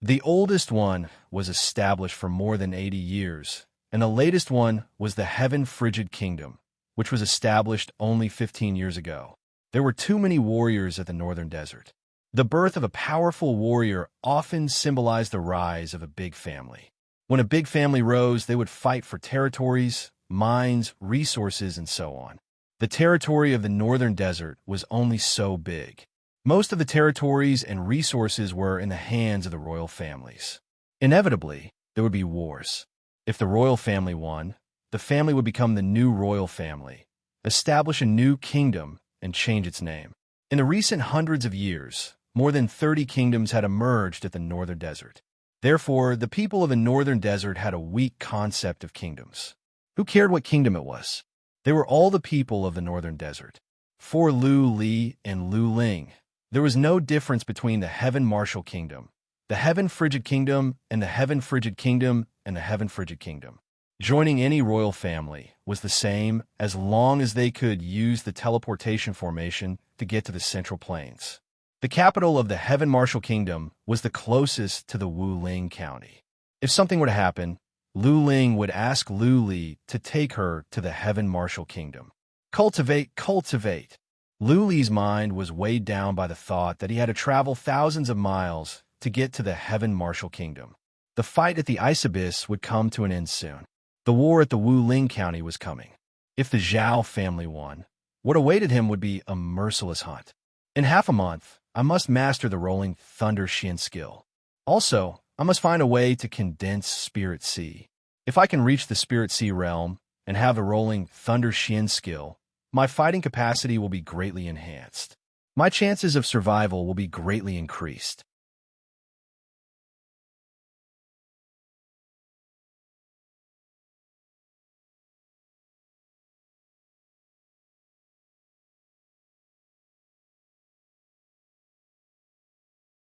The oldest one was established for more than 80 years, and the latest one was the Heaven Frigid Kingdom, which was established only 15 years ago. There were too many warriors at the northern desert. The birth of a powerful warrior often symbolized the rise of a big family. When a big family rose, they would fight for territories, mines, resources, and so on. The territory of the northern desert was only so big. Most of the territories and resources were in the hands of the royal families. Inevitably, there would be wars. If the royal family won, the family would become the new royal family, establish a new kingdom, and change its name. In the recent hundreds of years, more than 30 kingdoms had emerged at the northern desert. Therefore, the people of the northern desert had a weak concept of kingdoms. Who cared what kingdom it was? They were all the people of the northern desert. For Lu Li and Lu Ling, there was no difference between the Heaven Marshal Kingdom, the Heaven Frigid Kingdom, and the Heaven Frigid Kingdom, and the Heaven Frigid Kingdom. Joining any royal family was the same as long as they could use the teleportation formation to get to the Central Plains. The capital of the Heaven Marshal Kingdom was the closest to the Wuling County. If something were to happen, Lu Ling would ask Lu Li to take her to the Heaven Marshal Kingdom. Cultivate, cultivate. Lu Li's mind was weighed down by the thought that he had to travel thousands of miles to get to the Heaven Marshal Kingdom. The fight at the Ice Abyss would come to an end soon. The war at the Wuling County was coming. If the Zhao family won, what awaited him would be a merciless hunt. In half a month, I must master the Rolling Thunder Xian skill. Also, I must find a way to condense Spirit Sea. If I can reach the Spirit Sea realm and have the Rolling Thunder Xian skill, my fighting capacity will be greatly enhanced. My chances of survival will be greatly increased.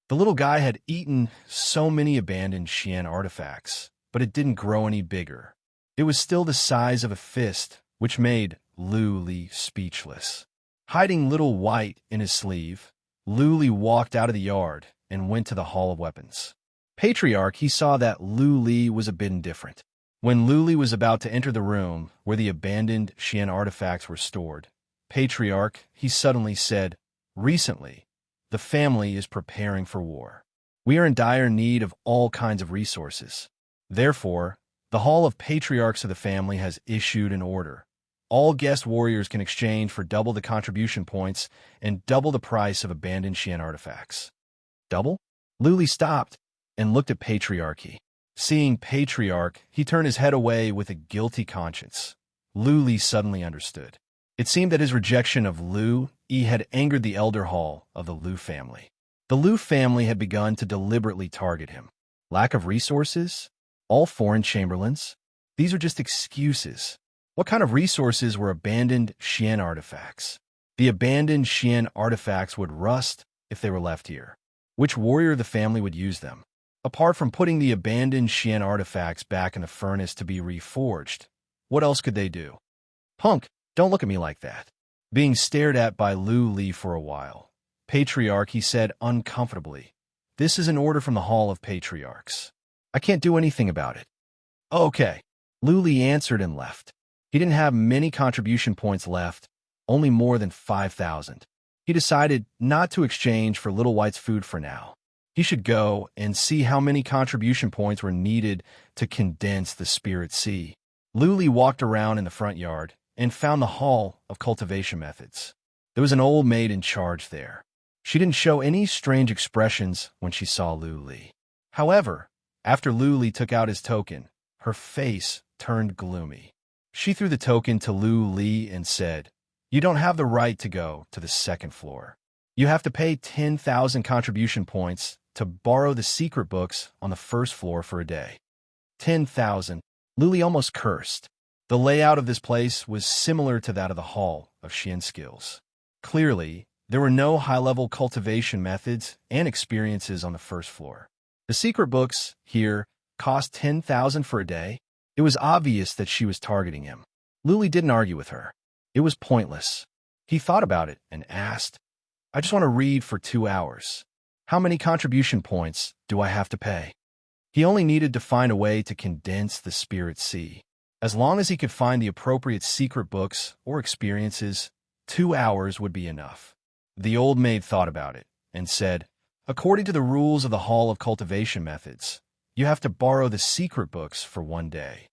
The little guy had eaten so many abandoned Xian artifacts, but it didn't grow any bigger. It was still the size of a fist, which made Lu Li speechless. Hiding Little White in his sleeve, Lu Li walked out of the yard and went to the Hall of Weapons. Patriarch, he saw that Lu Li was a bit indifferent. When Lu Li was about to enter the room where the abandoned Xian artifacts were stored, Patriarch, he suddenly said, "Recently, the family is preparing for war. We are in dire need of all kinds of resources. Therefore, the Hall of Patriarchs of the family has issued an order. All guest warriors can exchange for double the contribution points and double the price of abandoned Xian artifacts." Double? Luli stopped and looked at Patriarchy. Seeing Patriarch, he turned his head away with a guilty conscience. Luli suddenly understood. It seemed that his rejection of Lu Yi had angered the elder hall of the Lu family. The Lu family had begun to deliberately target him. Lack of resources? All foreign chamberlains? These are just excuses. What kind of resources were abandoned Xian artifacts? The abandoned Xian artifacts would rust if they were left here. Which warrior of the family would use them? Apart from putting the abandoned Xian artifacts back in the furnace to be reforged, what else could they do? Punk, don't look at me like that. Being stared at by Lu Li for a while. Patriarch, he said uncomfortably. This is an order from the Hall of Patriarchs. I can't do anything about it. Okay. Lu Li answered and left. He didn't have many contribution points left, only more than 5,000. He decided not to exchange for Little White's food for now. He should go and see how many contribution points were needed to condense the Spirit Sea. Lu Li walked around in the front yard and found the Hall of Cultivation Methods. There was an old maid in charge there. She didn't show any strange expressions when she saw Lu Li. However, after Lu Li took out his token, her face turned gloomy. She threw the token to Lu Li and said, "You don't have the right to go to the second floor. You have to pay 10,000 contribution points to borrow the secret books on the first floor for a day." 10,000. Lu Li almost cursed. The layout of this place was similar to that of the Hall of Xian Skills. Clearly, there were no high-level cultivation methods and experiences on the first floor. The secret books here cost 10,000 for a day. It was obvious that she was targeting him. Lu Li didn't argue with her. It was pointless. He thought about it and asked, "I just want to read for 2 hours. How many contribution points do I have to pay?" He only needed to find a way to condense the Spirit Sea. As long as he could find the appropriate secret books or experiences, 2 hours would be enough. The old maid thought about it and said, "According to the rules of the Hall of Cultivation Methods, you have to borrow the secret books for 1 day.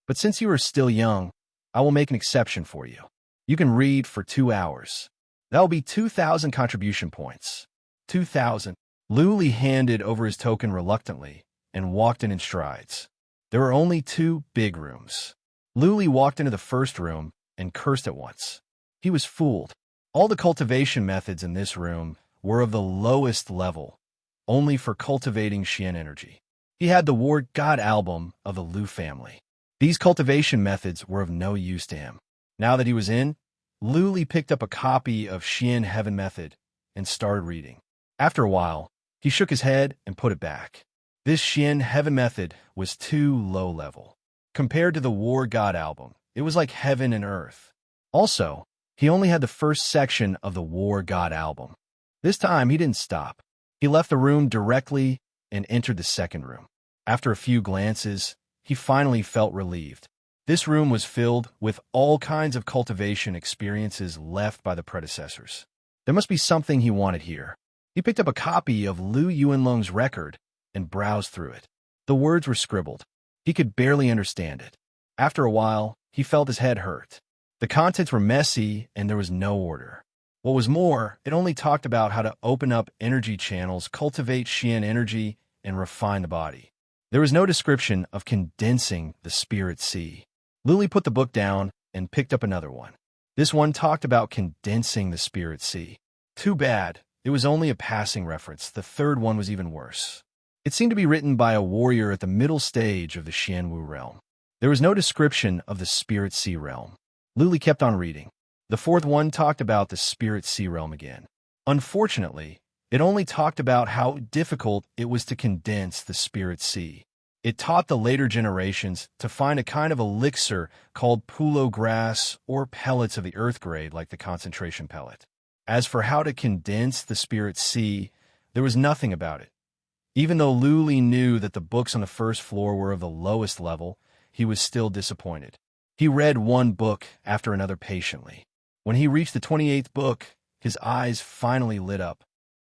But since you are still young, I will make an exception for you. You can read for 2 hours. That will be 2,000 contribution points." 2,000. Lu Li handed over his token reluctantly and walked in strides. There were only 2 big rooms. Lu Li walked into the first room and cursed at once. He was fooled. All the cultivation methods in this room were of the lowest level, only for cultivating Xian energy. He had the War God album of the Lu family. These cultivation methods were of no use to him. Now that he was in, Lu Li picked up a copy of Xian Heaven Method and started reading. After a while, he shook his head and put it back. This Xian Heaven Method was too low level. Compared to the War God album, it was like heaven and earth. Also, he only had the first section of the War God album. This time, he didn't stop. He left the room directly and entered the second room. After a few glances, he finally felt relieved. This room was filled with all kinds of cultivation experiences left by the predecessors. There must be something he wanted here. He picked up a copy of Lu Yuanlong's record and browsed through it. The words were scribbled. He could barely understand it. After a while, he felt his head hurt. The contents were messy and there was no order. What was more, it only talked about how to open up energy channels, cultivate Xian energy, and refine the body. There was no description of condensing the Spirit Sea. Lu Li put the book down and picked up another one. This one talked about condensing the Spirit Sea. Too bad, it was only a passing reference. The third one was even worse. It seemed to be written by a warrior at the middle stage of the Xianwu realm. There was no description of the Spirit Sea realm. Lu Li kept on reading. The fourth one talked about the Spirit Sea realm again. Unfortunately, it only talked about how difficult it was to condense the Spirit Sea. It taught the later generations to find a kind of elixir called pulo grass or pellets of the earth grade like the concentration pellet. As for how to condense the Spirit Sea, there was nothing about it. Even though Lu Li knew that the books on the first floor were of the lowest level, he was still disappointed. He read one book after another patiently. When he reached the 28th book, his eyes finally lit up.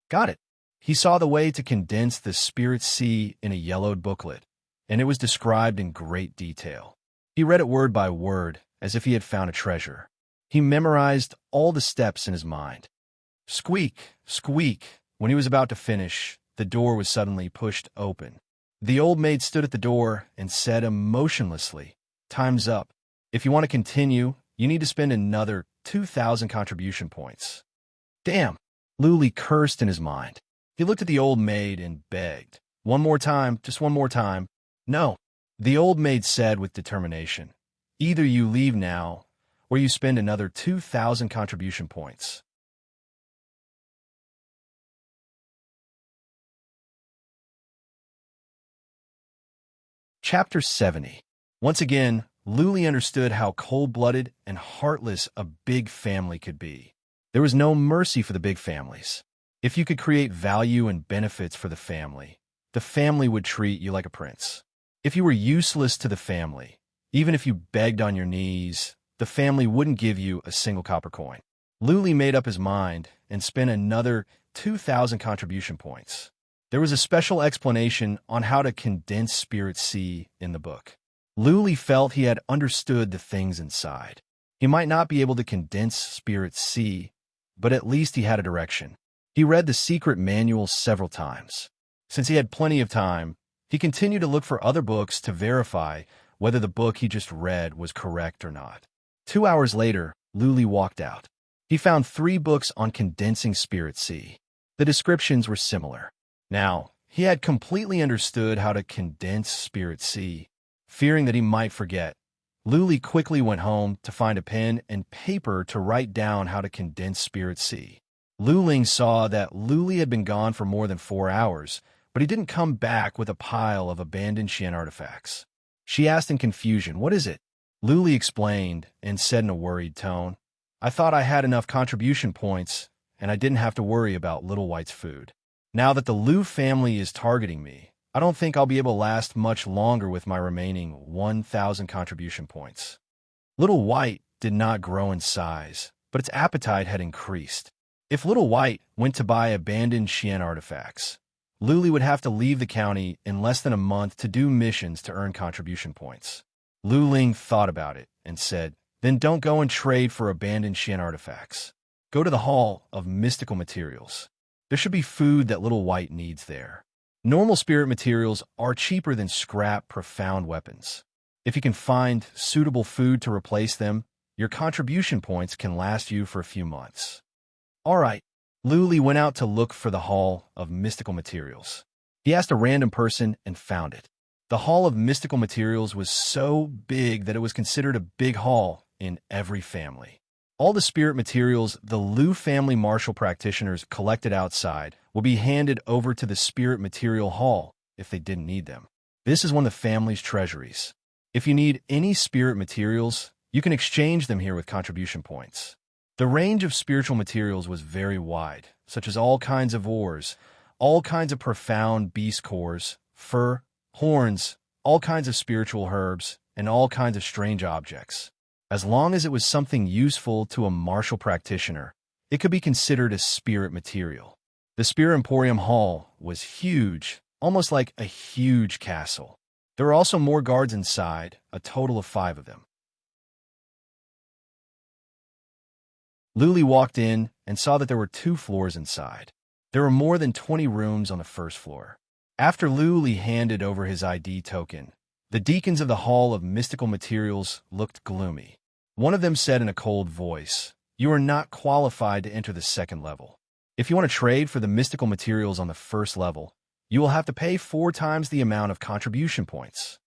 Got it. He saw the way to condense the Spirit Sea in a yellowed booklet, and it was described in great detail. He read it word by word, as if he had found a treasure. He memorized all the steps in his mind. Squeak, squeak. When he was about to finish, the door was suddenly pushed open. The old maid stood at the door and said emotionlessly, "Time's up. If you want to continue, you need to spend another 2,000 contribution points." Damn! Luli cursed in his mind. He looked at the old maid and begged, "One more time, just one more time." "No," the old maid said with determination. "Either you leave now, or you spend another 2,000 contribution points." Chapter 70. Once again, Luli understood how cold-blooded and heartless a big family could be. There was no mercy for the big families. If you could create value and benefits for the family would treat you like a prince. If you were useless to the family, even if you begged on your knees, the family wouldn't give you a single copper coin. Luli made up his mind and spent another 2,000 contribution points. There was a special explanation on how to condense Spirit C in the book. Luli felt he had understood the things inside. He might not be able to condense Spirit C, but at least he had a direction. He read the secret manual several times. Since he had plenty of time, he continued to look for other books to verify whether the book he just read was correct or not. 2 hours later, Luli walked out. He found 3 books on condensing Spirit C. The descriptions were similar. Now, he had completely understood how to condense Spirit C. Fearing that he might forget, Luli quickly went home to find a pen and paper to write down how to condense Spirit C. Luling saw that Luli had been gone for more than 4 hours, but he didn't come back with a pile of abandoned Xian artifacts. She asked in confusion, "What is it?" Luli explained and said in a worried tone, "I thought I had enough contribution points, and I didn't have to worry about Little White's food. Now that the Lu family is targeting me, I don't think I'll be able to last much longer with my remaining 1,000 contribution points." Little White did not grow in size, but its appetite had increased. If Little White went to buy abandoned Xian artifacts, Luli would have to leave the county in less than a month to do missions to earn contribution points. Lu Ling thought about it and said, "Then don't go and trade for abandoned Xian artifacts. Go to the Hall of Mystical Materials. There should be food that Little White needs there. Normal spirit materials are cheaper than scrap profound weapons. If you can find suitable food to replace them, your contribution points can last you for a few months." All right. Luli went out to look for the Hall of Mystical Materials. He asked a random person and found it. The Hall of Mystical Materials was so big that it was considered a big hall in every family. All the spirit materials the Lu family martial practitioners collected outside would be handed over to the Spirit Material Hall if they didn't need them. This is one of the family's treasuries. If you need any spirit materials, you can exchange them here with contribution points. The range of spiritual materials was very wide, such as all kinds of ores, all kinds of profound beast cores, fur, horns, all kinds of spiritual herbs, and all kinds of strange objects. As long as it was something useful to a martial practitioner, it could be considered a spirit material. The Spirit Emporium Hall was huge, almost like a huge castle. There were also more guards inside, a total of 5 of them. Luli walked in and saw that there were 2 floors inside. There were more than 20 rooms on the first floor. After Luli handed over his ID token, the deacons of the Hall of Mystical Materials looked gloomy. One of them said in a cold voice, "You are not qualified to enter the second level. If you want to trade for the mystical materials on the first level, you will have to pay 4 times the amount of contribution points."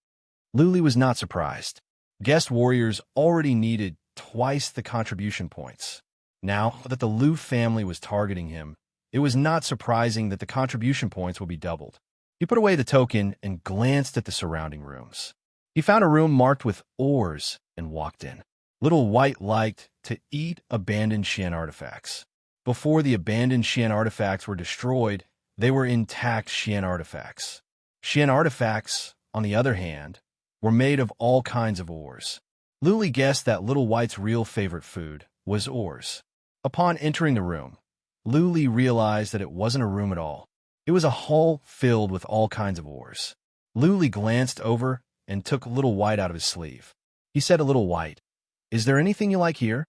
Luli was not surprised. Guest warriors already needed twice the contribution points. Now that the Lu family was targeting him, it was not surprising that the contribution points would be doubled. He put away the token and glanced at the surrounding rooms. He found a room marked with ores and walked in. Little White liked to eat abandoned Xian artifacts. Before the abandoned Xian artifacts were destroyed, they were intact Xian artifacts. Xian artifacts, on the other hand, were made of all kinds of ores. Luli guessed that Little White's real favorite food was ores. Upon entering the room, Luli realized that it wasn't a room at all. It was a hall filled with all kinds of ores. Luli glanced over and took Little White out of his sleeve. He said to Little White, "Is there anything you like here?"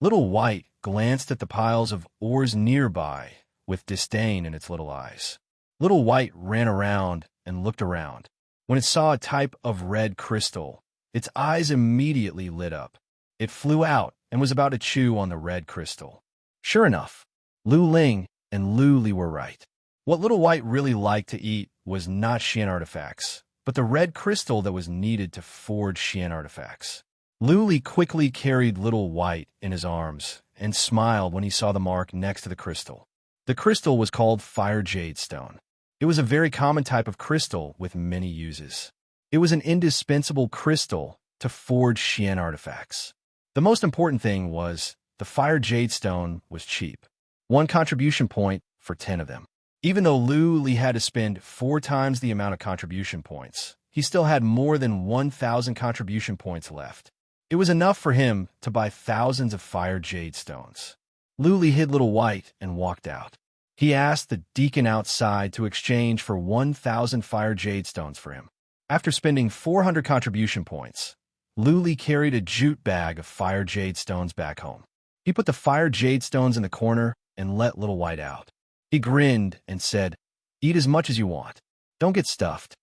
Little White glanced at the piles of ores nearby with disdain in its little eyes. Little White ran around and looked around. When it saw a type of red crystal, its eyes immediately lit up. It flew out and was about to chew on the red crystal. Sure enough, Lu Ling and Lu Li were right. What Little White really liked to eat was not Xian artifacts, but the red crystal that was needed to forge Xian artifacts. Lu Li quickly carried Little White in his arms and smiled when he saw the mark next to the crystal. The crystal was called Fire Jade Stone. It was a very common type of crystal with many uses. It was an indispensable crystal to forge Xian artifacts. The most important thing was the Fire Jade Stone was cheap. 1 contribution point for 10 of them. Even though Lu Li had to spend 4 times the amount of contribution points, he still had more than 1,000 contribution points left. It was enough for him to buy thousands of Fire Jade Stones. Lu Li hid Little White and walked out. He asked the deacon outside to exchange for 1,000 Fire Jade Stones for him. After spending 400 contribution points, Lu Li carried a jute bag of Fire Jade Stones back home. He put the Fire Jade Stones in the corner and let Little White out. He grinned and said, "Eat as much as you want. Don't get stuffed."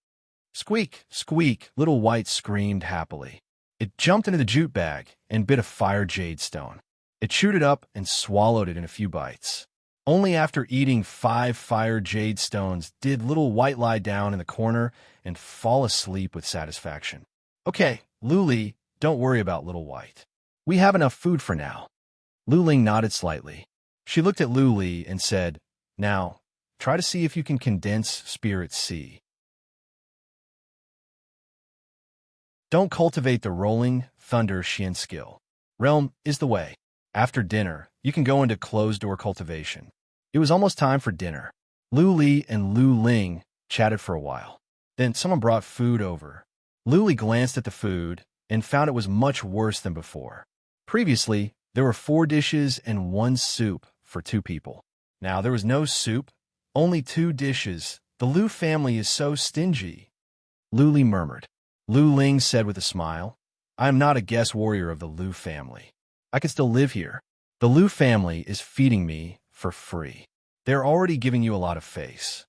Squeak, squeak, Little White screamed happily. It jumped into the jute bag and bit a Fire Jade Stone. It chewed it up and swallowed it in a few bites. Only after eating 5 Fire Jade Stones did Little White lie down in the corner and fall asleep with satisfaction. "Okay, Lu Li, don't worry about Little White. We have enough food for now." Lu Ling nodded slightly. She looked at Lu Li and said, "Now, try to see if you can condense Spirit C. Don't cultivate the rolling thunder Xian skill. Realm is the way. After dinner, you can go into closed-door cultivation." It was almost time for dinner. Lu Li and Lu Ling chatted for a while. Then someone brought food over. Lu Li glanced at the food and found it was much worse than before. Previously, there were 4 dishes and 1 soup for 2 people. Now there was no soup, only 2 dishes. The Lu family is so stingy. Lu Li murmured. Lu Ling said with a smile, "I am not a guest warrior of the Lu family. I can still live here. The Lu family is feeding me for free. They're already giving you a lot of face."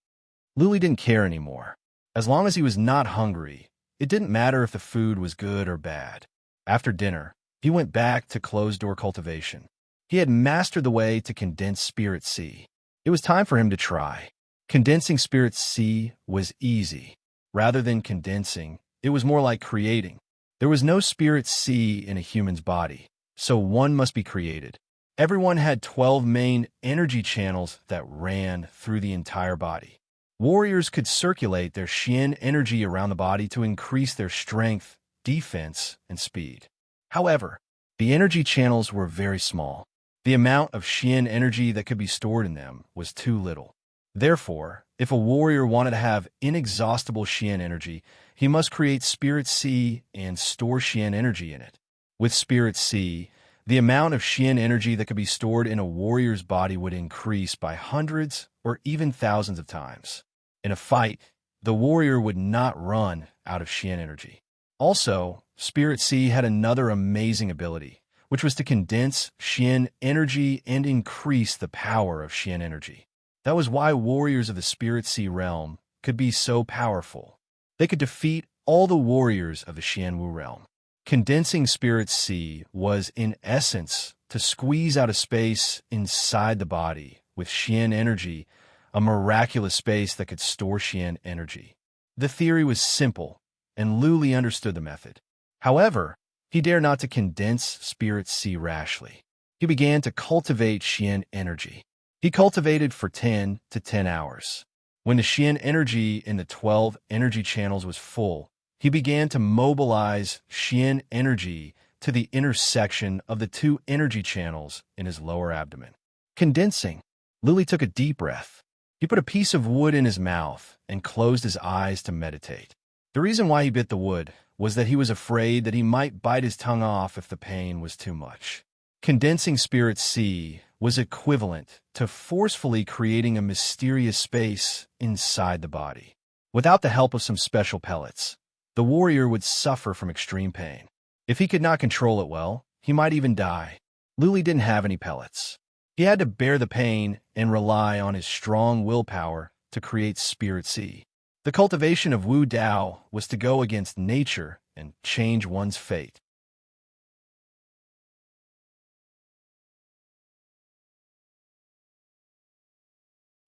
Lu Li didn't care anymore. As long as he was not hungry, it didn't matter if the food was good or bad. After dinner, he went back to closed-door cultivation. He had mastered the way to condense Spirit C. It was time for him to try. Condensing Spirit C was easy. Rather than condensing, it was more like creating. There was no Spirit C in a human's body, so one must be created. Everyone had 12 main energy channels that ran through the entire body. Warriors could circulate their Xian energy around the body to increase their strength, defense, and speed. However, the energy channels were very small. The amount of Xian energy that could be stored in them was too little. Therefore, if a warrior wanted to have inexhaustible Xian energy, he must create Spirit C and store Xian energy in it. With Spirit C, the amount of Xian energy that could be stored in a warrior's body would increase by hundreds or even thousands of times. In a fight, the warrior would not run out of Xian energy. Also, Spirit C had another amazing ability, which was to condense Xian energy and increase the power of Xian energy. That was why warriors of the Spirit Sea realm could be so powerful. They could defeat all the warriors of the Xianwu realm. Condensing Spirit Sea was, in essence, to squeeze out a space inside the body with Xian energy, a miraculous space that could store Xian energy. The theory was simple, and Lu Li understood the method. However, he dared not to condense Spirit Sea rashly. He began to cultivate Xian energy. He cultivated for 10 to 10 hours. When the Xian energy in the 12 energy channels was full, he began to mobilize Xian energy to the intersection of the 2 energy channels in his lower abdomen. Condensing, Lu Li took a deep breath. He put a piece of wood in his mouth and closed his eyes to meditate. The reason why he bit the wood was that he was afraid that he might bite his tongue off if the pain was too much. Condensing Spirit C was equivalent to forcefully creating a mysterious space inside the body. Without the help of some special pellets, the warrior would suffer from extreme pain. If he could not control it well, he might even die. Luli didn't have any pellets. He had to bear the pain and rely on his strong willpower to create Spirit Sea. The cultivation of Wu Dao was to go against nature and change one's fate.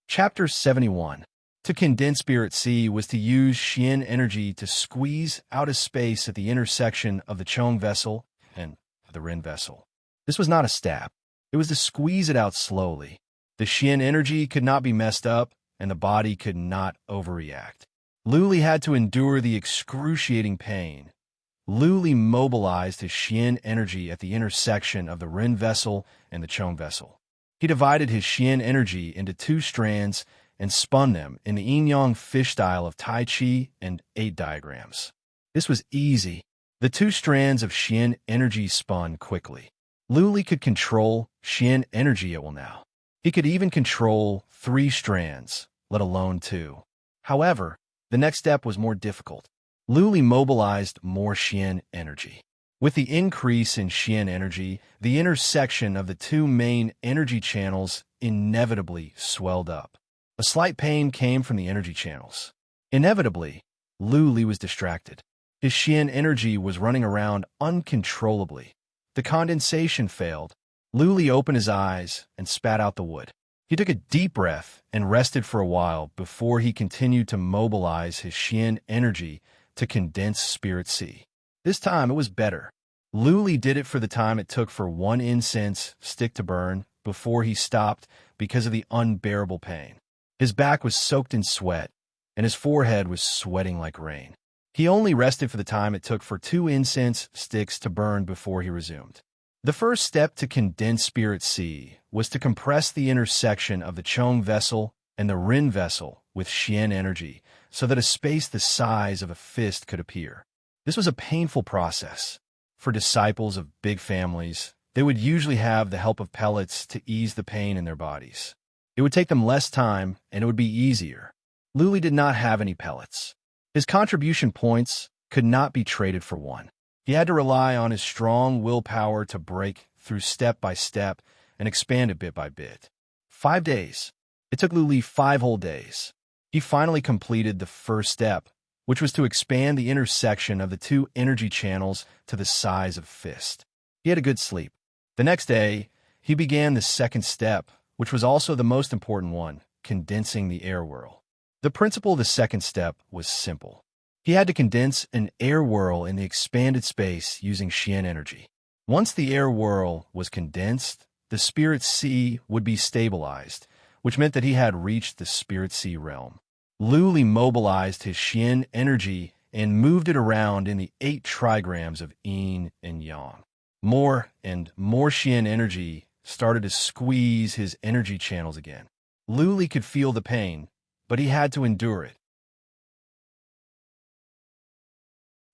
Chapter 71. To condense Spirit Sea was to use Xian energy to squeeze out a space at the intersection of the Chong vessel and the Ren vessel. This was not a stab. It was to squeeze it out slowly. The Xian energy could not be messed up, and the body could not overreact. Luli had to endure the excruciating pain. Luli mobilized his Xian energy at the intersection of the Ren vessel and the Chong vessel. He divided his Xian energy into two strands and spun them in the yin-yang fish style of Tai Chi and 8 diagrams. This was easy. The two strands of Xian energy spun quickly. Luli could control Xian energy at will now. He could even control 3 strands, let alone 2. However, the next step was more difficult. Luli mobilized more Xian energy. With the increase in Xian energy, the intersection of the 2 main energy channels inevitably swelled up. A slight pain came from the energy channels. Inevitably, Luli was distracted. His Xian energy was running around uncontrollably. The condensation failed. Luli opened his eyes and spat out the wood. He took a deep breath and rested for a while before he continued to mobilize his Xian energy to condense Spirit Sea. This time it was better. Luli did it for the time it took for 1 incense stick to burn before he stopped because of the unbearable pain. His back was soaked in sweat, and his forehead was sweating like rain. He only rested for the time it took for 2 incense sticks to burn before he resumed. The first step to condense Spirit Sea was to compress the intersection of the Chong vessel and the Ren vessel with Xian energy so that a space the size of a fist could appear. This was a painful process. For disciples of big families, they would usually have the help of pellets to ease the pain in their bodies. It would take them less time, and it would be easier. Luli did not have any pellets. His contribution points could not be traded for one. He had to rely on his strong willpower to break through step by step and expand it bit by bit. 5 days. It took Luli 5 whole days. He finally completed the first step, which was to expand the intersection of the 2 energy channels to the size of a fist. He had a good sleep. The next day, he began the second step, which was also the most important one, condensing the air whirl. The principle of the second step was simple. He had to condense an air whirl in the expanded space using Xian energy. Once the air whirl was condensed, the Spirit Sea would be stabilized, which meant that he had reached the Spirit Sea realm. Luli mobilized his Xian energy and moved it around in the 8 trigrams of yin and yang. More and more Xian energy started to squeeze his energy channels again. Luli could feel the pain, but he had to endure it.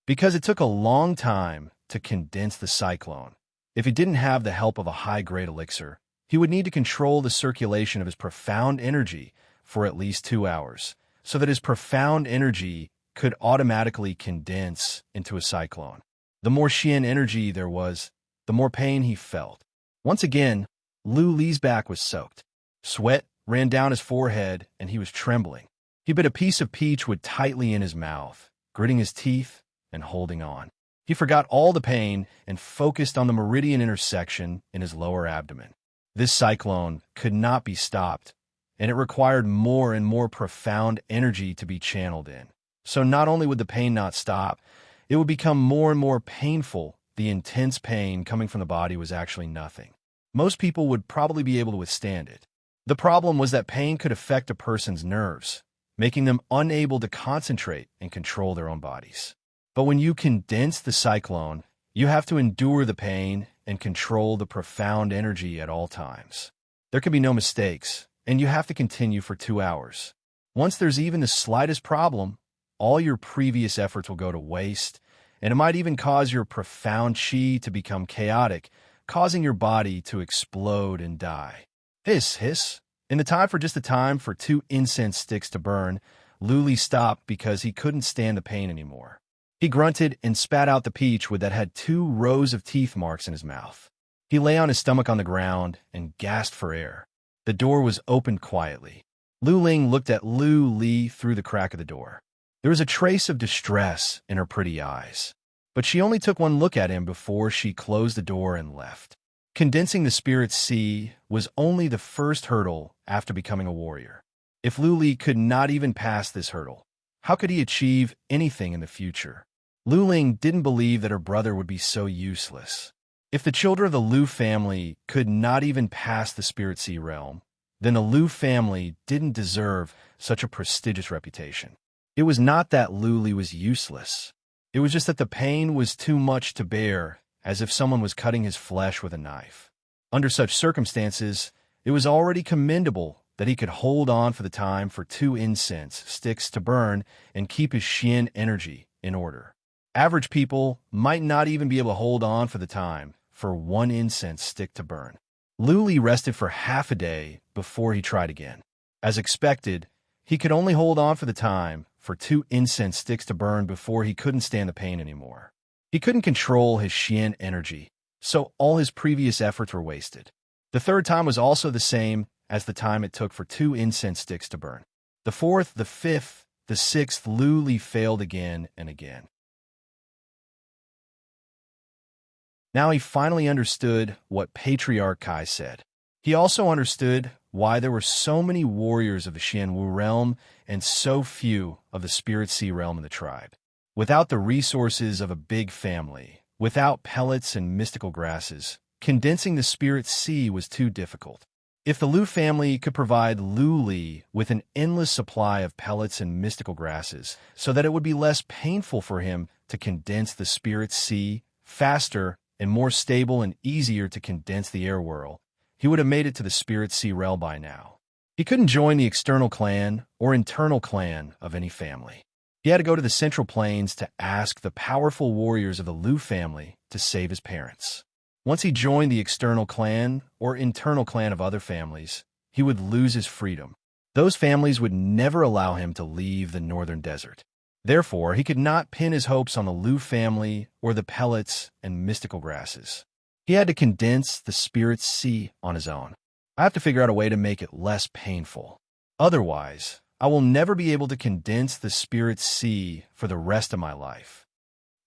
Because it took a long time to condense the cyclone. If he didn't have the help of a high-grade elixir, he would need to control the circulation of his profound energy for at least 2 hours, so that his profound energy could automatically condense into a cyclone. The more Xian energy there was, the more pain he felt. Once again, Luli's back was soaked. Sweat ran down his forehead, and he was trembling. He bit a piece of peach wood tightly in his mouth, gritting his teeth and holding on. He forgot all the pain and focused on the meridian intersection in his lower abdomen. This cyclone could not be stopped, and it required more and more profound energy to be channeled in. So not only would the pain not stop, it would become more and more painful. The intense pain coming from the body was actually nothing. Most people would probably be able to withstand it. The problem was that pain could affect a person's nerves, making them unable to concentrate and control their own bodies. But when you condense the cyclone, you have to endure the pain and control the profound energy at all times. There can be no mistakes, and you have to continue for 2 hours. Once there's even the slightest problem, all your previous efforts will go to waste, and it might even cause your profound chi to become chaotic, causing your body to explode and die. Hiss, hiss. In the time for 2 incense sticks to burn, Luli stopped because he couldn't stand the pain anymore. He grunted and spat out the peach wood that had 2 rows of teeth marks in his mouth. He lay on his stomach on the ground and gasped for air. The door was opened quietly. Lu Ling looked at Lu Li through the crack of the door. There was a trace of distress in her pretty eyes, but she only took one look at him before she closed the door and left. Condensing the spirit sea was only the first hurdle after becoming a warrior. If Lu Li could not even pass this hurdle, how could he achieve anything in the future? Lu Ling didn't believe that her brother would be so useless. If the children of the Lu family could not even pass the spirit sea realm, then the Lu family didn't deserve such a prestigious reputation. It was not that Lu Li was useless. It was just that the pain was too much to bear, as if someone was cutting his flesh with a knife. Under such circumstances, it was already commendable that he could hold on for the time for 2 incense sticks to burn and keep his Xian energy in order. Average people might not even be able to hold on for the time for 1 incense stick to burn. Lu Li rested for half a day before he tried again. As expected, he could only hold on for the time for 2 incense sticks to burn before he couldn't stand the pain anymore. He couldn't control his Xian energy, so all his previous efforts were wasted. The third time was also the same as the time it took for 2 incense sticks to burn. The fourth, the fifth, the sixth, Lu Li failed again and again. Now he finally understood what Patriarch Kai said. He also understood why there were so many warriors of the Xianwu realm and so few of the Spirit Sea realm in the tribe. Without the resources of a big family, without pellets and mystical grasses, condensing the Spirit Sea was too difficult. If the Lu family could provide Lu Li with an endless supply of pellets and mystical grasses so that it would be less painful for him to condense the Spirit Sea, faster and more stable and easier to condense the air whirl, he would have made it to the Spirit Sea realm by now. He couldn't join the external clan or internal clan of any family. He had to go to the Central Plains to ask the powerful warriors of the Lu family to save his parents. Once he joined the external clan or internal clan of other families, he would lose his freedom. Those families would never allow him to leave the northern desert. Therefore, he could not pin his hopes on the Lu family or the pellets and mystical grasses. He had to condense the Spirit Sea on his own. I have to figure out a way to make it less painful. Otherwise, I will never be able to condense the Spirit Sea for the rest of my life.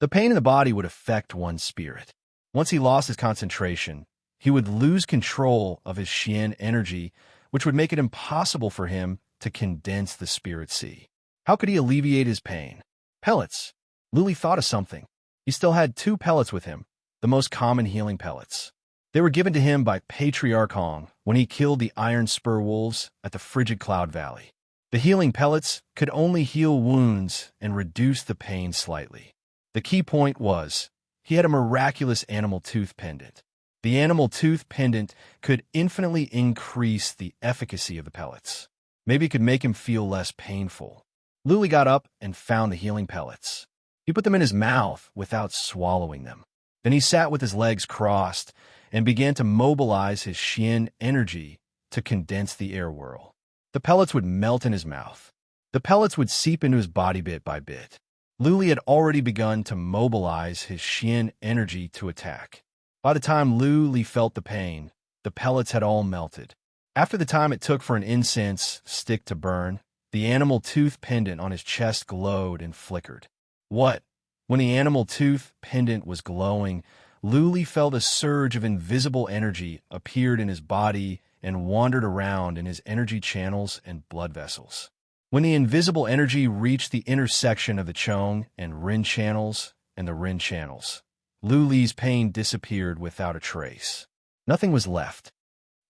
The pain in the body would affect one's spirit. Once he lost his concentration, he would lose control of his Xian energy, which would make it impossible for him to condense the Spirit Sea. How could he alleviate his pain? Pellets. Lu Li thought of something. He still had 2 pellets with him, the most common healing pellets. They were given to him by Patriarch Hong when he killed the Iron Spur Wolves at the Frigid Cloud Valley. The healing pellets could only heal wounds and reduce the pain slightly. The key point was, he had a miraculous animal tooth pendant. The animal tooth pendant could infinitely increase the efficacy of the pellets. Maybe it could make him feel less painful. Lu Li got up and found the healing pellets. He put them in his mouth without swallowing them. Then he sat with his legs crossed and began to mobilize his Xian energy to condense the air whirl. The pellets would melt in his mouth. The pellets would seep into his body bit by bit. Lu Li had already begun to mobilize his Xian energy to attack. By the time Lu Li felt the pain, the pellets had all melted. After the time it took for an incense stick to burn, the animal tooth pendant on his chest glowed and flickered. What? When the animal tooth pendant was glowing, Lu Li felt a surge of invisible energy appeared in his body and wandered around in his energy channels and blood vessels. When the invisible energy reached the intersection of the Chong and Rin channels and the Rin channels, Lu Li's pain disappeared without a trace. Nothing was left.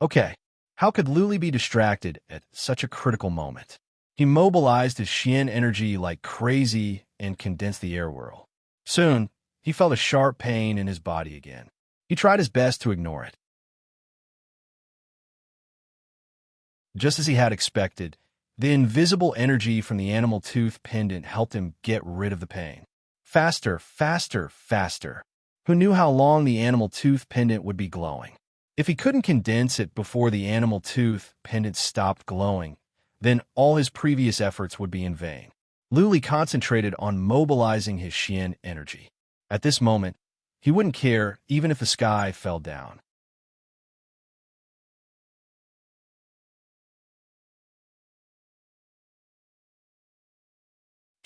Okay, how could Lu Li be distracted at such a critical moment? He mobilized his Xian energy like crazy and condensed the air whirl. Soon, he felt a sharp pain in his body again. He tried his best to ignore it. Just as he had expected, the invisible energy from the animal tooth pendant helped him get rid of the pain. Faster, faster, faster. Who knew how long the animal tooth pendant would be glowing? If he couldn't condense it before the animal tooth pendant stopped glowing, then all his previous efforts would be in vain. Lu Li concentrated on mobilizing his Xian energy. At this moment, he wouldn't care even if the sky fell down.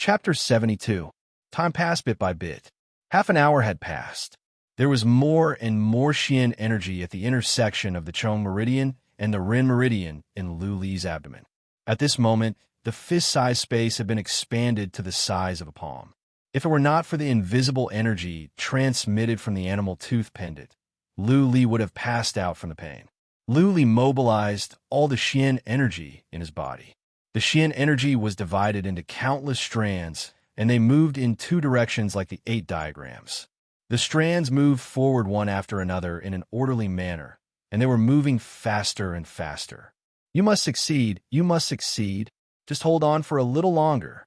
Chapter 72. Time passed bit by bit. Half an hour had passed. There was more and more Xian energy at the intersection of the Chong meridian and the Ren meridian in Lu Li's abdomen. At this moment, the fist-sized space had been expanded to the size of a palm. If it were not for the invisible energy transmitted from the animal tooth pendant, Lu Li would have passed out from the pain. Lu Li mobilized all the Xian energy in his body. The Xian energy was divided into countless strands, and they moved in two directions like the 8 diagrams. The strands moved forward one after another in an orderly manner, and they were moving faster and faster. You must succeed, you must succeed. Just hold on for a little longer.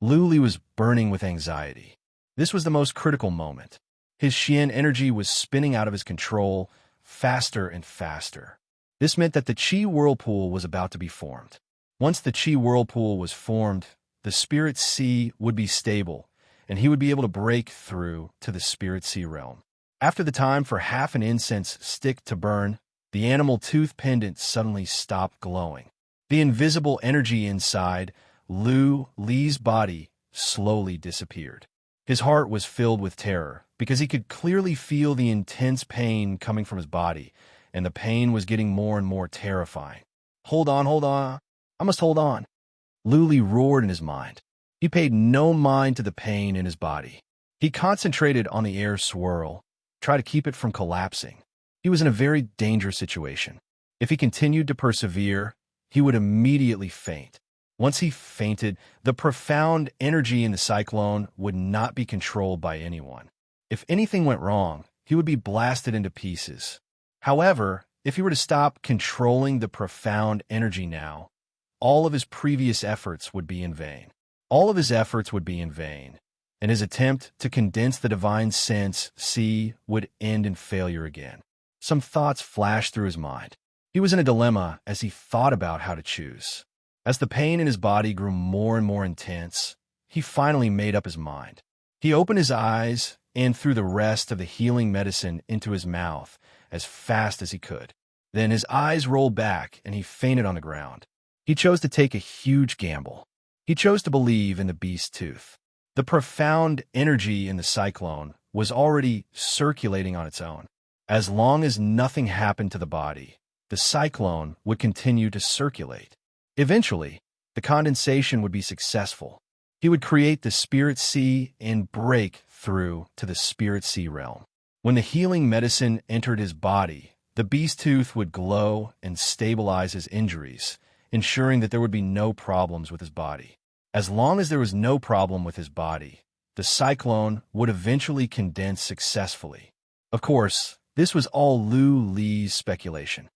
Lu Li was burning with anxiety. This was the most critical moment. His Xian energy was spinning out of his control, faster and faster. This meant that the Qi whirlpool was about to be formed. Once the Qi whirlpool was formed, the Spirit Sea would be stable, and he would be able to break through to the Spirit Sea realm. After the time for half an incense stick to burn, the animal tooth pendant suddenly stopped glowing. The invisible energy inside Lu Li's body slowly disappeared. His heart was filled with terror because he could clearly feel the intense pain coming from his body, and the pain was getting more and more terrifying. Hold on. I must hold on. Lu Li roared in his mind. He paid no mind to the pain in his body. He concentrated on the air swirl, tried to keep it from collapsing. He was in a very dangerous situation. If he continued to persevere, he would immediately faint. Once he fainted, the profound energy in the cyclone would not be controlled by anyone. If anything went wrong, he would be blasted into pieces. However, if he were to stop controlling the profound energy now, all of his previous efforts would be in vain. All of his efforts would be in vain, and his attempt to condense the divine sense, see, would end in failure again. Some thoughts flashed through his mind. He was in a dilemma as he thought about how to choose. As the pain in his body grew more and more intense, he finally made up his mind. He opened his eyes and threw the rest of the healing medicine into his mouth as fast as he could. Then his eyes rolled back and he fainted on the ground. He chose to take a huge gamble. He chose to believe in the beast's tooth. The profound energy in the cyclone was already circulating on its own. As long as nothing happened to the body, the cyclone would continue to circulate. Eventually, the condensation would be successful. He would create the Spirit Sea and break through to the Spirit Sea realm. When the healing medicine entered his body, the beast tooth would glow and stabilize his injuries, ensuring that there would be no problems with his body. As long as there was no problem with his body, the cyclone would eventually condense successfully. Of course, this was all Lu Li's speculation.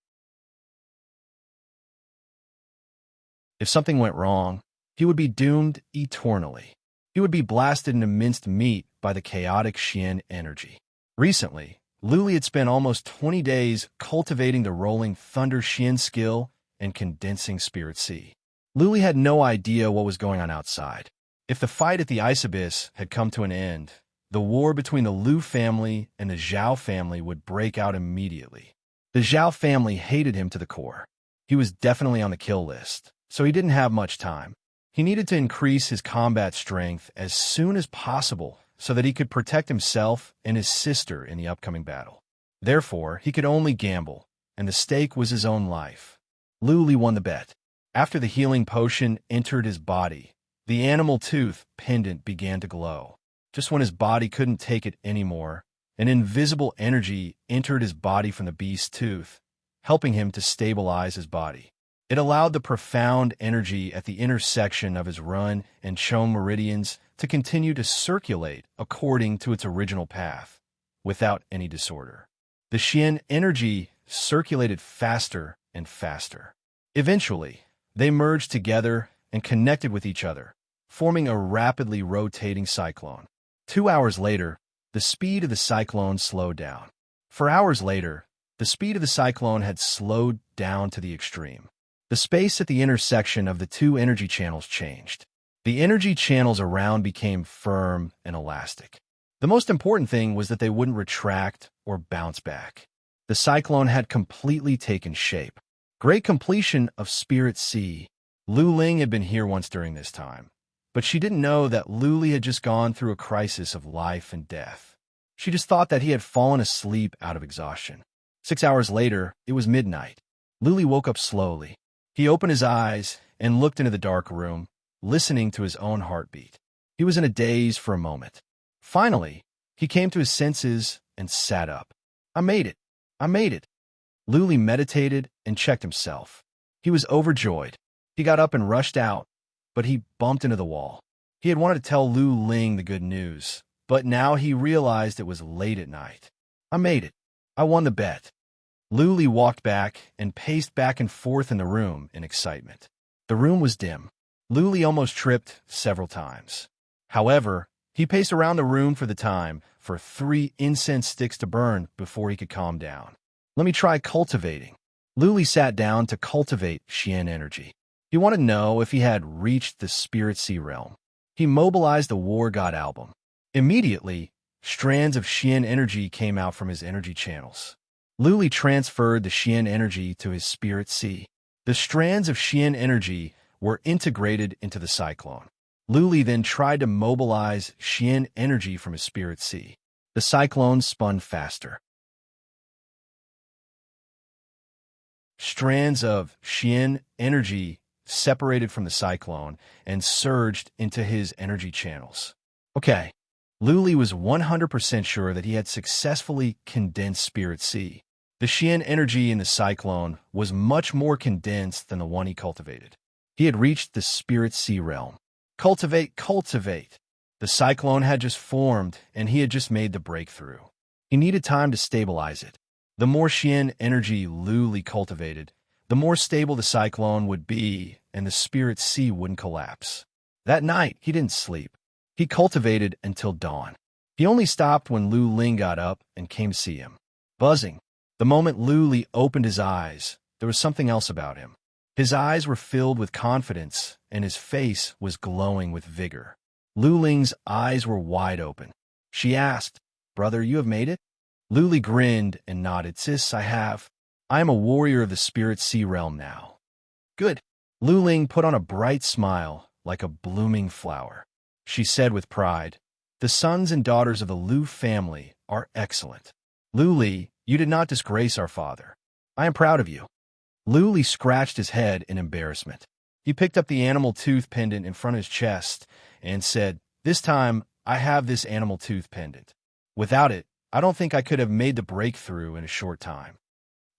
If something went wrong, he would be doomed eternally. He would be blasted into minced meat by the chaotic Xian energy. Recently, Lu Li had spent almost 20 days cultivating the rolling thunder Xian skill and condensing Spirit Sea. Lu Li had no idea what was going on outside. If the fight at the Ice Abyss had come to an end, the war between the Lu family and the Zhao family would break out immediately. The Zhao family hated him to the core. He was definitely on the kill list, so he didn't have much time. He needed to increase his combat strength as soon as possible so that he could protect himself and his sister in the upcoming battle. Therefore, he could only gamble, and the stake was his own life. Lu Li won the bet. After the healing potion entered his body, the animal tooth pendant began to glow. Just when his body couldn't take it anymore, an invisible energy entered his body from the beast's tooth, helping him to stabilize his body. It allowed the profound energy at the intersection of his Run and Chong meridians to continue to circulate according to its original path, without any disorder. The Xian energy circulated faster and faster. Eventually, they merged together and connected with each other, forming a rapidly rotating cyclone. 2 hours later, the speed of the cyclone slowed down. For hours later, the speed of the cyclone had slowed down to the extreme. The space at the intersection of the two energy channels changed. The energy channels around became firm and elastic. The most important thing was that they wouldn't retract or bounce back. The cyclone had completely taken shape. Great completion of Spirit Sea. Lu Ling had been here once during this time, But she didn't know that Luli had just gone through a crisis of life and death. She just thought that he had fallen asleep out of exhaustion. 6 hours later, it was midnight. Luli woke up slowly. He opened his eyes and looked into the dark room, listening to his own heartbeat. He was in a daze for a moment. Finally, he came to his senses and sat up. I made it. I made it. Luli meditated and checked himself. He was overjoyed. He got up and rushed out, but he bumped into the wall. He had wanted to tell Lu Ling the good news, but now he realized it was late at night. I made it. I won the bet. Luli walked back and paced back and forth in the room in excitement. The room was dim. Luli almost tripped several times. However, he paced around the room for the time for 3 incense sticks to burn before he could calm down. Let me try cultivating. Luli sat down to cultivate Xian energy. He wanted to know if he had reached the Spirit Sea realm. He mobilized the War God album. Immediately, strands of Xian energy came out from his energy channels. Luli transferred the Xian energy to his Spirit Sea. The strands of Xian energy were integrated into the cyclone. Luli then tried to mobilize Xian energy from his Spirit Sea. The cyclone spun faster. Strands of Xian energy separated from the cyclone and surged into his energy channels. Okay, Luli was 100% sure that he had successfully condensed Spirit Sea. The Xian energy in the cyclone was much more condensed than the one he cultivated. He had reached the Spirit Sea realm. Cultivate, cultivate. The cyclone had just formed, and he had just made the breakthrough. He needed time to stabilize it. The more Xian energy Luli cultivated, the more stable the cyclone would be, and the Spirit Sea wouldn't collapse. That night, he didn't sleep. He cultivated until dawn. He only stopped when Lu Ling got up and came to see him. Buzzing. The moment Luli opened his eyes, there was something else about him. His eyes were filled with confidence, and his face was glowing with vigor. Lu Ling's eyes were wide open. She asked, "Brother, you have made it?" Luli grinned and nodded. "Sis, I have. I am a warrior of the Spirit Sea realm now." "Good." Lu Ling put on a bright smile, like a blooming flower. She said with pride, "The sons and daughters of the Lu family are excellent. Luli, you did not disgrace our father. I am proud of you." Luli scratched his head in embarrassment. He picked up the animal tooth pendant in front of his chest and said, "This time, I have this animal tooth pendant. Without it, I don't think I could have made the breakthrough in a short time.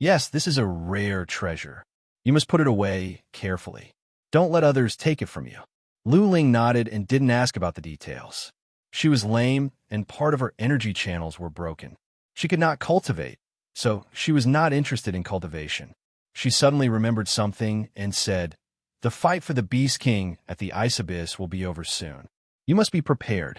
Yes, this is a rare treasure. You must put it away carefully. Don't let others take it from you." Lu Ling nodded and didn't ask about the details. She was lame, and part of her energy channels were broken. She could not cultivate, so she was not interested in cultivation. She suddenly remembered something and said, "The fight for the Beast King at the Ice Abyss will be over soon. You must be prepared.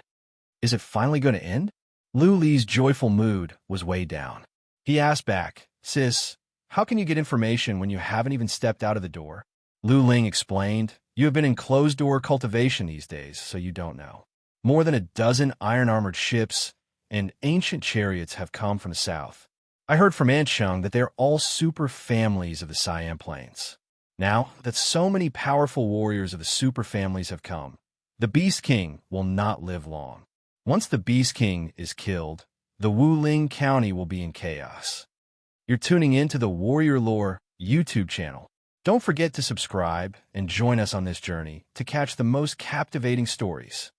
Is it finally going to end?" Lu Li's joyful mood was way down. He asked back, "Sis, how can you get information when you haven't even stepped out of the door?" Lu Ling explained, "You have been in closed-door cultivation these days, so you don't know. More than a dozen iron-armored ships and ancient chariots have come from the south. I heard from Aunt Chung that they're all super families of the Siam Plains. Now that so many powerful warriors of the super families have come, the Beast King will not live long. Once the Beast King is killed, the Wuling County will be in chaos." You're tuning in to the Warrior Lore YouTube channel. Don't forget to subscribe and join us on this journey to catch the most captivating stories.